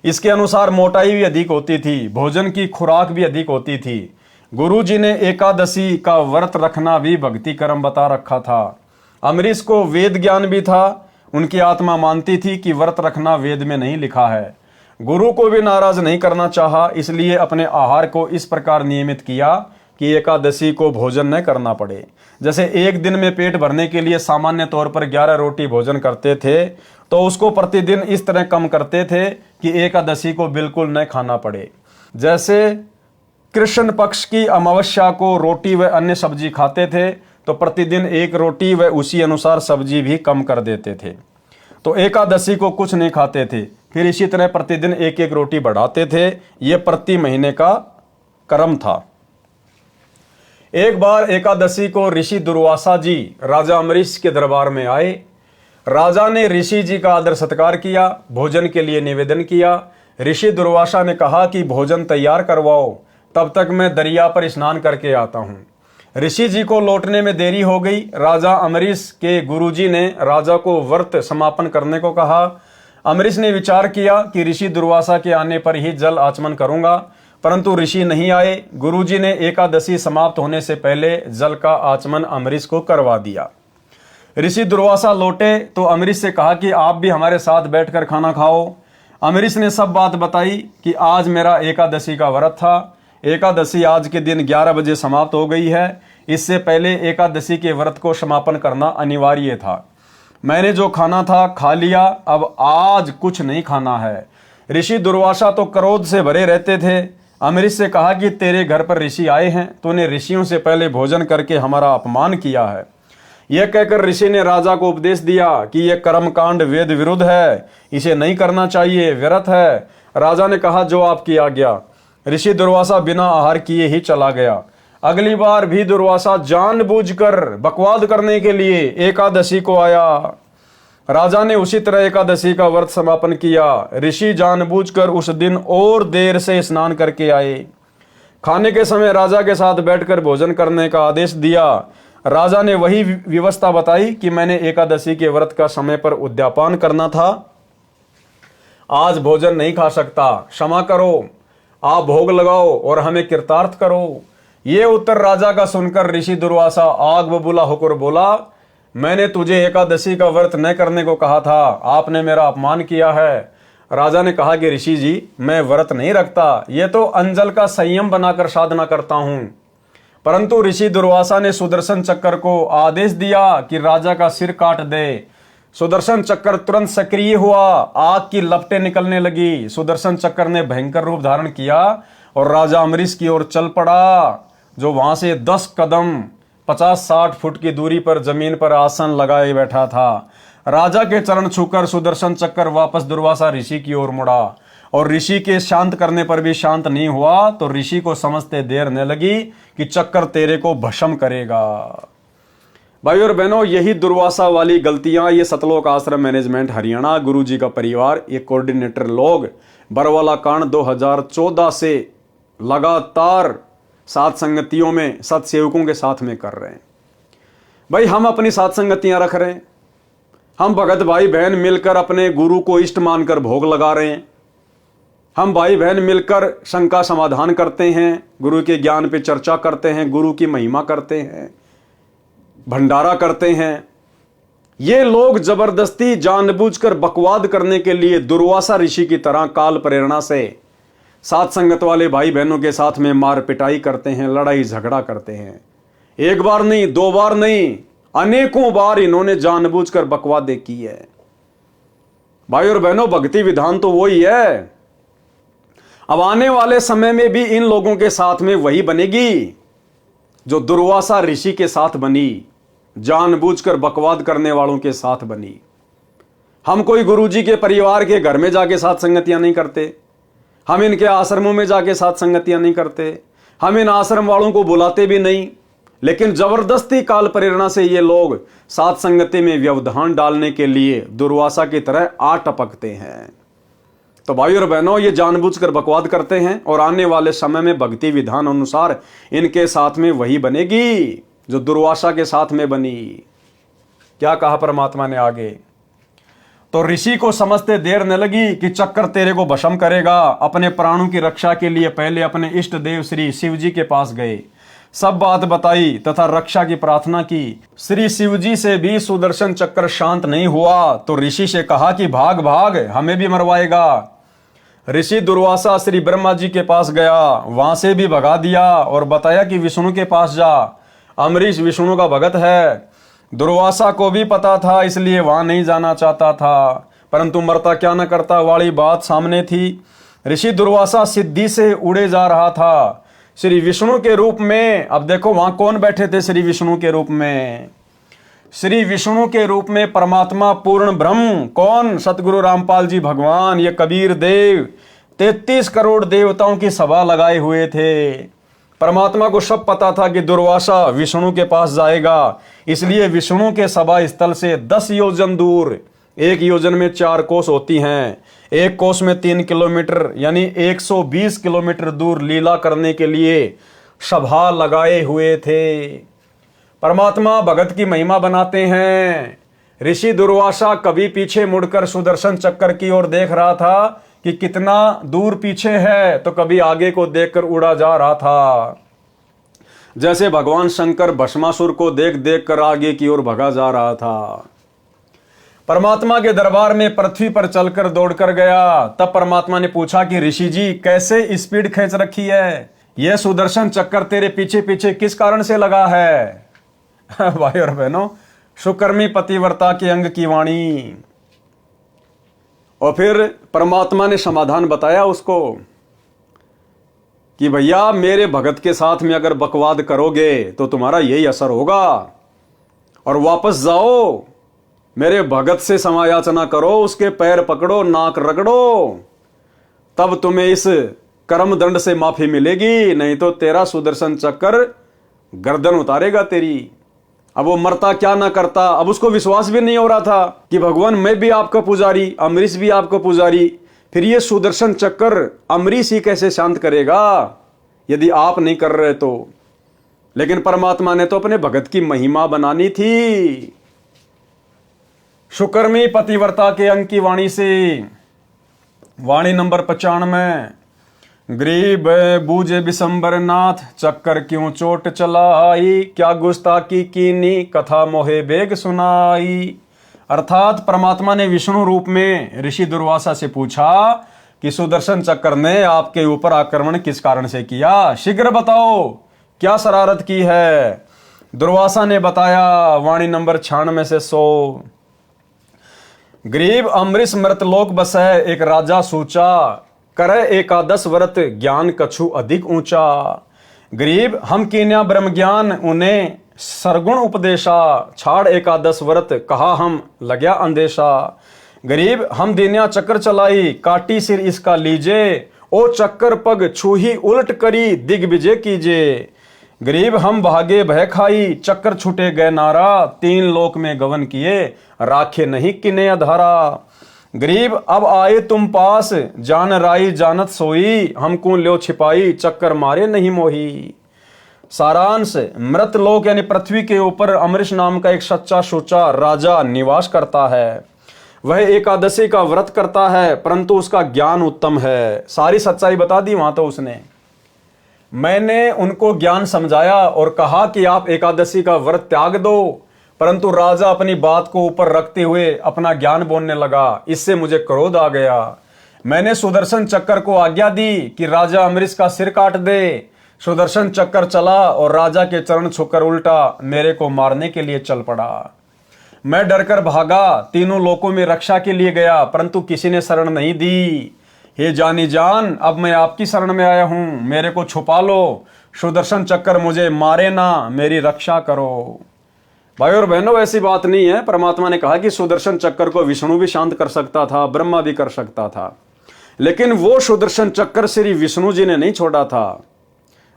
इसके अनुसार मोटाई भी अधिक होती थी, भोजन की खुराक भी अधिक होती थी। गुरु जी ने एकादशी का व्रत रखना भी भक्ति कर्म बता रखा था। अमरीश को वेद ज्ञान भी था, उनकी आत्मा मानती थी कि व्रत रखना वेद में नहीं लिखा है। गुरु को भी नाराज नहीं करना चाहा, इसलिए अपने आहार को इस प्रकार नियमित किया कि एकादशी को भोजन न करना पड़े। जैसे एक दिन में पेट भरने के लिए सामान्य तौर पर 11 रोटी भोजन करते थे, तो उसको प्रतिदिन इस तरह कम करते थे कि एकादशी को बिल्कुल न खाना पड़े। जैसे कृष्ण पक्ष की अमावस्या को रोटी व अन्य सब्जी खाते थे, तो प्रतिदिन 1 रोटी व उसी अनुसार सब्जी भी कम कर देते थे। तो एकादशी को कुछ नहीं खाते थे, फिर इसी तरह प्रतिदिन 1-1 रोटी बढ़ाते थे। यह प्रति महीने का क्रम था। एक बार एकादशी को ऋषि दुर्वासा जी राजा अम्बरीश के दरबार में आए। राजा ने ऋषि जी का आदर सत्कार किया, भोजन के लिए निवेदन किया। ऋषि दुर्वासा ने कहा कि भोजन तैयार करवाओ, तब तक मैं दरिया पर स्नान करके आता हूँ। ऋषि जी को लौटने में देरी हो गई। राजा अम्बरीश के गुरुजी ने राजा को व्रत समापन करने को कहा। अम्बरीश ने विचार किया कि ऋषि दुर्वासा के आने पर ही जल आचमन करूंगा, परंतु ऋषि नहीं आए। गुरुजी ने एकादशी समाप्त होने से पहले जल का आचमन अम्बरीश को करवा दिया। ऋषि दुर्वासा लौटे तो अम्बरीश से कहा कि आप भी हमारे साथ बैठकर खाना खाओ। अम्बरीश ने सब बात बताई कि आज मेरा एकादशी का व्रत था। एकादशी आज के दिन 11 बजे समाप्त हो गई है। इससे पहले एकादशी के व्रत को समापन करना अनिवार्य था। मैंने जो खाना था खा लिया, अब आज कुछ नहीं खाना है। ऋषि दुर्वासा तो क्रोध से भरे रहते थे। अम्बरीश से कहा कि तेरे घर पर ऋषि आए हैं, तूने ऋषियों से पहले भोजन करके हमारा अपमान किया है। यह कहकर ऋषि ने राजा को उपदेश दिया कि यह कर्मकांड वेद विरुद्ध है, इसे नहीं करना चाहिए, व्यर्थ है। राजा ने कहा जो आपकी आज्ञा। ऋषि दुर्वासा बिना आहार किए ही चला गया। अगली बार भी दुर्वासा जानबूझकर बकवाद करने के लिए एकादशी को आया। राजा ने उसी तरह एकादशी का व्रत समापन किया। ऋषि जानबूझकर उस दिन और देर से स्नान करके आए। खाने के समय राजा के साथ बैठकर भोजन करने का आदेश दिया। राजा ने वही व्यवस्था बताई कि मैंने एकादशी के व्रत का समय पर उद्यापन करना था, आज भोजन नहीं खा सकता, क्षमा करो, आप भोग लगाओ और हमें कृतार्थ करो। ये उत्तर राजा का सुनकर ऋषि दुर्वासा आग बबूला होकर बोला, मैंने तुझे एकादशी का व्रत न करने को कहा था, आपने मेरा अपमान किया है। राजा ने कहा कि ऋषि जी, मैं व्रत नहीं रखता, ये तो अंजल का संयम बनाकर साधना करता हूं। परंतु ऋषि दुर्वासा ने सुदर्शन चक्र को आदेश दिया कि राजा का सिर काट दे। सुदर्शन चक्र तुरंत सक्रिय हुआ, आग की लपटें निकलने लगी। सुदर्शन चक्र ने भयंकर रूप धारण किया और राजा अम्बरीश की ओर चल पड़ा, जो वहां से 10 कदम 50-60 फुट की दूरी पर जमीन पर आसन लगाए बैठा था। राजा के चरण छूकर सुदर्शन चक्र वापस दुर्वासा ऋषि की ओर मुड़ा और ऋषि के शांत करने पर भी शांत नहीं हुआ, तो ऋषि को समझते देर न लगी कि चक्र तेरे को भस्म करेगा। भाई और बहनों, यही दुर्वासा वाली गलतियां ये सतलोक आश्रम मैनेजमेंट हरियाणा गुरुजी का परिवार, ये कोऑर्डिनेटर लोग बरवाला कांड 2014 से लगातार सात संगतियों में सत्सेवकों के साथ में कर रहे हैं। भाई हम अपनी सात संगतियां रख रहे हैं, हम भगत भाई बहन मिलकर अपने गुरु को इष्ट मानकर भोग लगा रहे हैं, हम भाई बहन मिलकर शंका समाधान करते हैं, गुरु के ज्ञान पे चर्चा करते हैं, गुरु की महिमा करते हैं, भंडारा करते हैं। ये लोग जबरदस्ती जानबूझकर बकवाद करने के लिए दुर्वासा ऋषि की तरह काल प्रेरणा से सात संगत वाले भाई बहनों के साथ में मार पिटाई करते हैं, लड़ाई झगड़ा करते हैं। एक बार नहीं, 2 बार नहीं, अनेकों बार इन्होंने जानबूझकर बकवादे की है। भाई और बहनों, भक्ति विधान तो वही है। अब आने वाले समय में भी इन लोगों के साथ में वही बनेगी जो दुर्वासा ऋषि के साथ बनी, जानबूझकर बकवाद करने वालों के साथ बनी। हम कोई गुरुजी के परिवार के घर में जाके साथ संगतियां नहीं करते, हम इनके आश्रमों में जाके साथ संगतियां नहीं करते, हम इन आश्रम वालों को बुलाते भी नहीं, लेकिन जबरदस्ती काल प्रेरणा से ये लोग साथ संगति में व्यवधान डालने के लिए दुर्वासा की तरह आ टपकते हैं। तो भाई और बहनों, ये जानबूझकर बकवाद करते हैं और आने वाले समय में भक्ति विधान अनुसार इनके साथ में वही बनेगी जो दुर्वासा के साथ में बनी। क्या कहा परमात्मा ने आगे? तो ऋषि को समझते देर न लगी कि चक्कर तेरे को भस्म करेगा। अपने प्राणों की रक्षा के लिए पहले अपने इष्ट देव श्री शिव जी के पास गए, सब बात बताई तथा रक्षा की प्रार्थना की। श्री शिव जी से भी सुदर्शन चक्र शांत नहीं हुआ, तो ऋषि से कहा कि भाग भाग, हमें भी मरवाएगा। ऋषि दुर्वासा श्री ब्रह्मा जी के पास गया, वहां से भी भगा दिया और बताया कि विष्णु के पास जा, अम्बरीश विष्णु का भगत है। दुर्वासा को भी पता था, इसलिए वहां नहीं जाना चाहता था, परंतु मरता क्या न करता वाली बात सामने थी। ऋषि दुर्वासा सिद्धि से उड़े जा रहा था श्री विष्णु के रूप में। अब देखो वहां कौन बैठे थे श्री विष्णु के रूप में? श्री विष्णु के रूप में परमात्मा पूर्ण ब्रह्म, कौन? सतगुरु रामपाल जी भगवान, ये कबीर देव 33 करोड़ देवताओं की सभा लगाए हुए थे। परमात्मा को सब पता था कि दुर्वासा विष्णु के पास जाएगा, इसलिए विष्णु के सभा स्थल से 10 योजन दूर, एक योजन में 4 कोस होती हैं, एक कोस में 3 किलोमीटर यानी 120 किलोमीटर दूर लीला करने के लिए सभा लगाए हुए थे। परमात्मा भगत की महिमा बनाते हैं। ऋषि दुर्वासा कभी पीछे मुड़कर सुदर्शन चक्कर की ओर देख रहा था कि कितना दूर पीछे है, तो कभी आगे को देखकर उड़ा जा रहा था। जैसे भगवान शंकर भस्मासुर को देख देख कर आगे की ओर भगा जा रहा था। परमात्मा के दरबार में पृथ्वी पर चलकर दौड़कर गया। तब परमात्मा ने पूछा कि ऋषि जी कैसे स्पीड खींच रखी है, यह सुदर्शन चक्कर तेरे पीछे पीछे किस कारण से लगा है? भाई और बहनों, सुकर्मी पतिव्रता के अंग की वाणी। और फिर परमात्मा ने समाधान बताया उसको कि भैया मेरे भगत के साथ में अगर बकवाद करोगे तो तुम्हारा यही असर होगा, और वापस जाओ, मेरे भगत से समायाचना करो, उसके पैर पकड़ो, नाक रगड़ो, तब तुम्हें इस कर्म दंड से माफी मिलेगी, नहीं तो तेरा सुदर्शन चक्कर गर्दन उतारेगा तेरी। अब वो मरता क्या ना करता, अब उसको विश्वास भी नहीं हो रहा था कि भगवान मैं भी आपका पुजारी, अम्बरीश भी आपका पुजारी, फिर ये सुदर्शन चक्कर अम्बरीश ही कैसे शांत करेगा यदि आप नहीं कर रहे तो। लेकिन परमात्मा ने तो अपने भगत की महिमा बनानी थी। सुकर्मी पतिव्रता के अंग की वाणी से, वाणी नंबर 95। गरीब बूझे बिशंबर नाथ, चक्कर क्यों चोट चलाई, क्या गुस्ताखी कीनी, कथा मोहे बेग सुनाई। अर्थात परमात्मा ने विष्णु रूप में ऋषि दुर्वासा से पूछा कि सुदर्शन चक्कर ने आपके ऊपर आक्रमण किस कारण से किया, शीघ्र बताओ क्या शरारत की है। दुर्वासा ने बताया, वाणी नंबर 96 से 100। गरीब अम्बरीश मृतलोक बसै, एक राजा सूचा, करे एकादश व्रत, ज्ञान कछु अधिक ऊंचा। गरीब हम कीन्या ब्रह्म ज्ञान, उन्हें सरगुण उपदेशा, छाड़ एकादश व्रत, कहा हम लग्या अंदेशा। गरीब हम दीन्या चक्कर चलाई, काटी सिर इसका लीजे, ओ चक्कर पग छूही उलट करी, दिग्विजय कीजे। गरीब हम भागे भय खाई, चक्कर छूटे गए नारा, 3 लोक में गवन किए, राखे नहीं किने अधारा। गरीब अब आए तुम पास, जान राई जानत सोई, हमको ल्यो छिपाई, चक्कर मारे नहीं मोही। सारांश, मृत लोक यानी पृथ्वी के ऊपर अम्बरीश नाम का एक सच्चा सोचा राजा निवास करता है। वह एकादशी का व्रत करता है, परंतु उसका ज्ञान उत्तम है। सारी सच्चाई बता दी वहां तो उसने। मैंने उनको ज्ञान समझाया और कहा कि आप एकादशी का व्रत त्याग दो, परंतु राजा अपनी बात को ऊपर रखते हुए अपना ज्ञान बोलने लगा। इससे मुझे क्रोध आ गया। मैंने सुदर्शन चक्कर को आज्ञा दी कि राजा अम्बरीश का सिर काट दे। सुदर्शन चक्कर चला और राजा के चरण छूकर उल्टा मेरे को मारने के लिए चल पड़ा। मैं डरकर भागा, तीनों लोकों में रक्षा के लिए गया, परंतु किसी ने शरण नहीं दी। हे जानी जान, अब मैं आपकी शरण में आया हूं, मेरे को छुपा लो, सुदर्शन चक्कर मुझे मारे ना, मेरी रक्षा करो। भाई और बहनों, ऐसी बात नहीं है। परमात्मा ने कहा कि सुदर्शन चक्कर को विष्णु भी शांत कर सकता था, ब्रह्मा भी कर सकता था, लेकिन वो सुदर्शन चक्कर श्री विष्णु जी ने नहीं छोड़ा था।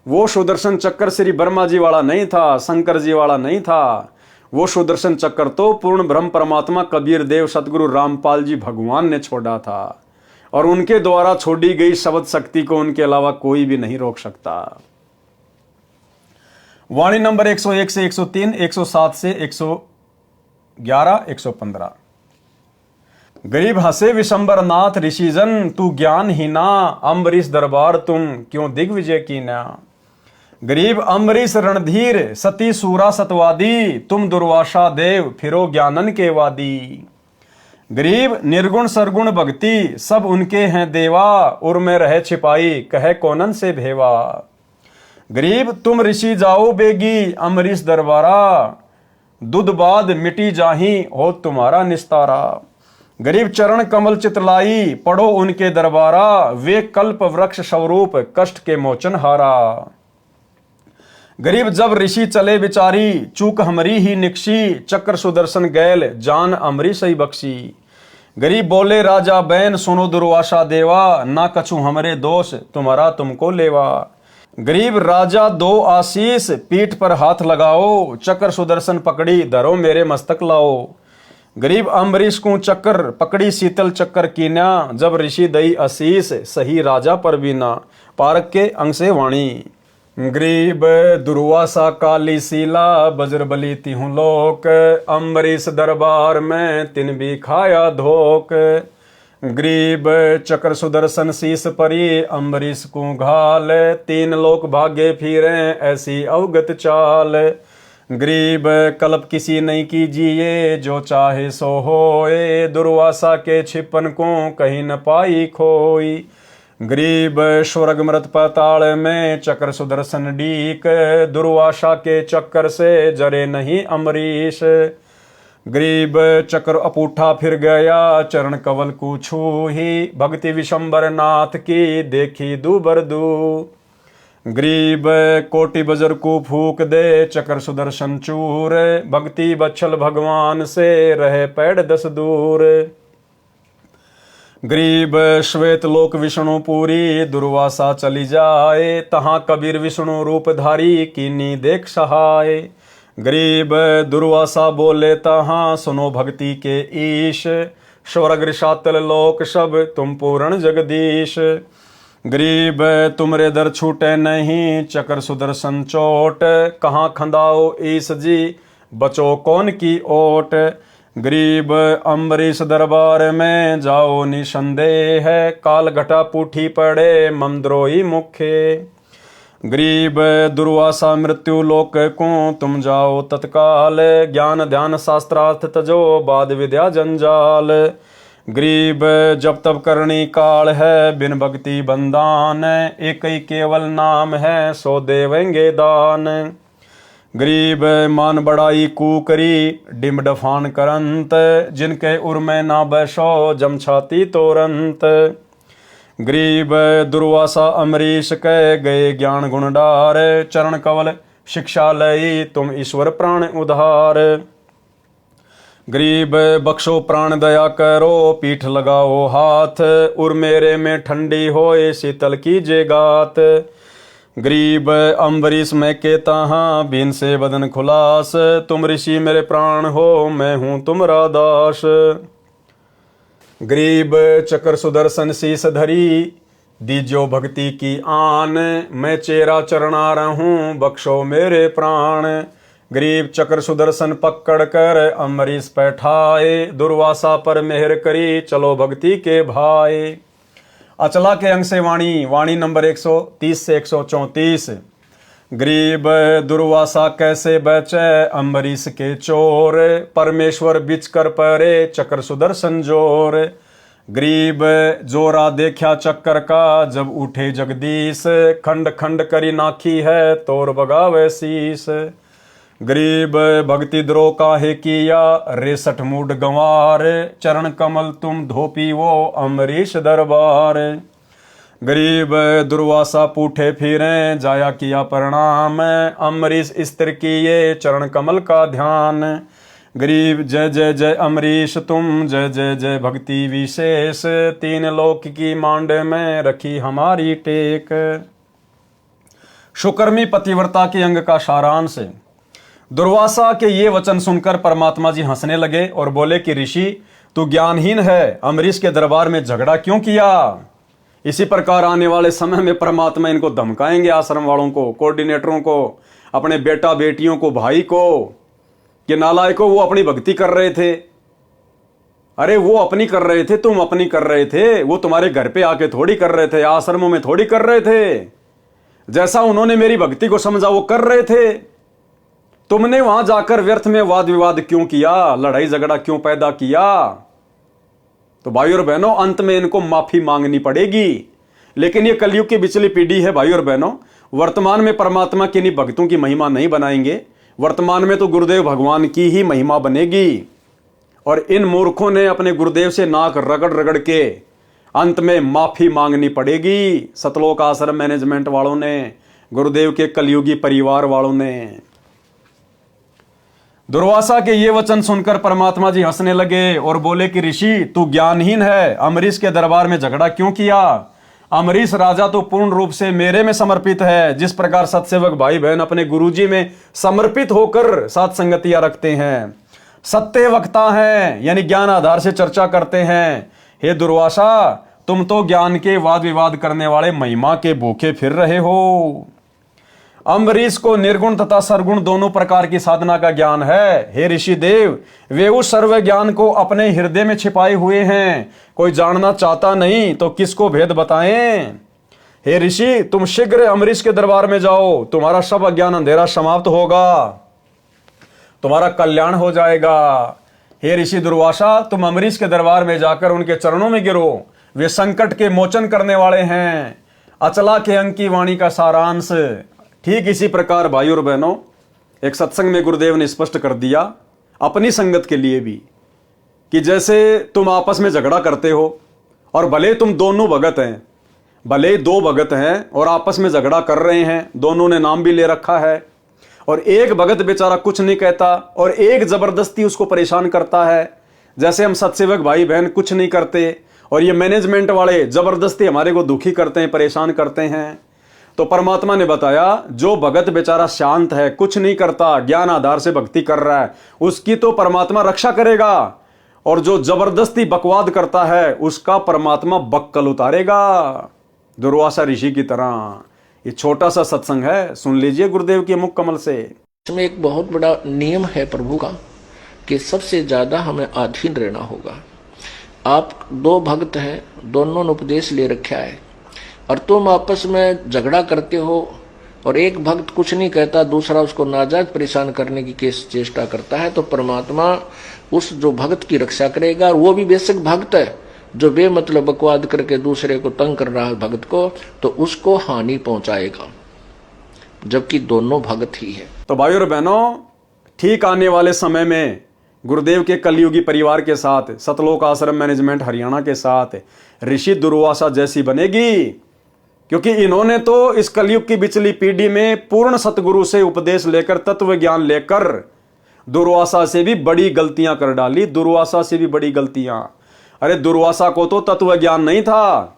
वो सुदर्शन चक्कर श्री ब्रह्मा जी वाला नहीं था, शंकर जी वाला नहीं था। वो सुदर्शन चक्कर तो पूर्ण ब्रह्म परमात्मा कबीर देव सतगुरु रामपाल जी भगवान ने छोड़ा था, और उनके द्वारा छोड़ी गई शब्द शक्ति को उनके अलावा कोई भी नहीं रोक सकता। वाणी नंबर 101 से 103, 107 से 111, 115। गरीब हंसे विशंबर नाथ, ऋषिजन तू ज्ञान ही ना, अम्बरीश दरबार तुम क्यों दिग्विजय की ना। गरीब अम्बरीश रणधीर, सती सूरा सतवादी, तुम दुर्वासा देव फिरो ज्ञानन के वादी। गरीब निर्गुण सरगुण भक्ति सब उनके हैं देवा, उर में रहे छिपाई कहे कोनन से भेवा। गरीब तुम ऋषि जाओ बेगी अमरीश दरबारा, दुध बाद मिटी जाही हो तुम्हारा निस्तारा। गरीब चरण कमल चितलाई पढ़ो उनके दरबारा, वे कल्प वृक्ष स्वरूप कष्ट के मोचन हारा। गरीब जब ऋषि चले विचारी चूक हमरी ही निकशी, चक्र सुदर्शन गैल जान अमरीश ही बख्शी। गरीब बोले राजा बैन सुनो दुर्वासा देवा, ना कछु हमरे दोष तुम्हारा तुमको लेवा। गरीब राजा दो आशीष पीठ पर हाथ लगाओ, चक्र सुदर्शन पकड़ी धरो मेरे मस्तक लाओ। गरीब अम्बरीश को चक्कर पकड़ी शीतल चक्कर कीन्या, जब ऋषि दई आशीष सही राजा पर बीना। पारक के अंग से वाणी। गरीब दुर्वासा काली सीला बजरबली तिहु लोक, अम्बरीश दरबार में तिन भी खाया धोक। गरीब चक्र सुदर्शन शीस परी अम्बरीश को घाल, तीन लोक भागे फिरे ऐसी अवगत चाल। गरीब कल्प किसी नहीं कीजिए जो चाहे सो होए, दुर्वासा के छिपन को कहीं न पाई खोई। गरीब स्वर्ग मृत पाताल में चक्र सुदर्शन डीक, दुर्वासा के चक्कर से जरे नहीं अमरीश। गरीब चक्र अपूठा फिर गया चरण कवल को छूही, भक्ति विशंबर नाथ की देखी दूबर दू। गरीब कोटि बजर को फूक दे चक्र सुदर्शन चूर, भक्ति बच्छल भगवान से रहे पैड़ 10 दूर। गरीब श्वेत लोक विष्णु पूरी दुर्वासा चली जाए, तहां कबीर विष्णु रूपधारी कीनी देख सहाय। गरीब दुर्वासा बोले तहां सुनो भक्ति के ईश, स्वर्ग ऋषातल लोक सब तुम पूर्ण जगदीश। गरीब तुमरे दर छूटे नहीं चक्र सुदर्शन चोट, कहाँ खंदाओ ईश जी बचो कौन की ओट। गरीब अम्बरीश दरबार में जाओ निसंदेह, काल घटा पूठी पड़े ममद्रोही मुखे। गरीब दुर्वासा मृत्यु लोक को तुम जाओ तत्काल, ज्ञान ध्यान शास्त्रार्थ तजो बाद विद्या जंजाल। गरीब जब तब करनी काल है बिन भक्ति बंदान, एक ही केवल नाम है सो देवेंगे दान। गरीब मान बड़ाई कूकरी डिम डफान करंत, जिनके उर में ना बैसो जम छाती तोरंत। गरीब दुर्वासा अमरीश कह गए ज्ञान गुण डार, चरण कवल शिक्षा लई तुम ईश्वर प्राण उधार। गरीब बख्शो प्राण दया करो पीठ लगाओ हाथ, उर मेरे में ठंडी होए शीतल कीजे गात। गरीब अम्बरीश में के तहाँ बीन से बदन खुलास, तुम ऋषि मेरे प्राण हो मैं हूँ तुमरा दास। गरीब चक्र सुदर्शन शीस धरी दीजो भक्ति की आन, मैं चेरा चरणा रहूं बख्शो मेरे प्राण। गरीब चक्र सुदर्शन पकड़ कर अम्बरीश बैठाए, दुर्वासा पर मेहर करी चलो भक्ति के भाई। अचला के अंग से वाणी। वाणी नंबर 130 से 134। गरीब दुर्वासा कैसे बचे अम्बरीश के चोर, परमेश्वर बिच कर परे चक्र सुदर्शन जोर। गरीब जोरा देखा चक्कर का जब उठे जगदीश, खंड खंड करी नाखी है तोर बगावे शीस। गरीब भक्ति द्रोह काहे किया रेसठ मूड गंवार, चरण कमल तुम धोपी वो अम्बरीश दरबार। गरीब दुर्वासा पूठे फिरे जाया किया प्रणाम, अम्बरीश स्थिर किए चरण कमल का ध्यान। गरीब जय जय जय अम्बरीश तुम जय जय जय भक्ति विशेष, तीन लोक की मांड में रखी हमारी टेक। शुकर्मी पतिव्रता के अंग का सारांश। दुर्वासा के ये वचन सुनकर परमात्मा जी हंसने लगे और बोले कि ऋषि तू ज्ञानहीन है, अम्बरीश के दरबार में झगड़ा क्यों किया। इसी प्रकार आने वाले समय में परमात्मा इनको धमकाएंगे, आश्रम वालों को, कोऑर्डिनेटरों को, अपने बेटा बेटियों को, भाई को, कि नालायकों वो अपनी भक्ति कर रहे थे। अरे वो अपनी कर रहे थे, तुम अपनी कर रहे थे, वो तुम्हारे घर पे आके थोड़ी कर रहे थे, आश्रमों में थोड़ी कर रहे थे। जैसा उन्होंने मेरी भक्ति को समझा वो कर रहे थे। तुमने वहां जाकर व्यर्थ में वाद विवाद क्यों किया, लड़ाई झगड़ा क्यों पैदा किया। तो भाइयों और बहनों, अंत में इनको माफी मांगनी पड़ेगी। लेकिन ये कलयुग की बिचली पीढ़ी है भाइयों और बहनों, वर्तमान में परमात्मा के नहीं भक्तों की महिमा नहीं बनाएंगे, वर्तमान में तो गुरुदेव भगवान की ही महिमा बनेगी। और इन मूर्खों ने अपने गुरुदेव से नाक रगड़ रगड़ के अंत में माफी मांगनी पड़ेगी। सतलोक आश्रम मैनेजमेंट वालों ने, गुरुदेव के कलयुगी परिवार वालों ने। दुर्वासा के ये वचन सुनकर परमात्मा जी हंसने लगे और बोले कि ऋषि, तू ज्ञानहीन है, अम्बरीश के दरबार में झगड़ा क्यों किया? अम्बरीश राजा तो पूर्ण रूप से मेरे में समर्पित है। जिस प्रकार सत्सेवक भाई बहन अपने गुरुजी में समर्पित होकर साथ संगतियां रखते हैं, सत्य वक्ता हैं, यानी ज्ञान आधार से चर्चा करते हैं। हे दुर्वासा, तुम तो ज्ञान के वाद विवाद करने वाले महिमा के भूखे फिर रहे हो। अम्बरीश को निर्गुण तथा सरगुण दोनों प्रकार की साधना का ज्ञान है। हे ऋषि देव, वे उस सर्व ज्ञान को अपने हृदय में छिपाए हुए हैं। कोई जानना चाहता नहीं तो किसको भेद बताएं? हे ऋषि, तुम शीघ्र अम्बरीश के दरबार में जाओ, तुम्हारा सब अज्ञान अंधेरा समाप्त होगा, तुम्हारा कल्याण हो जाएगा। हे ऋषि दुर्वासा, तुम अम्बरीश के दरबार में जाकर उनके चरणों में गिरो, वे संकट के मोचन करने वाले हैं। अचला के अंक की वाणी का सारांश। ठीक इसी प्रकार भाइयों और बहनों, एक सत्संग में गुरुदेव ने स्पष्ट कर दिया अपनी संगत के लिए भी कि जैसे तुम आपस में झगड़ा करते हो और भले तुम दोनों भगत हैं, भले दो भगत हैं और आपस में झगड़ा कर रहे हैं, दोनों ने नाम भी ले रखा है, और एक भगत बेचारा कुछ नहीं कहता और एक जबरदस्ती उसको परेशान करता है। जैसे हम सत्सेवक भाई बहन कुछ नहीं करते और ये मैनेजमेंट वाले जबरदस्ती हमारे को दुखी करते हैं, परेशान करते हैं। तो परमात्मा ने बताया, जो भगत बेचारा शांत है, कुछ नहीं करता, ज्ञान आधार से भक्ति कर रहा है, उसकी तो परमात्मा रक्षा करेगा, और जो जबरदस्ती बकवाद करता है उसका परमात्मा बक्कल उतारेगा, दुर्वासा ऋषि की तरह। ये छोटा सा सत्संग है, सुन लीजिए गुरुदेव के मुख कमल से। इसमें एक बहुत बड़ा नियम है प्रभु का कि सबसे ज्यादा हमें अधीन रहना होगा। आप दो भक्त हैं, दोनों ने उपदेश ले रखा है, और तुम आपस में झगड़ा करते हो और एक भक्त कुछ नहीं कहता, दूसरा उसको नाजायज परेशान करने की चेष्टा करता है, तो परमात्मा उस जो भक्त की रक्षा करेगा। और वो भी बेशक भक्त है, जो बेमतलब बकवाद करके दूसरे को तंग कर रहा है भक्त को, तो उसको हानि पहुंचाएगा, जबकि दोनों भक्त ही है। तो भाइयों और बहनों, ठीक आने वाले समय में गुरुदेव के कलयुगी परिवार के साथ, सतलोक आश्रम मैनेजमेंट हरियाणा के साथ ऋषि दुर्वासा जैसी बनेगी, क्योंकि इन्होंने तो इस कलयुग की बिचली पीढ़ी में पूर्ण सतगुरु से उपदेश लेकर, तत्व ज्ञान लेकर दुर्वासा से भी बड़ी गलतियां कर डाली, दुर्वासा से भी बड़ी गलतियां। अरे दुर्वासा को तो तत्व ज्ञान नहीं था,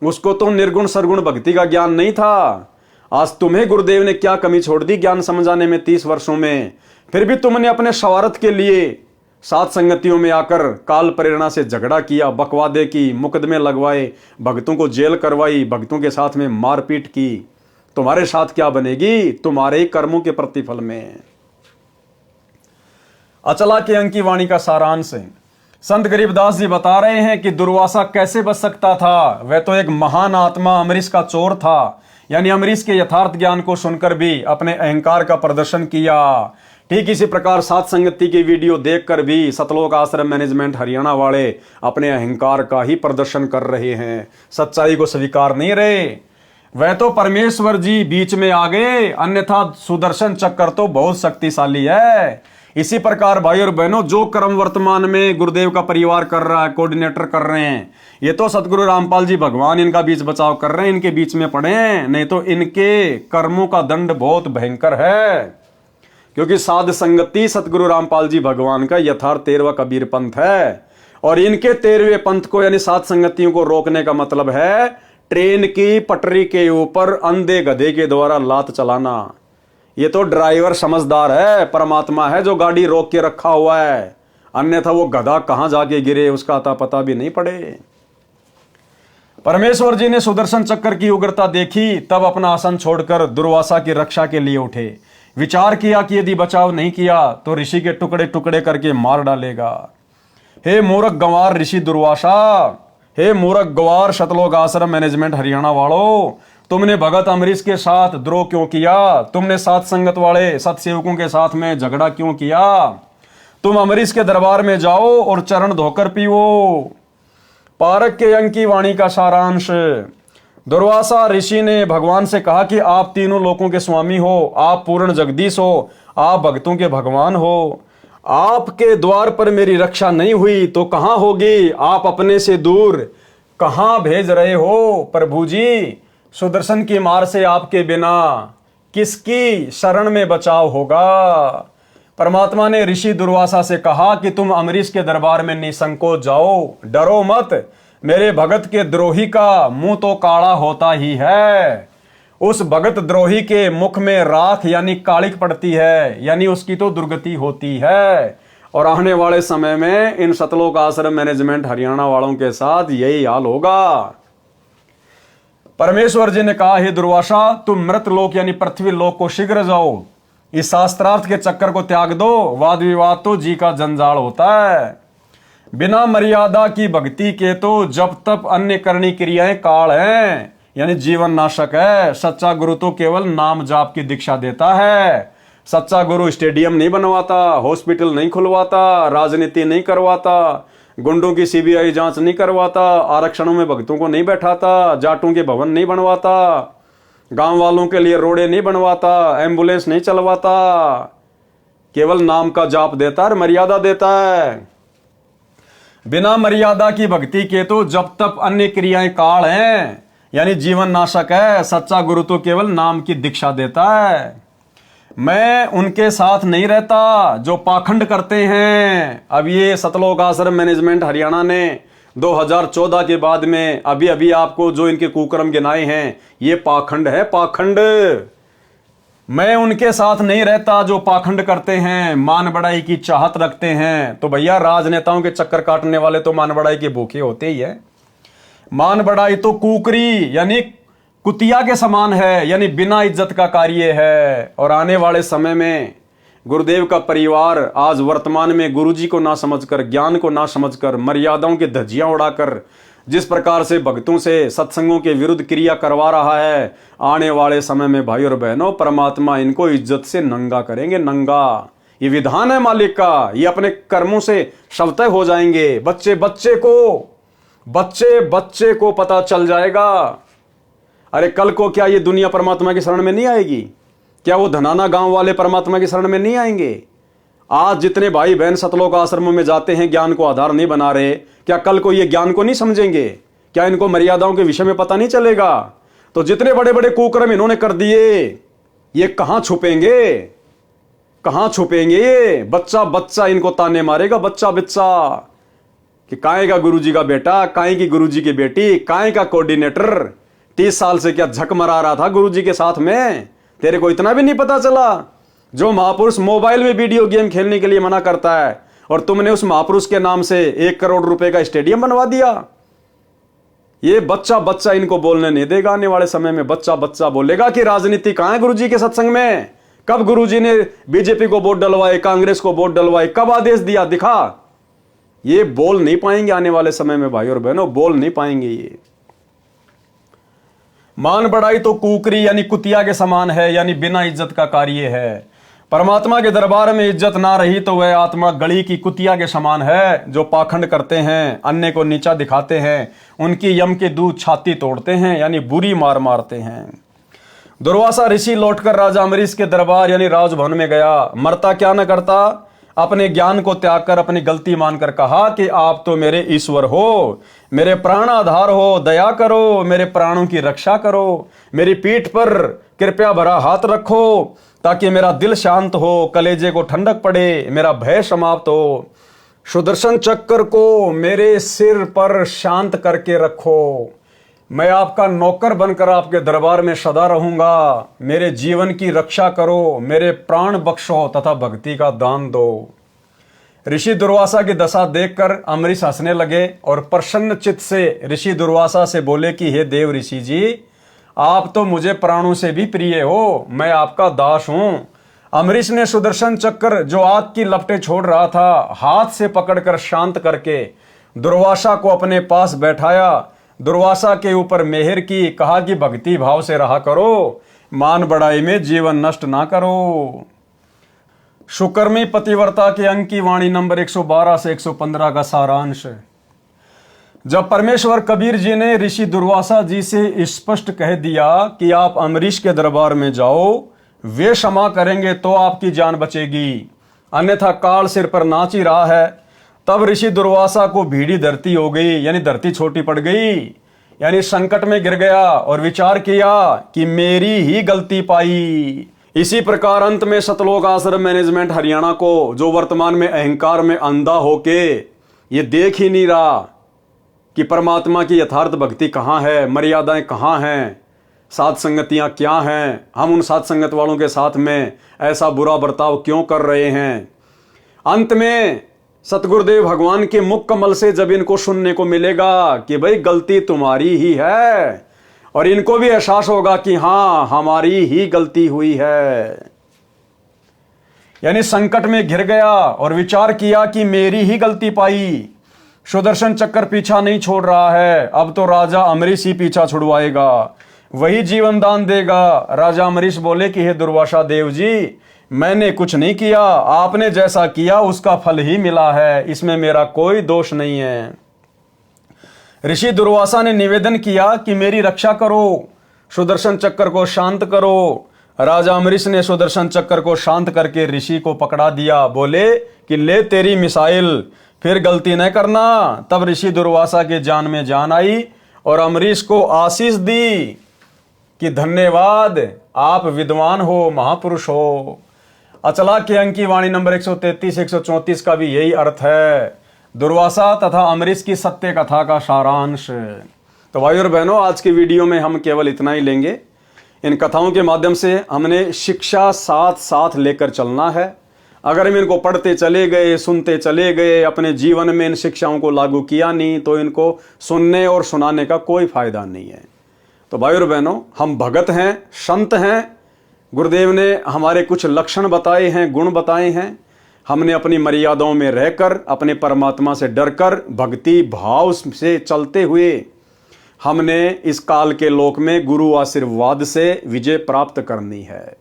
उसको तो निर्गुण सरगुण भक्ति का ज्ञान नहीं था। आज तुम्हें गुरुदेव ने क्या कमी छोड़ दी ज्ञान समझाने में 30 वर्षों में, फिर भी तुमने अपने स्वार्थ के लिए सात संगतियों में आकर काल प्रेरणा से झगड़ा किया, बकवादे की, मुकदमे लगवाए, भक्तों को जेल करवाई, भक्तों के साथ में मारपीट की। तुम्हारे साथ क्या बनेगी? तुम्हारे ही कर्मों के प्रतिफल में। अचला के अंक की वाणी का सारांश है। संत गरीबदास जी बता रहे हैं कि दुर्वासा कैसे बच सकता था। वह तो एक महान आत्मा अम्बरीश का चोर था, यानी अम्बरीश के यथार्थ ज्ञान को सुनकर भी अपने अहंकार का प्रदर्शन किया। ठीक इसी प्रकार सात संगति की वीडियो देखकर भी सतलोक आश्रम मैनेजमेंट हरियाणा वाले अपने अहंकार का ही प्रदर्शन कर रहे हैं, सच्चाई को स्वीकार नहीं रहे। वह तो परमेश्वर जी बीच में आ गए, अन्यथा सुदर्शन चक्र तो बहुत शक्तिशाली है। इसी प्रकार भाई और बहनों, जो कर्म वर्तमान में गुरुदेव का परिवार कर रहा है, कोऑर्डिनेटर कर रहे हैं, ये तो सतगुरु रामपाल जी भगवान इनका बीच बचाव कर रहे हैं, इनके बीच में पड़े हैं, नहीं तो इनके कर्मों का दंड बहुत भयंकर है। क्योंकि साध संगति सतगुरु रामपाल जी भगवान का यथार्थ 13वां कबीर पंथ है, और इनके 13वें पंथ को यानी सात संगतियों को रोकने का मतलब है ट्रेन की पटरी के ऊपर अंधे गधे के द्वारा लात चलाना। ये तो ड्राइवर समझदार है, परमात्मा है जो गाड़ी रोक के रखा हुआ है, अन्यथा वो गधा कहां जाके गिरे उसका अता पता भी नहीं पड़े। परमेश्वर जी ने सुदर्शन चक्र की उग्रता देखी, तब अपना आसन छोड़कर दुर्वासा की रक्षा के लिए उठे। विचार किया कि यदि बचाव नहीं किया तो ऋषि के टुकड़े टुकड़े करके मार डालेगा। हे मूर्ख गंवार ऋषि दुर्वासा, हे मूर्ख गंवार सतलोक आश्रम मैनेजमेंट हरियाणा वालों, तुमने भगत अम्बरीश के साथ द्रोह क्यों किया? तुमने सात संगत वाले सतसेवकों के साथ में झगड़ा क्यों किया? तुम अम्बरीश के दरबार में जाओ और चरण धोकर पीओ। पारक के अंक की वाणी का सारांश। दुर्वासा ऋषि ने भगवान से कहा कि आप तीनों लोकों के स्वामी हो, आप पूर्ण जगदीश हो, आप भक्तों के भगवान हो। आपके द्वार पर मेरी रक्षा नहीं हुई तो कहां होगी? आप अपने से दूर कहां भेज रहे हो प्रभु जी? सुदर्शन की मार से आपके बिना किसकी शरण में बचाव होगा? परमात्मा ने ऋषि दुर्वासा से कहा कि तुम अम्बरीश के दरबार में निसंकोच जाओ, डरो मत। मेरे भगत के द्रोही का मुंह तो काला होता ही है। उस भगत द्रोही के मुख में राख यानी कालिक पड़ती है, यानी उसकी तो दुर्गति होती है। और आने वाले समय में इन सतलोक आश्रम मैनेजमेंट हरियाणा वालों के साथ यही हाल होगा। परमेश्वर जी ने कहा, हे दुर्वासा, तुम मृत लोक यानी पृथ्वी लोक को शीघ्र जाओ, इस शास्त्रार्थ के चक्कर को त्याग दो। वाद विवाद तो जी का जंजाल होता है। बिना मर्यादा की भक्ति के तो जब तप अन्य करनी क्रियाएं काल हैं, यानी जीवन नाशक है। सच्चा गुरु तो केवल नाम जाप की दीक्षा देता है। सच्चा गुरु स्टेडियम नहीं बनवाता, हॉस्पिटल नहीं खुलवाता, राजनीति नहीं करवाता, गुंडों की सीबीआई जांच नहीं करवाता, आरक्षणों में भक्तों को नहीं बैठाता, जाटों के भवन नहीं बनवाता, गांव वालों के लिए रोडे नहीं बनवाता, एम्बुलेंस नहीं चलवाता। केवल नाम का जाप देता है, मर्यादा देता है। बिना मर्यादा की भक्ति के तो जब तक अन्य क्रियाएं काल हैं, यानी जीवन नाशक है। सच्चा गुरु तो केवल नाम की दीक्षा देता है। मैं उनके साथ नहीं रहता जो पाखंड करते हैं। अब ये सतलोक आश्रम मैनेजमेंट हरियाणा ने 2014 के बाद में अभी अभी आपको जो इनके कुकर्म गिनाए हैं, ये पाखंड है, पाखंड। मैं उनके साथ नहीं रहता जो पाखंड करते हैं, मान बढ़ाई की चाहत रखते हैं। तो भैया राजनेताओं के चक्कर काटने वाले तो मान बढ़ाई के भूखे होते ही है। मान बढ़ाई तो कुकरी यानी कुतिया के समान है, यानी बिना इज्जत का कार्य है। और आने वाले समय में गुरुदेव का परिवार आज वर्तमान में गुरुजी को ना समझकर, ज्ञान को ना समझकर, मर्यादाओं की धज्जियां उड़ाकर जिस प्रकार से भक्तों से सत्संगों के विरुद्ध क्रिया करवा रहा है, आने वाले समय में भाई और बहनों परमात्मा इनको इज्जत से नंगा करेंगे, नंगा। ये विधान है मालिक का, ये अपने कर्मों से शवतः हो जाएंगे। बच्चे बच्चे को पता चल जाएगा। अरे कल को क्या ये दुनिया परमात्मा की शरण में नहीं आएगी? क्या वो धनाना गांव वाले परमात्मा की शरण में नहीं आएंगे? आज जितने भाई बहन सतलोक आश्रमों में जाते हैं, ज्ञान को आधार नहीं बना रहे, क्या कल को ये ज्ञान को नहीं समझेंगे? क्या इनको मर्यादाओं के विषय में पता नहीं चलेगा? तो जितने बड़े बड़े कुकर्म इन्होंने कर दिए, ये कहां छुपेंगे? कहां छुपेंगे? ये बच्चा इनको ताने मारेगा, बच्चा कि काहे का गुरुजी का बेटा, काहे की गुरुजी की बेटी, काहे का कोऑर्डिनेटर 30 साल से क्या झक मरा रहा था गुरुजी के साथ में? तेरे को इतना भी नहीं पता चला? जो महापुरुष मोबाइल में वीडियो गेम खेलने के लिए मना करता है और तुमने उस महापुरुष के नाम से 1 करोड़ रुपए का स्टेडियम बनवा दिया। ये बच्चा इनको बोलने नहीं देगा। आने वाले समय में बच्चा बोलेगा कि राजनीति कहां है गुरुजी के सत्संग में? कब गुरुजी ने बीजेपी को वोट डलवाए, कांग्रेस को वोट डलवाए, कब आदेश दिया? दिखा। ये बोल नहीं पाएंगे आने वाले समय में भाई और बहनों, बोल नहीं पाएंगे। ये मान बढ़ाई तो कुकरी यानी कुतिया के समान है, यानी बिना इज्जत का कार्य है। परमात्मा के दरबार में इज्जत ना रही तो वह आत्मा गली की कुतिया के समान है। जो पाखंड करते हैं, अन्य को नीचा दिखाते हैं, उनकी यम के दूध छाती तोड़ते हैं, यानी बुरी मार मारते हैं। दुर्वासा ऋषि लौटकर राजा अम्बरीश के दरबार यानी राजभवन में गया। मरता क्या न करता, अपने ज्ञान को त्याग कर अपनी गलती मानकर कहा कि आप तो मेरे ईश्वर हो, मेरे प्राण आधार हो, दया करो, मेरे प्राणों की रक्षा करो, मेरी पीठ पर कृपया भरा हाथ रखो ताकि मेरा दिल शांत हो, कलेजे को ठंडक पड़े, मेरा भय समाप्त हो। सुदर्शन चक्र को मेरे सिर पर शांत करके रखो। मैं आपका नौकर बनकर आपके दरबार में सदा रहूंगा। मेरे जीवन की रक्षा करो, मेरे प्राण बख्शो तथा भक्ति का दान दो। ऋषि दुर्वासा की दशा देखकर अम्बरीश हंसने लगे और प्रसन्न चित्त से ऋषि दुर्वासा से बोले कि हे देव ऋषि जी, आप तो मुझे प्राणों से भी प्रिय हो, मैं आपका दास हूं। अम्बरीश ने सुदर्शन चक्र जो आग की लपटें छोड़ रहा था, हाथ से पकड़कर शांत करके दुर्वासा को अपने पास बैठाया। दुर्वासा के ऊपर मेहर की, कहा कि भक्ति भाव से रहा करो, मान बढ़ाई में जीवन नष्ट ना करो। सुकर्मी पतिव्रता के अंक की वाणी नंबर 112 से 115 का सारांश। जब परमेश्वर कबीर जी ने ऋषि दुर्वासा जी से स्पष्ट कह दिया कि आप अम्बरीश के दरबार में जाओ, वे क्षमा करेंगे तो आपकी जान बचेगी, अन्यथा काल सिर पर नाच ही रहा है, तब ऋषि दुर्वासा को भीड़ी धरती हो गई, यानी धरती छोटी पड़ गई, यानी संकट में गिर गया और विचार किया कि मेरी ही गलती पाई। इसी प्रकार अंत में सतलोक आश्रम मैनेजमेंट हरियाणा को, जो वर्तमान में अहंकार में अंधा होके ये देख ही नहीं रहा कि परमात्मा की यथार्थ भक्ति कहाँ है, मर्यादाएं कहाँ हैं, साथ संगतियां क्या हैं, हम उन साथ संगत वालों के साथ में ऐसा बुरा बर्ताव क्यों कर रहे हैं। अंत में सतगुरुदेव भगवान के मुख कमल से जब इनको सुनने को मिलेगा कि भाई गलती तुम्हारी ही है, और इनको भी एहसास होगा कि हाँ हमारी ही गलती हुई है, यानी संकट में घिर गया और विचार किया कि मेरी ही गलती पाई। सुदर्शन चक्र पीछा नहीं छोड़ रहा है, अब तो राजा अम्बरीश ही पीछा छुड़वाएगा, वही जीवन दान देगा। राजा अम्बरीश बोले कि हे दुर्वासा देव जी, मैंने कुछ नहीं किया, आपने जैसा किया उसका फल ही मिला है, इसमें मेरा कोई दोष नहीं है। ऋषि दुर्वासा ने निवेदन किया कि मेरी रक्षा करो, सुदर्शन चक्र को शांत करो। राजा अम्बरीश ने सुदर्शन चक्र को शांत करके ऋषि को पकड़ा दिया, बोले कि ले तेरी मिसाइल, फिर गलती न करना। तब ऋषि दुर्वासा के जान में जान आई और अम्बरीश को आशीष दी कि धन्यवाद, आप विद्वान हो, महापुरुष हो। अचला के अंक की वाणी नंबर 133-134 का भी यही अर्थ है, दुर्वासा तथा अम्बरीश की सत्य कथा का सारांश। तो भाई और बहनों, आज की वीडियो में हम केवल इतना ही लेंगे। इन कथाओं के माध्यम से हमने शिक्षा साथ साथ लेकर चलना है। अगर हम इनको पढ़ते चले गए, सुनते चले गए, अपने जीवन में इन शिक्षाओं को लागू किया नहीं, तो इनको सुनने और सुनाने का कोई फायदा नहीं है। तो भाई और बहनों, हम भगत हैं, संत हैं, गुरुदेव ने हमारे कुछ लक्षण बताए हैं, गुण बताए हैं। हमने अपनी मर्यादाओं में रहकर, अपने परमात्मा से डरकर, भक्ति भाव से चलते हुए हमने इस काल के लोक में गुरु आशीर्वाद से विजय प्राप्त करनी है।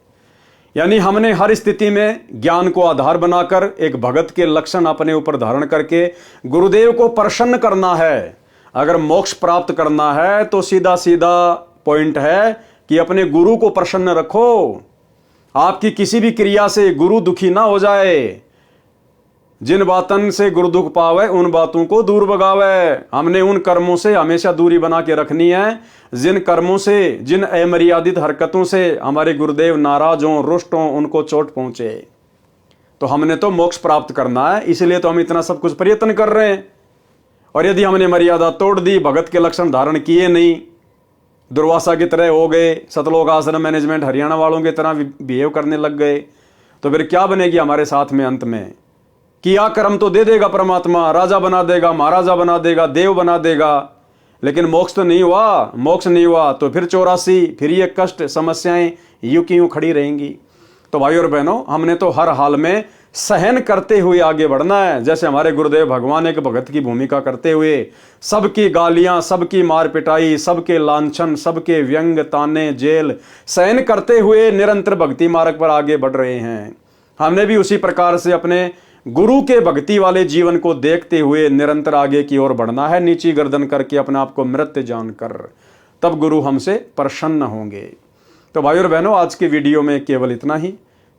यानी हमने हर स्थिति में ज्ञान को आधार बनाकर एक भगत के लक्षण अपने ऊपर धारण करके गुरुदेव को प्रसन्न करना है। अगर मोक्ष प्राप्त करना है तो सीधा सीधा पॉइंट है कि अपने गुरु को प्रसन्न रखो। आपकी किसी भी क्रिया से गुरु दुखी ना हो जाए। जिन बातन से गुरु दुख पावे उन बातों को दूर भगावे। हमने उन कर्मों से हमेशा दूरी बना के रखनी है जिन कर्मों से, जिन अमर्यादित हरकतों से हमारे गुरुदेव नाराज हों, रुष्ट हों, उनको चोट पहुंचे। तो हमने तो मोक्ष प्राप्त करना है, इसलिए तो हम इतना सब कुछ प्रयत्न कर रहे हैं। और यदि हमने मर्यादा तोड़ दी, भगत के लक्षण धारण किए नहीं, दुर्वासा की तरह हो गए, सतलोक आश्रम मैनेजमेंट हरियाणा वालों की तरह बिहेव करने लग गए, तो फिर क्या बनेगी हमारे साथ में। अंत में किया कर्म तो दे देगा परमात्मा, राजा बना देगा, महाराजा बना देगा, देव बना देगा, लेकिन मोक्ष तो नहीं हुआ। मोक्ष नहीं हुआ तो फिर 84, फिर ये कष्ट, समस्याएं यूं की यूं खड़ी रहेंगी। तो भाई और बहनों, हमने तो हर हाल में सहन करते हुए आगे बढ़ना है। जैसे हमारे गुरुदेव भगवान एक भगत की भूमिका करते हुए सबकी गालियां, सबकी मार पिटाई, सबके लांछन, सबके व्यंग, ताने, जेल सहन करते हुए निरंतर भक्ति मार्ग पर आगे बढ़ रहे हैं। हमने भी उसी प्रकार से अपने गुरु के भक्ति वाले जीवन को देखते हुए निरंतर आगे की ओर बढ़ना है, नीची गर्दन करके अपने आप को मृत जानकर। तब गुरु हमसे प्रसन्न होंगे। तो भाई और बहनों, आज की वीडियो में केवल इतना ही।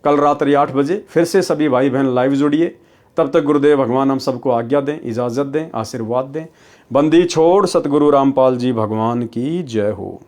कल रात्रि 8 बजे फिर से सभी भाई बहन लाइव जुड़िए। तब तक गुरुदेव भगवान हम सबको आज्ञा दें, इजाजत दें, आशीर्वाद दें। बंदी छोड़ सतगुरु रामपाल जी भगवान की जय हो।